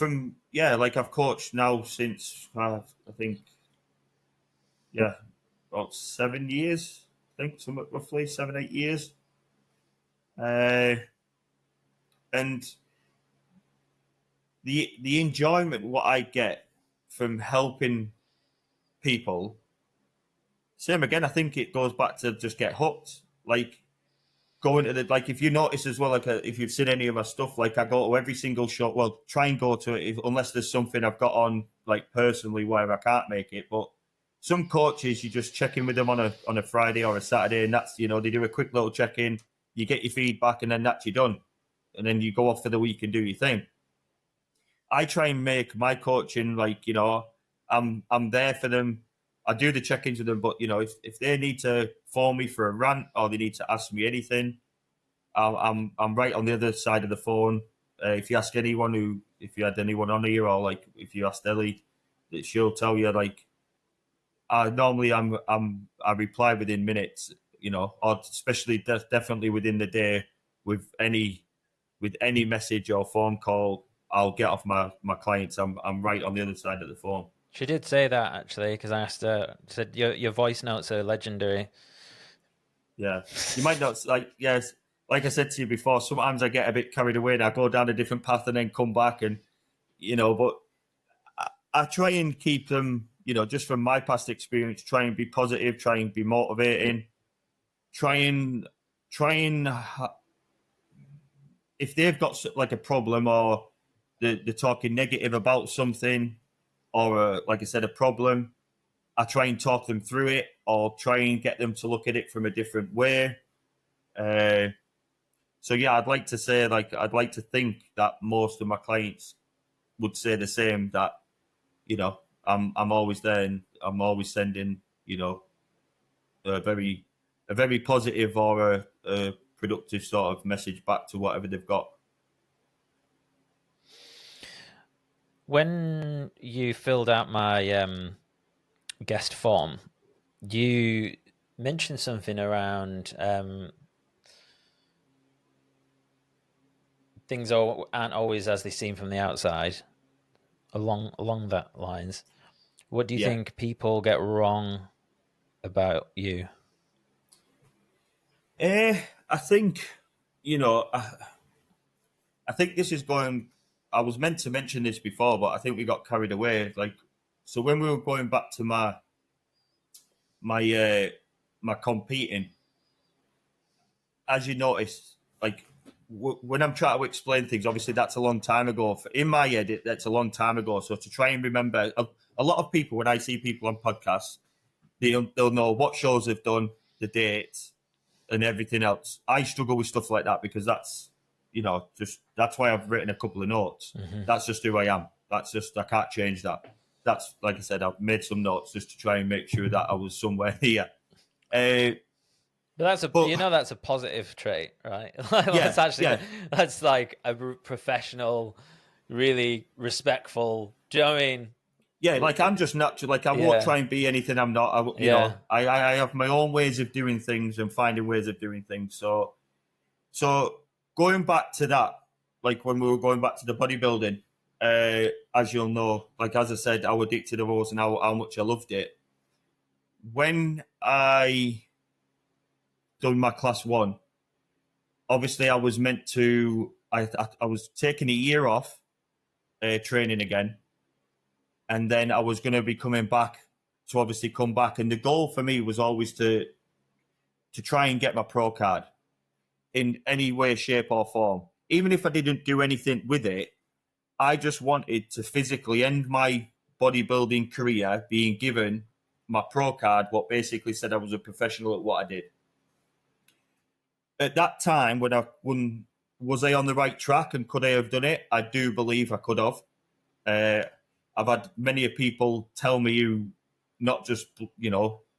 I've coached now since about 7 years. I think somewhat roughly 7-8 years. And the enjoyment what I get from helping people, same again, I think it goes back to just get hooked. Like, going to if you notice as well, if you've seen any of our stuff, like, I go to every single show. Well, try and go to it unless there's something I've got on, like, personally where I can't make it. But some coaches, you just check in with them on a Friday or a Saturday, and that's, they do a quick little check in. You get your feedback, and then that's you done, and then you go off for the week and do your thing. I try and make my coaching I'm there for them. I do the check-ins with them, but if they need to phone me for a rant, or they need to ask me anything, I'm right on the other side of the phone. If you ask anyone if you had anyone on here, or like if you asked Ellie, she'll tell you like I reply within minutes, or especially definitely within the day with any message or phone call. I'll get off my clients. I'm right on the other side of the phone. She did say that actually, because I asked her. Said your voice notes are legendary. Yeah, you might not like. Yes, like I said to you before, sometimes I get a bit carried away and I go down a different path and then come back, and but I try and keep them. Just from my past experience, try and be positive, try and be motivating, try and if they've got like a problem or they're talking negative about something or like I said, a problem, I try and talk them through it or try and get them to look at it from a different way. So yeah, I'd like to say, I'd like to think that most of my clients would say the same, that, I'm always there and I'm always sending, a very positive or a productive sort of message back to whatever they've got. When you filled out my guest form, you mentioned something around things aren't always as they seem from the outside. Along that lines, what do you think people get wrong about you? I think, I think this is going. I was meant to mention this before, but I think we got carried away. So when we were going back to my competing, as you noticed, when I'm trying to explain things, obviously that's a long time ago. In my head, that's a long time ago. So to try and remember, a lot of people, when I see people on podcasts, they'll know what shows they've done, the dates, and everything else. I struggle with stuff like that because that's, that's why I've written a couple of notes. Mm-hmm. That's just who I am. I can't change that. That's, like I said, I've made some notes just to try and make sure that I was somewhere here. But that's a positive trait, right? That's like a professional, really respectful. Do you know what I mean? Yeah, I'm just natural. I won't try and be anything I'm not. I have my own ways of doing things and finding ways of doing things. So going back to that, when we were going back to the bodybuilding, as you'll know, as I said, how addicted I was and how much I loved it. When I done my class 1, obviously I was meant to. I was taking a year off training again, and then I was going to be coming back to obviously come back. And the goal for me was always to try and get my pro card in any way, shape, or form. Even if I didn't do anything with it, I just wanted to physically end my bodybuilding career being given my pro card, what basically said I was a professional at what I did. At that time, was I on the right track and could I have done it? I do believe I could have. I've had many people tell me who not just,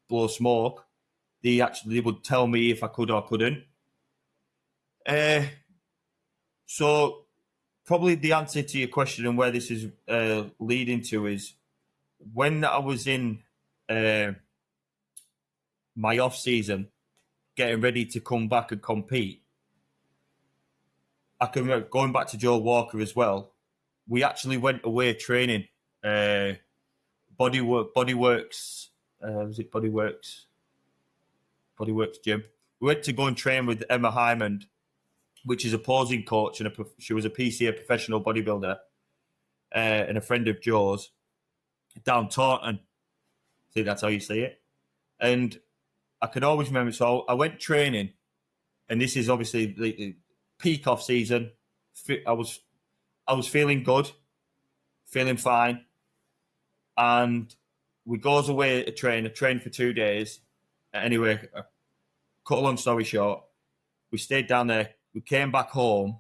blow smoke. They would tell me if I could or couldn't. So probably the answer to your question and where this is leading to is when I was in my off season, getting ready to come back and compete. I can remember going back to Joe Walker as well. We actually went away training. Bodyworks. Was it Bodyworks? Bodyworks gym. We went to go and train with Emma Hyman, which is a posing coach, and she was a PCA professional bodybuilder, and a friend of Joe's down Taunton. I think that's how you say it. And I can always remember. So I went training, and this is obviously the peak off season. I was feeling good, feeling fine, and we goes away to train. I trained for 2 days. Anyway, cut a long story short, we stayed down there. We came back home,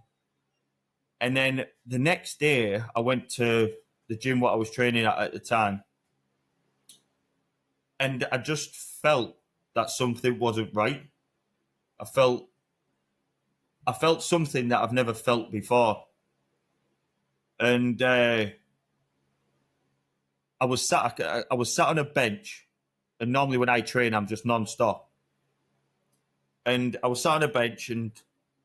and then the next day I went to the gym what I was training at the time, and I just felt that something wasn't right. I felt I felt something that I've never felt before. And I was sat on a bench, and normally when I train, I'm just non-stop. And I was sat on a bench, and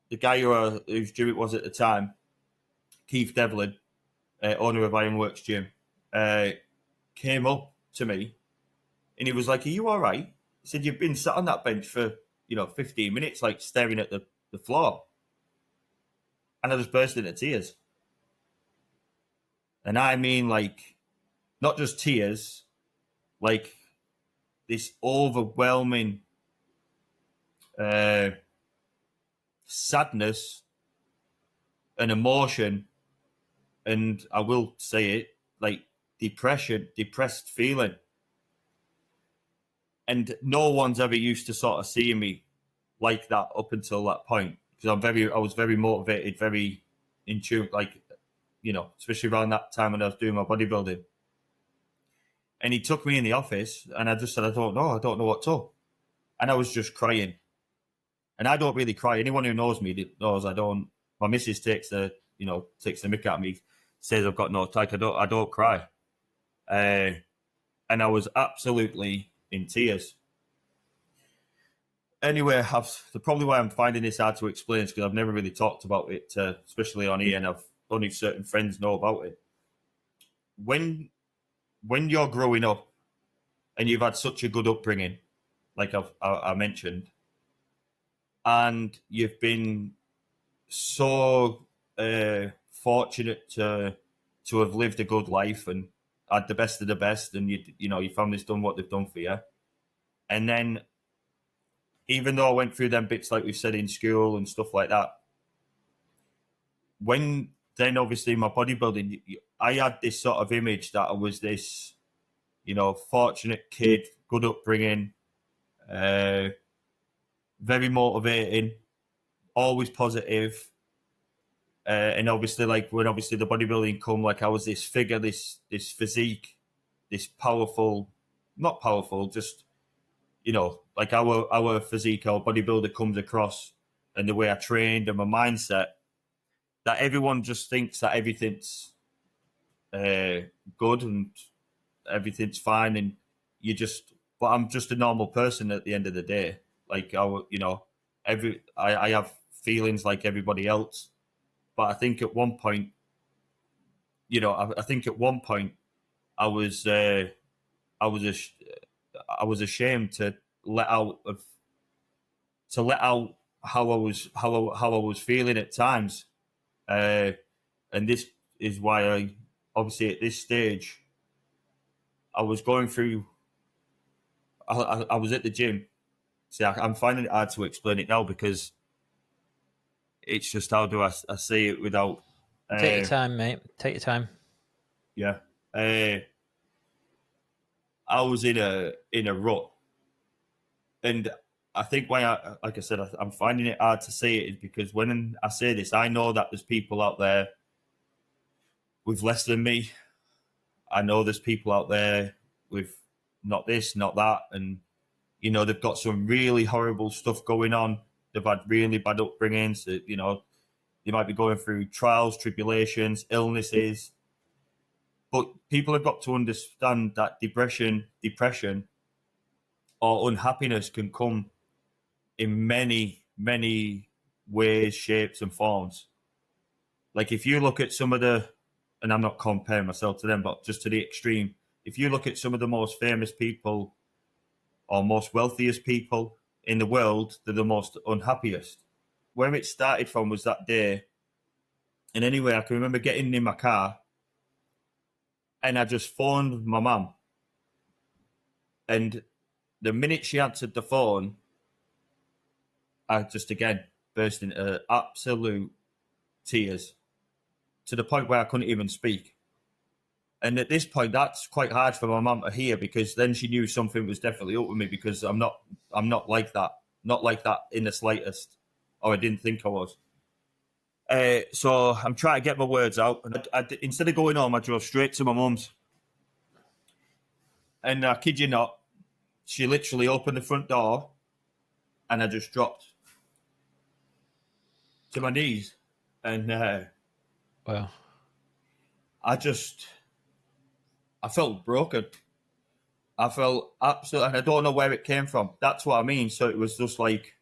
the guy whose gym it was at the time, Keith Devlin, owner of Ironworks Gym, came up to me, and he was like, "Are you all right?" He said, "You've been sat on that bench for 15 minutes, like staring at the floor." And I just burst into tears. And I mean, like, not just tears, like this overwhelming sadness and emotion, and I will say it, like depressed feeling. And no one's ever used to sort of seeing me like that up until that point, because I was very motivated, very in tune, like, especially around that time when I was doing my bodybuilding. And he took me in the office, and I just said, I don't know what to. And I was just crying. And I don't really cry. Anyone who knows me knows I don't. My missus takes the mick out of me, says I've got no type. I don't cry. And I was absolutely in tears. Anyway, probably why I'm finding this hard to explain is because I've never really talked about it, especially on here, and only certain friends know about it. When you're growing up and you've had such a good upbringing, like I mentioned, and you've been so fortunate to have lived a good life and had the best of the best, and your family's done what they've done for you, and then even though I went through them bits like we've said in school and stuff like that, then obviously my bodybuilding, I had this sort of image that I was this, fortunate kid, good upbringing, very motivating, always positive. And obviously, like when the bodybuilding come, like I was this figure, this physique, this powerful, not powerful, just, like our physique, our bodybuilder comes across, and the way I trained and my mindset, that everyone just thinks that everything's good and everything's fine, and but I'm just a normal person at the end of the day. Like I have feelings like everybody else, but I think at one point, I was ashamed to let out how I was feeling at times, and this is why I obviously at this stage I was going through. I was at the gym. See, I'm finding it hard to explain it now because it's just how do I say it without. Take your time, mate. Take your time. Yeah, I was in a rut, and I think why like I said, I'm finding it hard to say it is because when I say this, I know that there's people out there with less than me. I know there's people out there with not this, not that, and they've got some really horrible stuff going on. They've had really bad upbringings. They might be going through trials, tribulations, illnesses. But people have got to understand that depression, or unhappiness can come in many, many ways, shapes, and forms. Like if you look at some of and I'm not comparing myself to them, but just to the extreme, if you look at some of the most famous people or most wealthiest people in the world, they're the most unhappiest. Where it started from was that day. And anyway, I can remember getting in my car and I just phoned my mum. And the minute she answered the phone, I just again burst into absolute tears to the point where I couldn't even speak. And at this point, that's quite hard for my mum to hear because then she knew something was definitely up with me because I'm not like that. Not like that in the slightest. Or I didn't think I was. So I'm trying to get my words out. And instead of going home, I drove straight to my mum's. And I kid you not, she literally opened the front door and I just dropped. to my knees, and Wow. I felt broken. I felt absolutely, and I don't know where it came from. That's what I mean. So it was just like,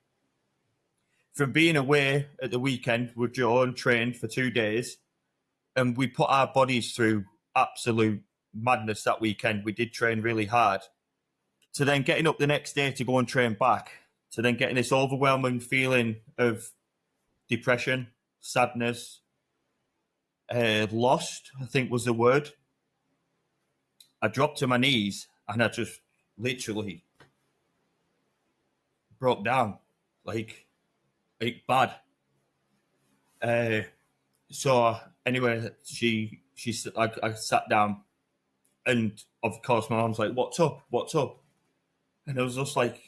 from being away at the weekend with Joe and trained for 2 days, and we put our bodies through absolute madness that weekend. We did train really hard. To then getting up the next day to go and train back, to then getting this overwhelming feeling of depression, sadness, lost, I think was the word. I dropped to my knees and I just literally broke down, like bad. So anyway, I sat down, and of course my mom's like, "What's up? What's up?" And I was just like,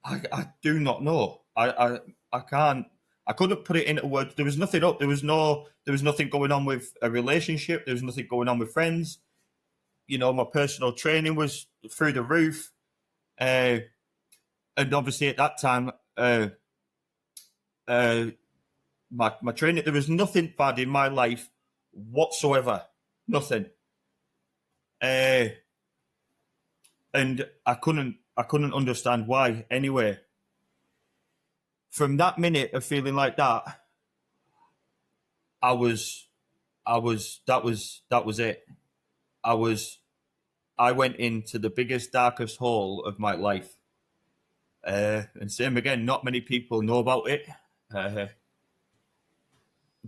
I do not know. I can't. I couldn't put it into words. There was nothing up. There was nothing going on with a relationship. There was nothing going on with friends. You know, my personal training was through the roof. And obviously at that time, my training, there was nothing bad in my life whatsoever. Nothing. And I couldn't understand why. Anyway, from that minute of feeling like that, that was it. I went into the biggest, darkest hole of my life. And same again, not many people know about it.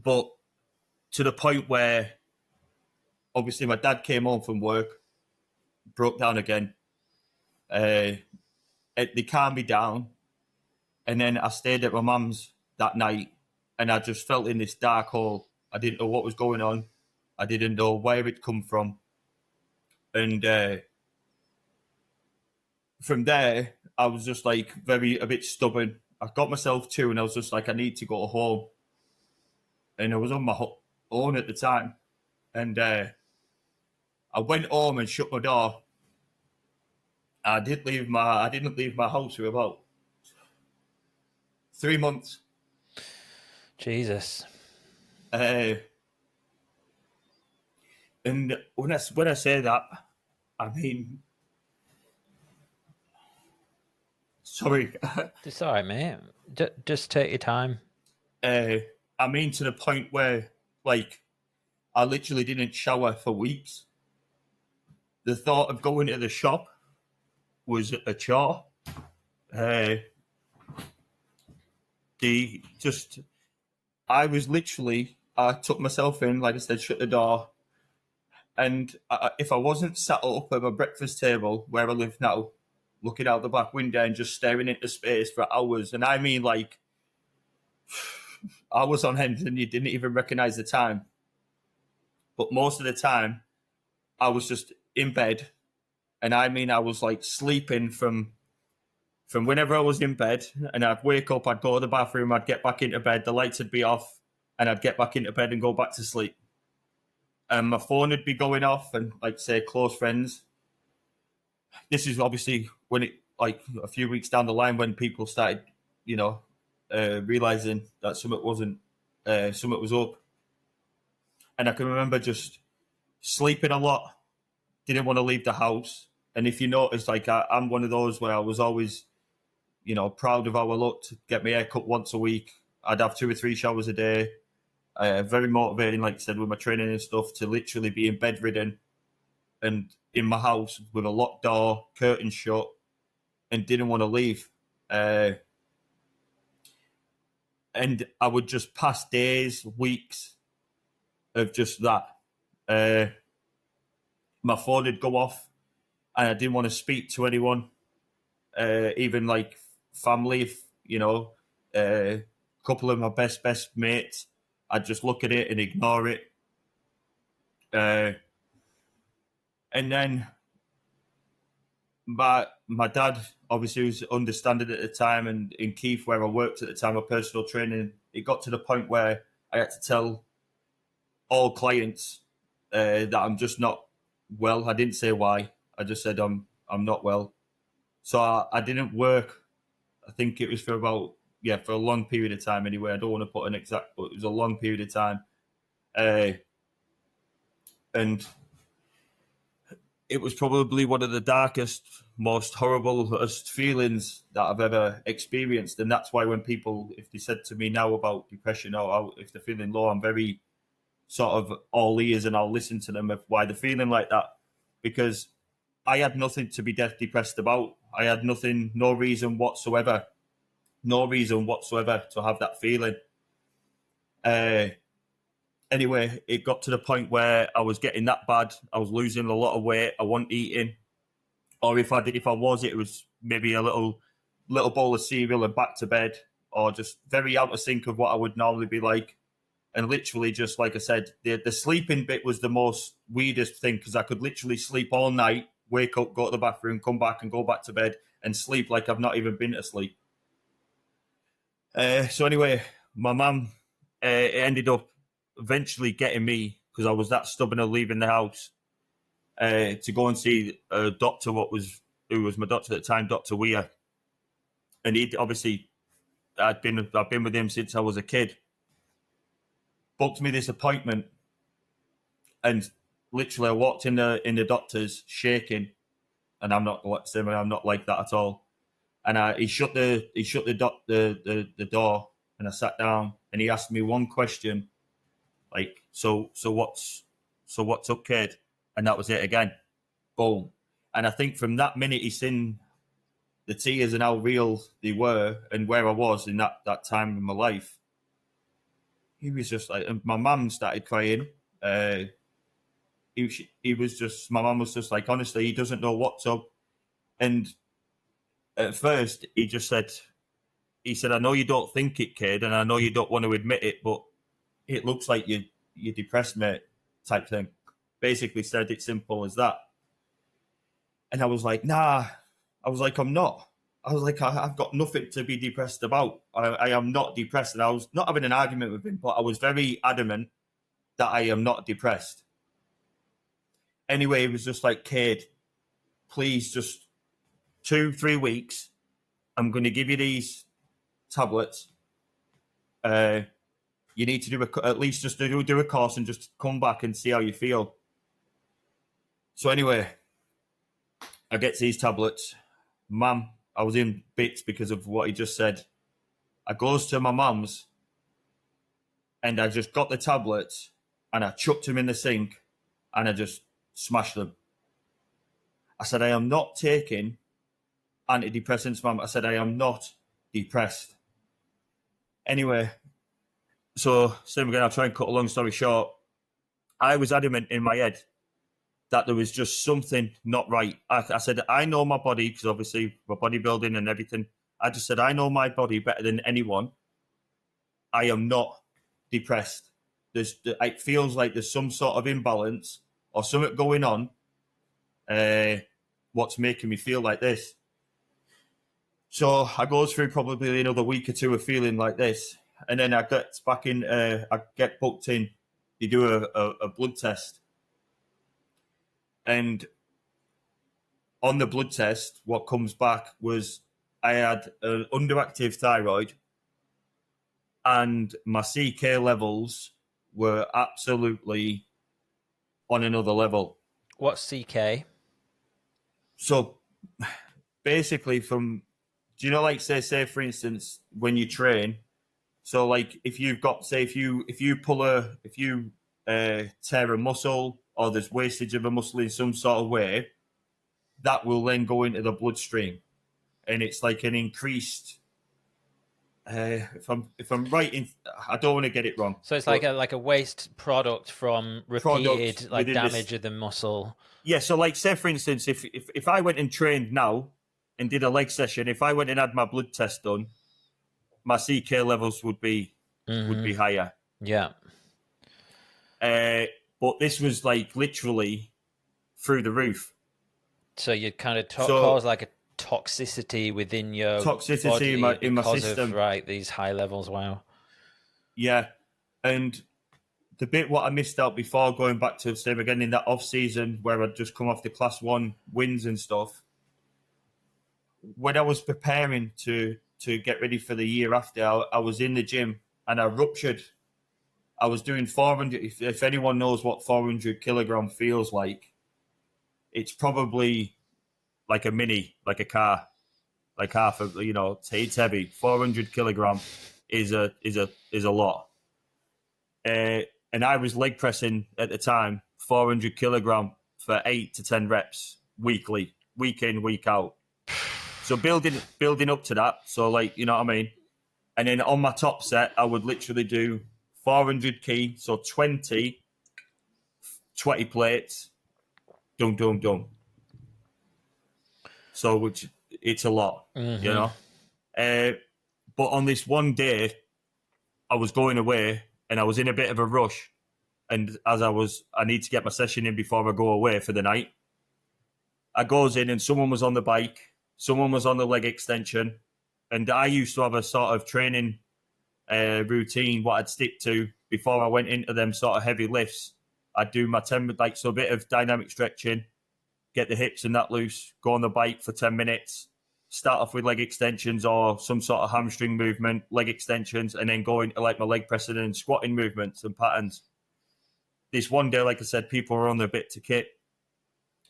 But to the point where, obviously, my dad came home from work, broke down again. They calmed me down. And then I stayed at my mum's that night, and I just felt in this dark hole. I didn't know what was going on. I didn't know where it come from. And from there, I was just like a bit stubborn. I got myself to, and I was just like, I need to go home. And I was on my own at the time. And I went home and shut my door. I didn't leave my house for about 3 months. Jesus. And when I say that, I mean, sorry. It's all right, mate. Just take your time. I mean, to the point where, like, I literally didn't shower for weeks. The thought of going to the shop was a chore. I took myself in, like I said, shut the door. And if I wasn't sat up at my breakfast table where I live now, looking out the back window and just staring into space for hours, and I mean, like, I was on end and you didn't even recognize the time. But most of the time, I was just in bed. And I mean, I was like sleeping from whenever I was in bed, and I'd wake up, I'd go to the bathroom, I'd get back into bed, the lights would be off, and I'd get back into bed and go back to sleep. And my phone would be going off, and, like, say, close friends. This is obviously when it, like, a few weeks down the line, when people started, you know, realizing that something was up. And I can remember just sleeping a lot, didn't want to leave the house. And if you notice, like, I'm one of those where I was always, you know, proud of how I looked, get my hair cut once a week. I'd have 2 or 3 showers a day. Very motivating, like I said, with my training and stuff, to literally being bedridden and in my house with a locked door, curtains shut, and didn't want to leave. And I would just pass days, weeks of just that. My phone would go off, and I didn't want to speak to anyone, even like family, you know, a couple of my best mates. I'd just look at it and ignore it. And then my dad, obviously, was understanding at the time, and in Keith, where I worked at the time, my personal training, it got to the point where I had to tell all clients that I'm just not well. I didn't say why. I just said I'm not well. So I didn't work. I think it was for about for a long period of time anyway. I don't want to put an exact, but it was a long period of time. And it was probably one of the darkest, most horrible feelings that I've ever experienced. And that's why when people, if they said to me now about depression or if they're feeling low, I'm very sort of all ears and I'll listen to them of why they're feeling like that. Because I had nothing to be depressed about. I had nothing, no reason whatsoever to have that feeling. Anyway, it got to the point where I was getting that bad. I was losing a lot of weight. I wasn't eating, or if I was, it was maybe a little bowl of cereal and back to bed, or just very out of sync of what I would normally be like. And literally, just like I said, the sleeping bit was the most weirdest thing because I could literally sleep all night, wake up, go to the bathroom, come back, and go back to bed and sleep like I've not even been to sleep. So anyway, my mum ended up eventually getting me, because I was that stubborn of leaving the house, to go and see a doctor, who was my doctor at the time, Dr. Weir. And he'd obviously, I've been with him since I was a kid. Booked me this appointment, and literally I walked in the doctor's shaking, and I'm not like that at all. And he shut the door, and I sat down, and he asked me one question, like, so what's up, kid? And that was it again. Boom. And I think from that minute he seen the tears and how real they were and where I was in that time in my life. He was just like, and my mum started crying. My mum was just like, honestly, he doesn't know what's up. And at first he said, I know you don't think it, kid, and I know you don't want to admit it, but it looks like you're depressed, mate, type thing. Basically said it simple as that. And I was like, nah. I was like, I'm not. I was like, I've got nothing to be depressed about. I am not depressed. And I was not having an argument with him, but I was very adamant that I am not depressed. Anyway, it was just like, kid, please, just 2-3 weeks. I'm going to give you these tablets. You need to do at least just do a course and just come back and see how you feel. So anyway, I get these tablets. Mum, I was in bits because of what he just said. I goes to my mum's, and I just got the tablets and I chucked them in the sink and I just smashed them. I said, I am not taking antidepressants, Mum. I said, I am not depressed. Anyway, so same again, I'll try and cut a long story short. I was adamant in my head that there was just something not right. I said, I know my body, because obviously my bodybuilding and everything. I just said, I know my body better than anyone. I am not depressed. It feels like there's some sort of imbalance or something going on. What's making me feel like this? So I goes through probably another week or two of feeling like this. And then I get back in, I get booked in. They do a blood test. And on the blood test, what comes back was I had an underactive thyroid and my CK levels were absolutely on another level. What's CK? So basically do you know, like say for instance, when you train, so like if you've got, say if you tear a muscle or there's wastage of a muscle in some sort of way, that will then go into the bloodstream, and it's like an increased. If I'm right in, I don't want to get it wrong. So it's like a waste product from repeated damage of the muscle. Yeah. So like say for instance, if I went and trained now and did a leg session, if I went and had my blood test done, my CK levels would be higher. Yeah. But this was like literally through the roof. So you kind of cause like a toxicity within your body in my system. Right, these high levels. Wow. Yeah, and the bit what I missed out before, going back to same again in that off season where I'd just come off the class 1 wins and stuff. When I was preparing to to get ready for the year after, I was in the gym and I ruptured. I was doing 400. If anyone knows what 400 kilogram feels like, it's probably like a mini, like a car, like half of, it's heavy. 400 kilogram is a lot. And I was leg pressing at the time, 400 kilogram for 8 to 10 reps weekly, week in, week out. So building up to that. So like, you know what I mean? And then on my top set, I would literally do 400 key. So 20 plates, dum. So which it's a lot, you know? But on this one day, I was going away and I was in a bit of a rush. And as I need to get my session in before I go away for the night. I goes in and someone was on the bike, someone was on the leg extension. And I used to have a sort of training routine, what I'd stick to before I went into them sort of heavy lifts. I'd do my 10, so a bit of dynamic stretching, get the hips and that loose, go on the bike for 10 minutes, start off with leg extensions or some sort of hamstring movement, leg extensions, and then go into like my leg pressing and squatting movements and patterns. This one day, like I said, people were on their bit to kit.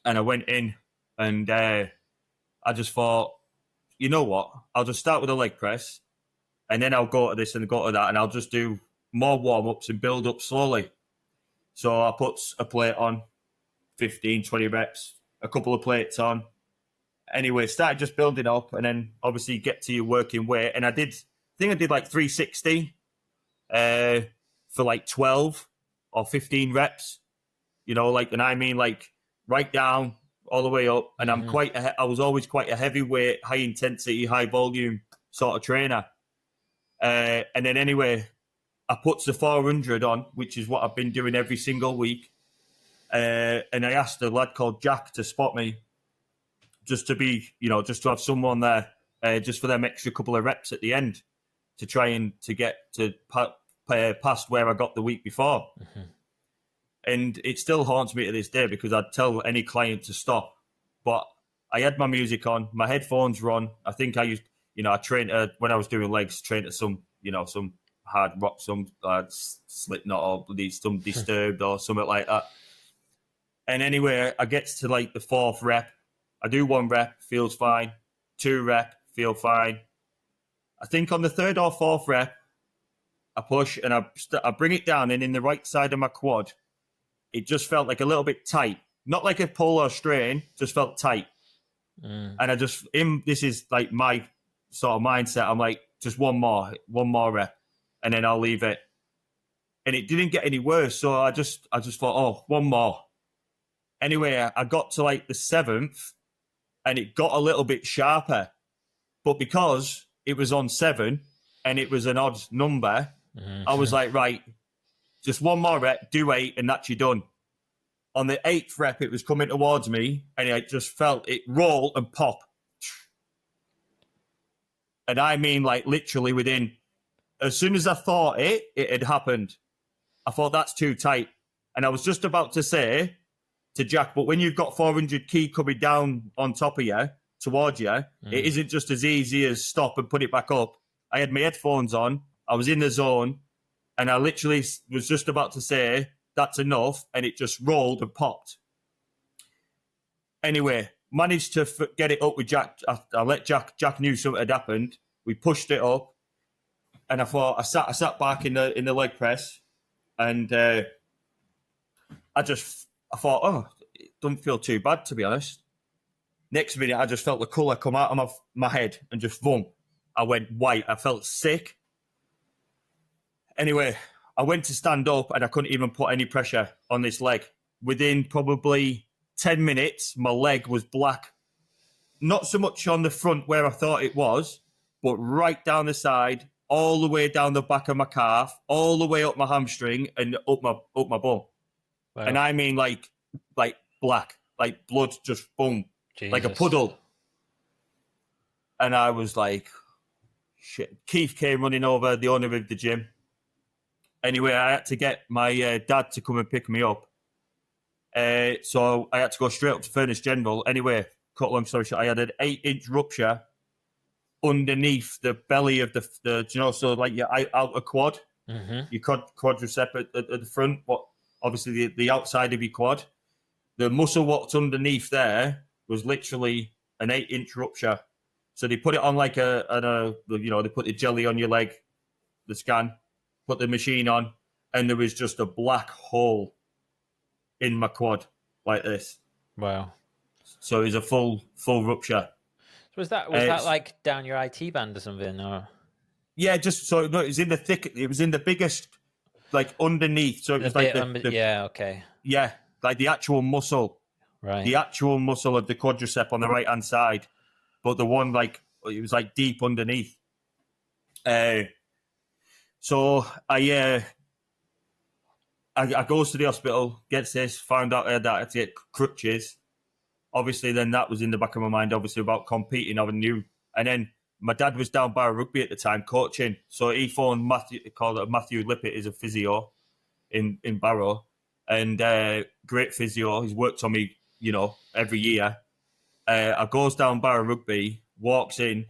And I went in and I just thought, you know what? I'll just start with a leg press and then I'll go to this and go to that and I'll just do more warm-ups and build up slowly. So I put a plate on, 15, 20 reps, a couple of plates on. Anyway, started just building up and then obviously get to your working weight. And I did like 360 for like 12 or 15 reps, and I mean like right down all the way up. And I was always quite a heavyweight, high intensity, high volume sort of trainer. And then anyway, I put the 400 on, which is what I've been doing every single week. And I asked a lad called Jack to spot me just to be, just to have someone there, just for them extra couple of reps at the end to try and to get to past where I got the week before. And it still haunts me to this day because I'd tell any client to stop. But I had my music on, my headphones were on. I think I used, I trained, when I was doing legs, trained at some hard rock, some Slipknot or some Disturbed or something like that. And anyway, I get to like the 4th rep. I do 1 rep, feels fine. 2 rep, feel fine. I think on the 3rd or 4th rep, I push and I bring it down, and in the right side of my quad, it just felt like a little bit tight. Not like a pull or strain, just felt tight. And this is like my sort of mindset. I'm like, just one more rep, and then I'll leave it. And it didn't get any worse, so I just thought, oh, one more. Anyway, I got to like the 7th, and it got a little bit sharper. But because it was on 7 and it was an odd number, I was like, right, just one more rep, do 8, and that's you done. On the 8th rep, it was coming towards me, and I just felt it roll and pop. And I mean, like, literally within, as soon as I thought it had happened. I thought, that's too tight. And I was just about to say to Jack, but when you've got 400 key coming down on top of you, towards you, it isn't just as easy as stop and put it back up. I had my headphones on, I was in the zone, and I literally was just about to say, that's enough, and it just rolled and popped. Anyway, managed to get it up with Jack. I let Jack knew something had happened. We pushed it up, and I thought, I sat back in the leg press, and I thought, oh, it doesn't feel too bad, to be honest. Next minute, I just felt the colour come out of my head and just boom. I went white. I felt sick. Anyway, I went to stand up and I couldn't even put any pressure on this leg. Within probably 10 minutes, my leg was black. Not so much on the front where I thought it was, but right down the side, all the way down the back of my calf, all the way up my hamstring and up my bum. Wow. And I mean like black, like blood just boom, Jesus. Like a puddle. And I was like, shit. Keith came running over, the owner of the gym. Anyway, I had to get my dad to come and pick me up. So I had to go straight up to Furness General. Anyway, cut long story short, I had an 8-inch rupture underneath the belly of the you know, so like your outer quad, your quadricep at the front, but obviously the outside of your quad. The muscle what's underneath there was literally an 8-inch rupture. So they put it on like you know, they put the jelly on your leg, the scan, put the machine on, and there was just a black hole in my quad like this. Wow. So it was a full rupture. So was that like down your IT band or something? Or yeah, just so no, it was in the thick. It was in the biggest, like underneath. So it was like yeah, okay, yeah, like the actual muscle, right, the actual muscle of the quadricep on the right hand side, but the one like it was like deep underneath. So I goes to the hospital, gets this, found out that I had to get crutches. Obviously, then that was in the back of my mind, obviously, about competing. I knew. And then my dad was down Barrow Rugby at the time, coaching. So he phoned Matthew Lippett, is a physio in Barrow. And great physio. He's worked on me, you know, every year. I goes down Barrow Rugby, walks in,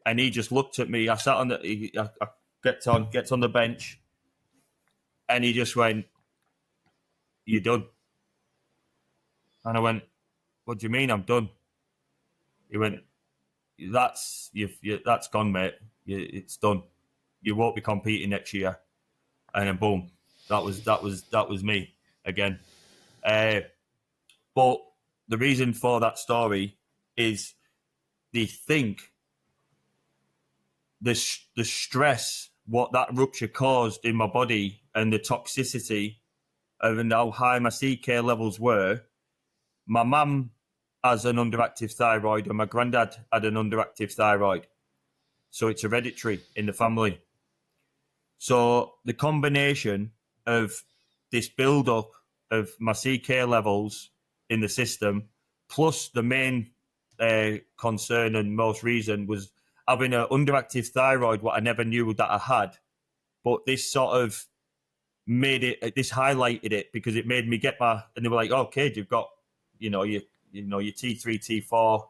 and he just looked at me. I sat on I gets on the bench, and he just went, "You're done." And I went, "What do you mean I'm done?" He went, "That's that's gone, mate. It's done. You won't be competing next year." And then boom, that was me again. But the reason for that story is they think the stress what that rupture caused in my body and the toxicity of and how high my CK levels were. My mum has an underactive thyroid and my granddad had an underactive thyroid. So it's hereditary in the family. So the combination of this build-up of my CK levels in the system, plus the main concern and most reason was having an underactive thyroid, what I never knew that I had. But this sort of this highlighted it because it made me get and they were like, "Oh, kid, you've got, your T3, T4,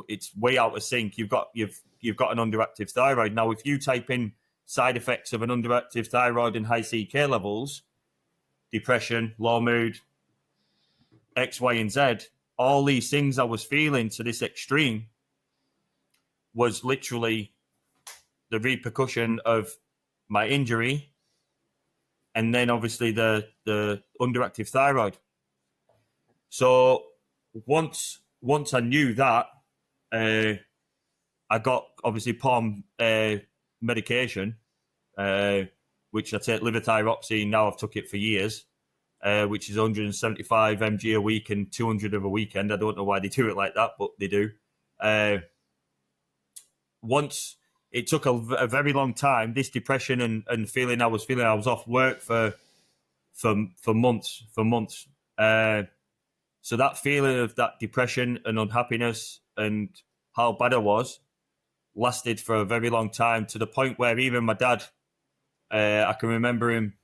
it's way out of sync. You've got an underactive thyroid. Now, if you type in side effects of an underactive thyroid and high CK levels, depression, low mood, X, Y, and Z, all these things I was feeling to this extreme was literally the repercussion of my injury and then obviously the underactive thyroid. So once I knew that, I got obviously POM medication, which I take levothyroxine. Now I've took it for years, which is 175 mg a week and 200 of a weekend. I don't know why they do it like that, but they do. Once it took a very long time, this depression and feeling I was off work for months. So that feeling of that depression and unhappiness and how bad I was lasted for a very long time, to the point where even my dad, I can remember him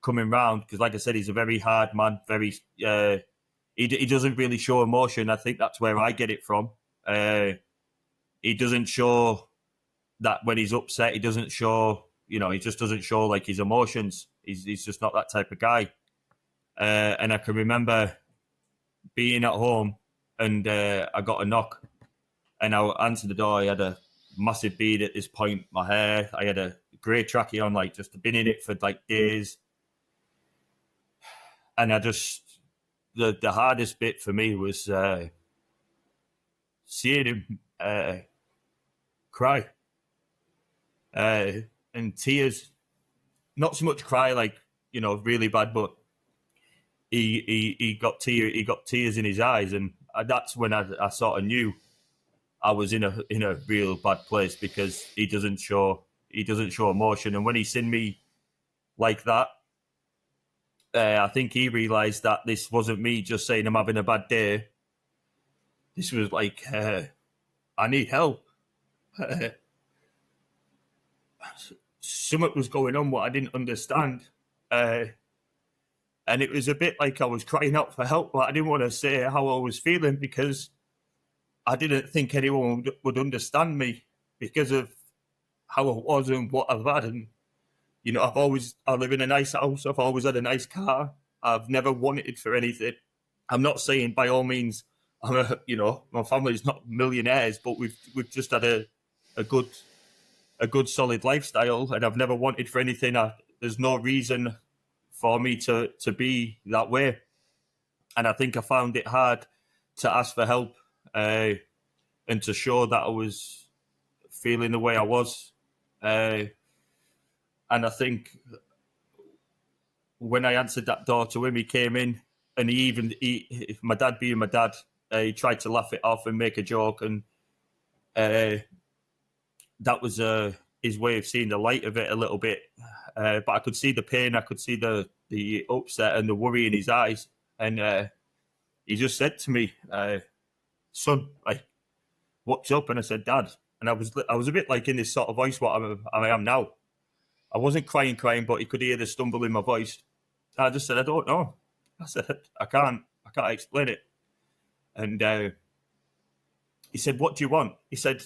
coming round, because like I said, he's a very hard man, very he doesn't really show emotion. I think that's where I get it from. He doesn't show that when he's upset. He doesn't show, he just doesn't show like his emotions. He's just not that type of guy. And I can remember being at home and I got a knock and I answered the door. I had a massive beard at this point, my hair. I had a grey trackie on, like just been in it for like days. And I just, the hardest bit for me was seeing him cry. And tears, not so much cry like, really bad, but he got tears in his eyes, and that's when I sort of knew I was in a real bad place, because he doesn't show emotion. And when he seen me like that, I think he realised that this wasn't me just saying I'm having a bad day. This was like, I need help. Something was going on what I didn't understand. And it was a bit like I was crying out for help, but I didn't want to say how I was feeling, because I didn't think anyone would understand me because of how I was and what I've had. And, you know, I live in a nice house. I've always had a nice car. I've never wanted for anything. I'm not saying by all means my family's not millionaires, but we've just had a good solid lifestyle, and I've never wanted for anything. There's no reason for me to be that way. And I think I found it hard to ask for help and to show that I was feeling the way I was. And I think when I answered that door to him, he came in, and my dad being my dad, he tried to laugh it off and make a joke, and that was his way of seeing the light of it a little bit. But I could see the pain, I could see the upset and the worry in his eyes, and he just said to me, "Son, like, what's up?" And I said, "Dad." And I was a bit like in this sort of voice what I am now. I wasn't crying, but he could hear the stumble in my voice. I just said, "I don't know." I said, I can't explain it." And he said, "What do you want?" He said,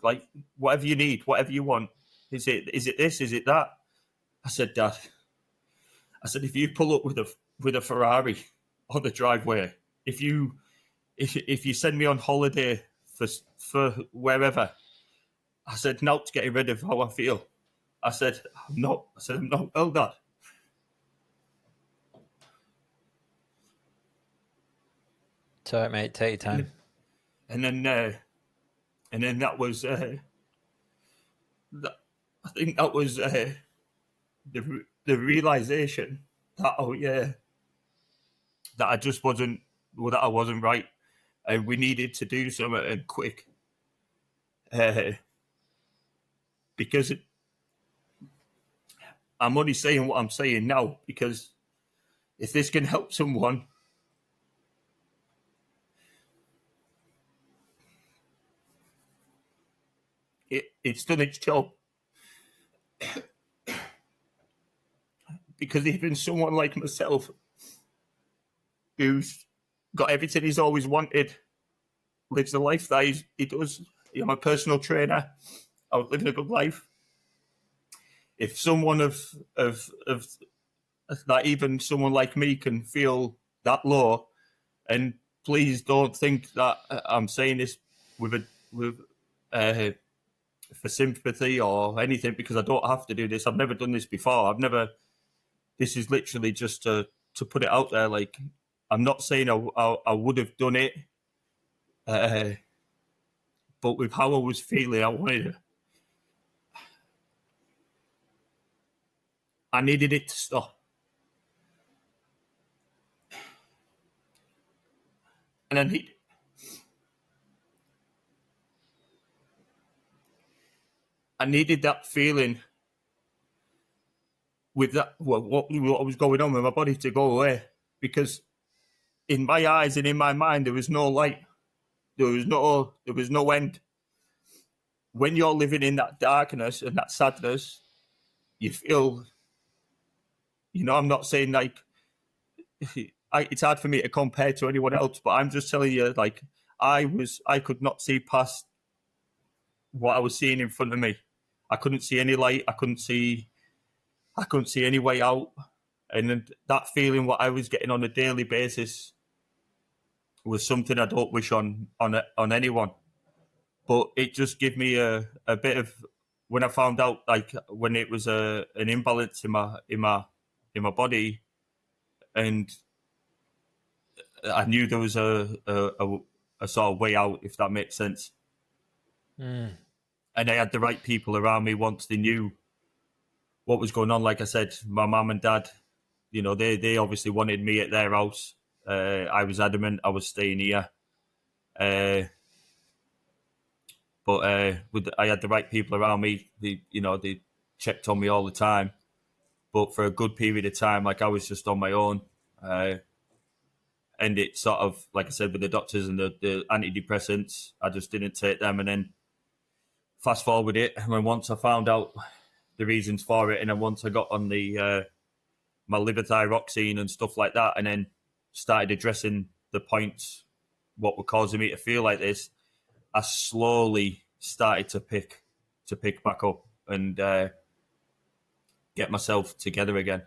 "Like, whatever you need, whatever you want. Is it this? Is it that?" I said, "Dad," I said, "if you pull up with a Ferrari on the driveway, if you send me on holiday for wherever," I said, "Not getting rid of how I feel." I said, I'm not well, Dad." Sorry, mate. Take your time. And then that was I think that was the realization that that I just wasn't that I wasn't right, and we needed to do something and quick, because I'm only saying what I'm saying now because if this can help someone, it's done its job. Because even someone like myself, who's got everything he's always wanted, lives the life that he does. I'm a personal trainer. I was living a good life. If someone of that, even someone like me, can feel that low, and please don't think that I'm saying this with for sympathy or anything, because I don't have to do this. I've never done this before. This is literally just to put it out there. Like, I'm not saying I would have done it, but with how I was feeling, I needed it to stop. And I needed that feeling with that what was going on with my body to go away, because in my eyes and in my mind there was no light, there was no end. When you're living in that darkness and that sadness, you feel, I'm not saying like it's hard for me to compare to anyone else, but I'm just telling you, like, I could not see past what I was seeing in front of me. I couldn't see any light. I couldn't see any way out. And that feeling what I was getting on a daily basis was something I don't wish on anyone. But it just gave me a bit of, when I found out, like, when it was an imbalance in my body, and I knew there was a sort of way out, if that makes sense. And I had the right people around me once they knew what was going on. Like I said, my mum and dad, they obviously wanted me at their house. I was adamant I was staying here. But I had the right people around me. They checked on me all the time. But for a good period of time, like, I was just on my own. And it sort of, like I said, with the doctors and the antidepressants, I just didn't take them. And then fast forward it, when once I found out the reasons for it, and then once I got on the my levothyroxine and stuff like that, and then started addressing the points what were causing me to feel like this, I slowly started to pick back up and get myself together again.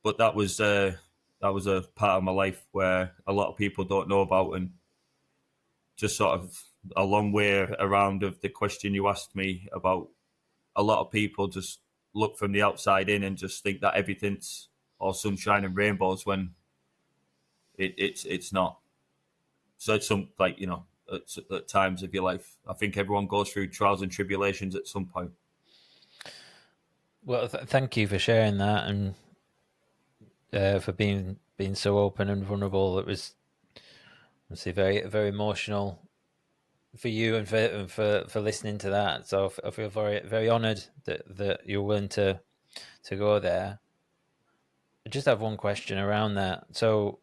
But that was a part of my life where a lot of people don't know about, and just sort of a long way around of the question you asked me about. A lot of people just look from the outside in and just think that everything's all sunshine and rainbows when it's not. So it's some, like, you know, at times of your life, I think everyone goes through trials and tribulations at some point. Well, thank you for sharing that, and for being so open and vulnerable. It was obviously very, very emotional for you and for listening to that. So I feel very, very honoured that you're willing to go there. I just have one question around that. So,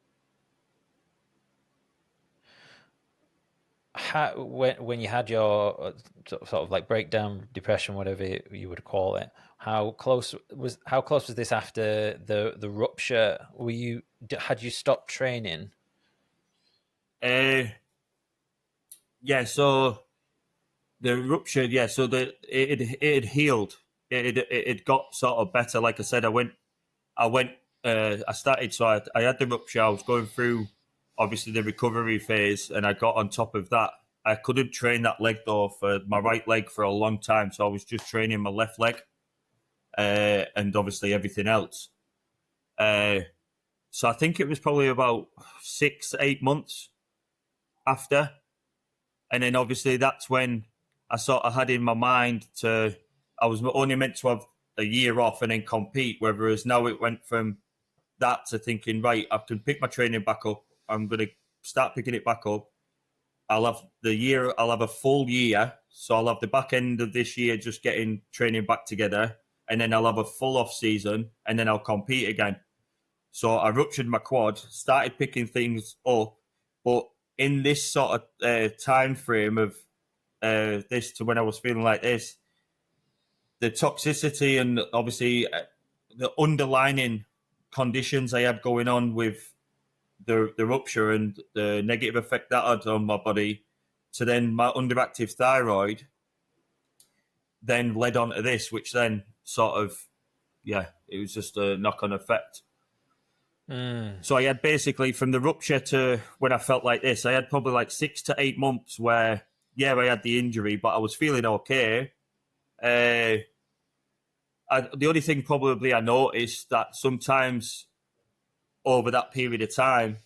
how, when you had your sort of like breakdown, depression, whatever you would call it, how close was this after the rupture? Had you stopped training? Yeah, so the rupture, yeah, so it had healed. It got sort of better. Like I said, I started, so I had the rupture. I was going through, obviously, the recovery phase, and I got on top of that. I couldn't train that leg, though, for my right leg for a long time, so I was just training my left leg, and obviously everything else. So I think it was probably about 6-8 months after. And then obviously that's when I sort of had in my mind I was only meant to have a year off and then compete, whereas now it went from that to thinking, right, I can pick my training back up. I'm going to start picking it back up. I'll have a full year. So I'll have the back end of this year just getting training back together. And then I'll have a full off season, and then I'll compete again. So I ruptured my quad, started picking things up, but in this sort of time frame of this to when I was feeling like this, the toxicity and obviously the underlining conditions I had going on with the rupture and the negative effect that had on my body, to then my underactive thyroid, then led on to this, which then sort of, yeah, it was just a knock-on effect. So I had basically from the rupture to when I felt like this, I had probably like 6 to 8 months where, yeah, I had the injury, but I was feeling okay. The only thing probably I noticed that sometimes over that period of time,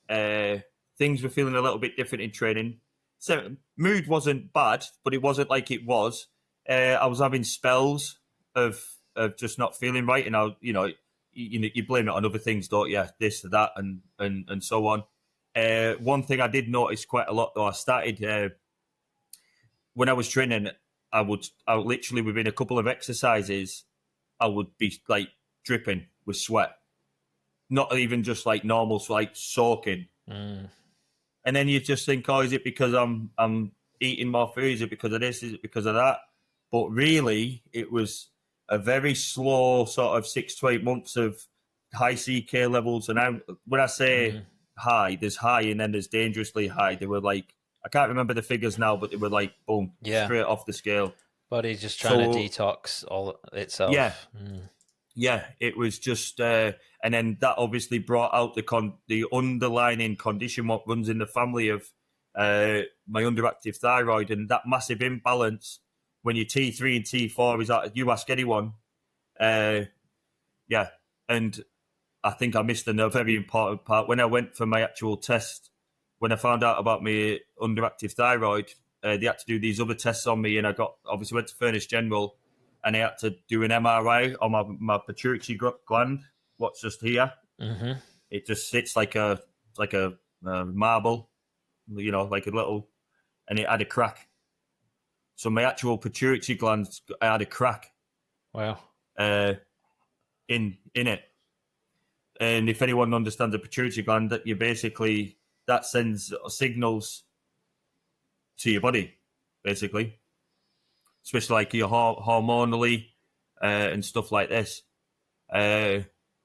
things were feeling a little bit different in training. So mood wasn't bad, but it wasn't like it was. I was having spells of just not feeling right, and you blame it on other things, don't you? This, that, and so on. One thing I did notice quite a lot, though, I started when I was training. I would literally within a couple of exercises, I would be like dripping with sweat, not even just like normal, like soaking. And then you just think, oh, is it because I'm eating more food? Is it because of this? Is it because of that? But really, it was a very slow sort of 6 to 8 months of high CK levels. And when I say high, there's high and then there's dangerously high. They were like, I can't remember the figures now, but they were like, boom, straight off the scale. Body's just trying to detox all itself. Yeah. Yeah, it was just, and then that obviously brought out the underlying condition, what runs in the family of my underactive thyroid, and that massive imbalance when your T3 and T4 is at, you ask anyone, yeah, and I think I missed a very important part. When I went for my actual test, when I found out about my underactive thyroid, they had to do these other tests on me, and I obviously went to Furness General, and I had to do an MRI on my pituitary gland, what's just here. It just sits like a marble, like a little, and it had a crack. So my actual pituitary gland had a crack. Wow. In it. And if anyone understands the pituitary gland, that sends signals to your body, basically. Especially like your hormonally and stuff like this,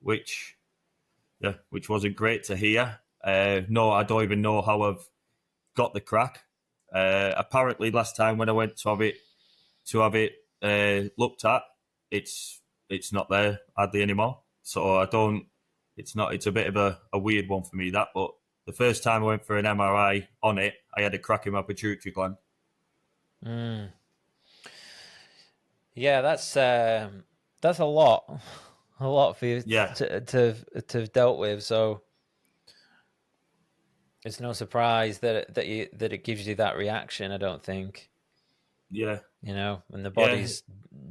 which wasn't great to hear. No, I don't even know how I've got the crack. Apparently, last time when I went to have it looked at, it's not there hardly anymore. So I don't. It's not. It's a bit of a weird one for me, that. But the first time I went for an MRI on it, I had a crack in my pituitary gland. Mm. Yeah, that's a lot, for you Yeah, to have dealt with. So it's no surprise that it gives you that reaction. I don't think. yeah, You know, when the yeah, body's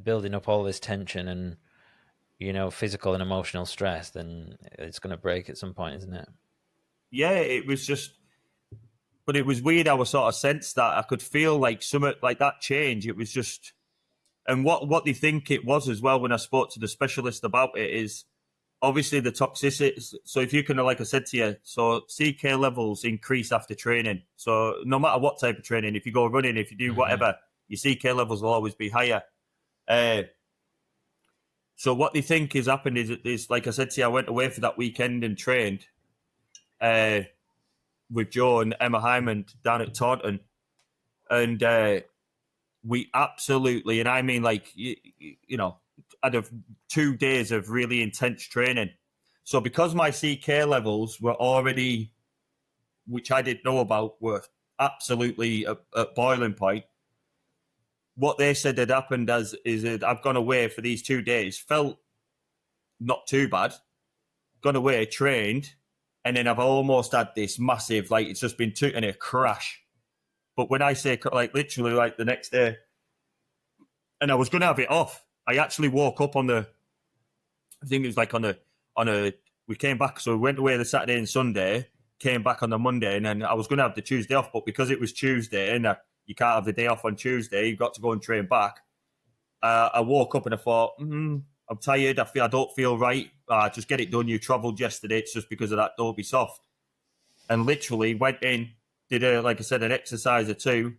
building up all this tension and, you know, physical and emotional stress, then it's going to break at some point, isn't it? yeah. It was just, but it was weird. I was sort of sensed that I could feel like some like that change. It was just, and what they think it was as well when I spoke to the specialist about it is obviously the toxicity. So if you can, like I said to you, so CK levels increase after training. So no matter what type of training, if you go running, if you do whatever, your CK levels will always be higher. So what they think has happened is like I said to you, I went away for that weekend and trained with Joe and Emma Hyman down at Taunton, and we absolutely, and I mean like you know, out of 2 days of really intense training. So because my CK levels were already, which I didn't know about, were absolutely at boiling point, what they said had happened is that I've gone away for these 2 days, felt not too bad, gone away, trained, and then I've almost had this massive, like it's just been and a crash. But when I say like literally like the next day, and I was going to have it off, I actually woke up on the, I think it was like on a, we came back, so we went away the Saturday and Sunday, came back on the Monday, and then I was going to have the Tuesday off, but because it was Tuesday and you can't have the day off on Tuesday, you've got to go and train back. I woke up and I thought, I'm tired. I don't feel right. Just get it done. You travelled yesterday. It's just because of that. Don't be soft. And literally went in, did like I said, an exercise or two,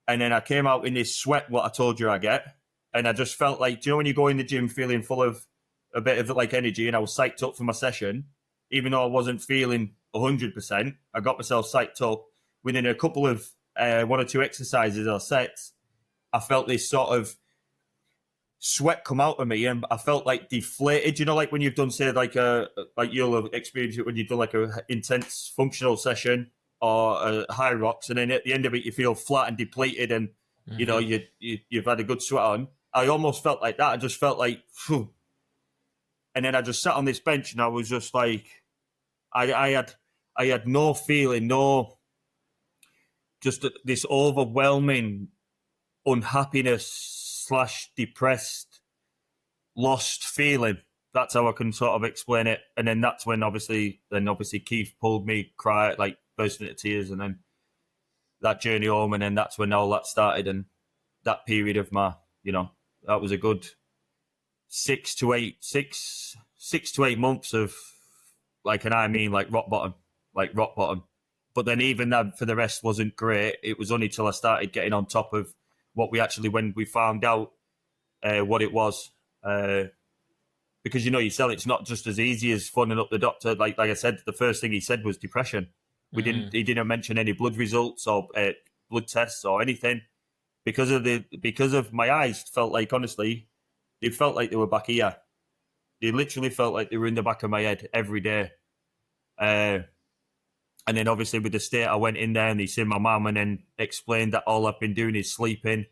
and then I came out in this sweat. What I told you I get, and I just felt like, do you know when you go in the gym feeling full of a bit of like energy, and I was psyched up for my session, even though I wasn't feeling 100%. I got myself psyched up. Within a couple of 1 or 2 exercises or sets, I felt this sort of sweat come out of me, and I felt like deflated. You know, like when you've done, say, like you'll have experienced it when you've done like a intense functional session or high rocks, and then at the end of it, you feel flat and depleted, and you know you've had a good sweat on. I almost felt like that. I just felt like, phew. And then I just sat on this bench, and I was just like, I had no feeling, no, just this overwhelming unhappiness / depressed, lost feeling. That's how I can sort of explain it. And then that's when obviously Keith pulled me, cried, like bursting into tears, and then that journey home, and then that's when all that started. And that period of my, you know, that was a good 6 to 8 months of like, and I mean like rock bottom. But then even that for the rest wasn't great. It was only till I started getting on top of what we actually, when we found out what it was, because you know yourself, it's not just as easy as phoning up the doctor. Like I said, the first thing he said was depression. He didn't mention any blood results or blood tests or anything because of my eyes felt like, honestly, they felt like they were back here. They literally felt like they were in the back of my head every day. And then obviously with the state, I went in there and they seen my mum and then explained that all I've been doing is sleeping.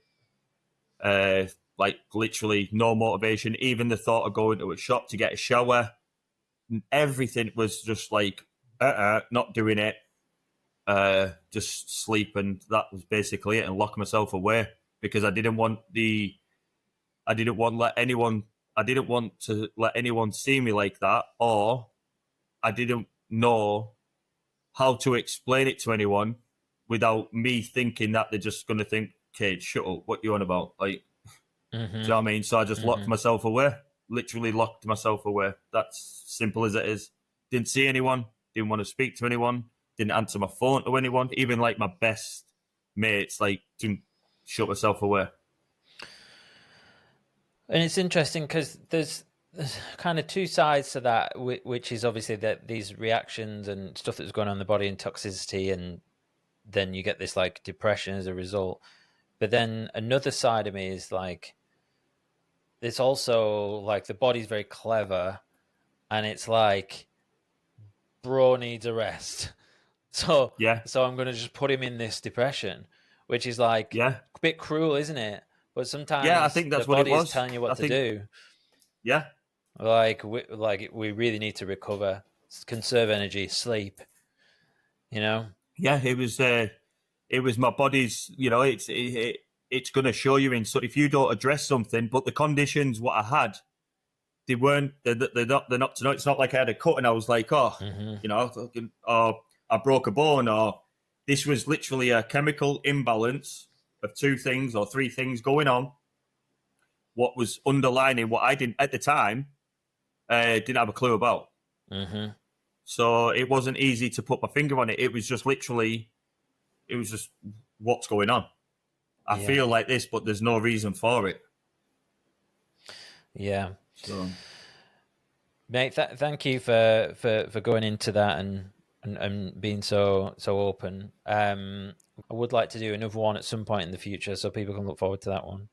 Like literally no motivation. Even the thought of going to a shop to get a shower, everything was just like, not doing it. Just sleep, and that was basically it, and lock myself away because I didn't want to let anyone see me like that, or I didn't know how to explain it to anyone without me thinking that they're just going to think, Kade, shut up, what you on about? Like, do you know what I mean? So I just locked myself away, literally locked myself away. That's simple as it is. Didn't see anyone, didn't want to speak to anyone, didn't answer my phone to anyone, even like my best mates, like, didn't shut myself away. And it's interesting because there's kind of two sides to that, which is obviously that these reactions and stuff that's going on in the body and toxicity, and then you get this like depression as a result. But then another side of me is like, it's also like the body's very clever, and it's like, bro needs a rest. So Yeah, I'm going to just put him in this depression, which is like yeah, a bit cruel, isn't it? But I sometimes think the that's what it body is was. telling you what I to think, do. yeah, Like we really need to recover, conserve energy, sleep. You know. yeah. It was my body's. It's going to show you in. So if you don't address something, but the conditions what I had, they weren't. They're not to know. It's not like I had a cut and I was like, oh, Mm-hmm. or I broke a bone, or this was literally a chemical imbalance of two things or three things going on. What was underlining what I didn't at the time didn't have a clue about. Mm-hmm. So it wasn't easy to put my finger on it. It was just literally, it was just what's going on. I Yeah. feel like this, but there's no reason for it. Yeah. So, Mate, thank you for going into that and being so open. I would like to do another one at some point in the future, so people can look forward to that one.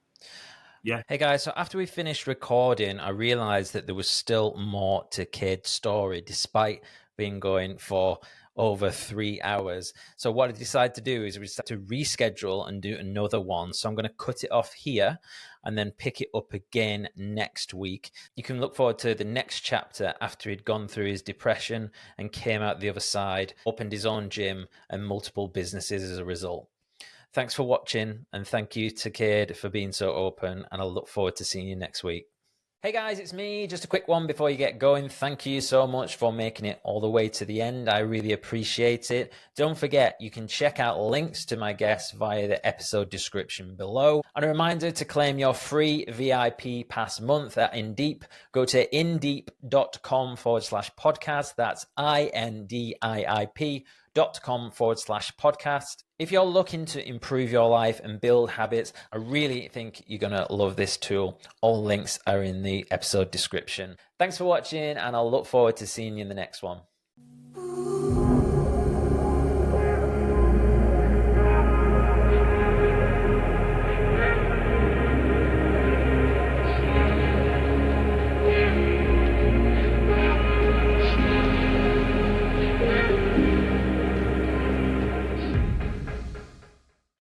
yeah. Hey guys, so after we finished recording, I realized that there was still more to Kade's story, despite being going for over 3 hours. So what I decided to do is we decided to reschedule and do another one. So I'm going to cut it off here and then pick it up again next week. You can look forward to the next chapter after he'd gone through his depression and came out the other side, opened his own gym and multiple businesses as a result. Thanks for watching, and thank you to Kade for being so open, and I'll look forward to seeing you next week. Hey guys, it's me. Just a quick one before you get going. Thank you so much for making it all the way to the end. I really appreciate it. Don't forget, you can check out links to my guests via the episode description below. And a reminder to claim your free VIP pass month at Indiip. Go to indiip.com/podcast. That's indiip.com/podcast. If you're looking to improve your life and build habits, I really think you're going to love this tool. All links are in the episode description. Thanks for watching, and I'll look forward to seeing you in the next one.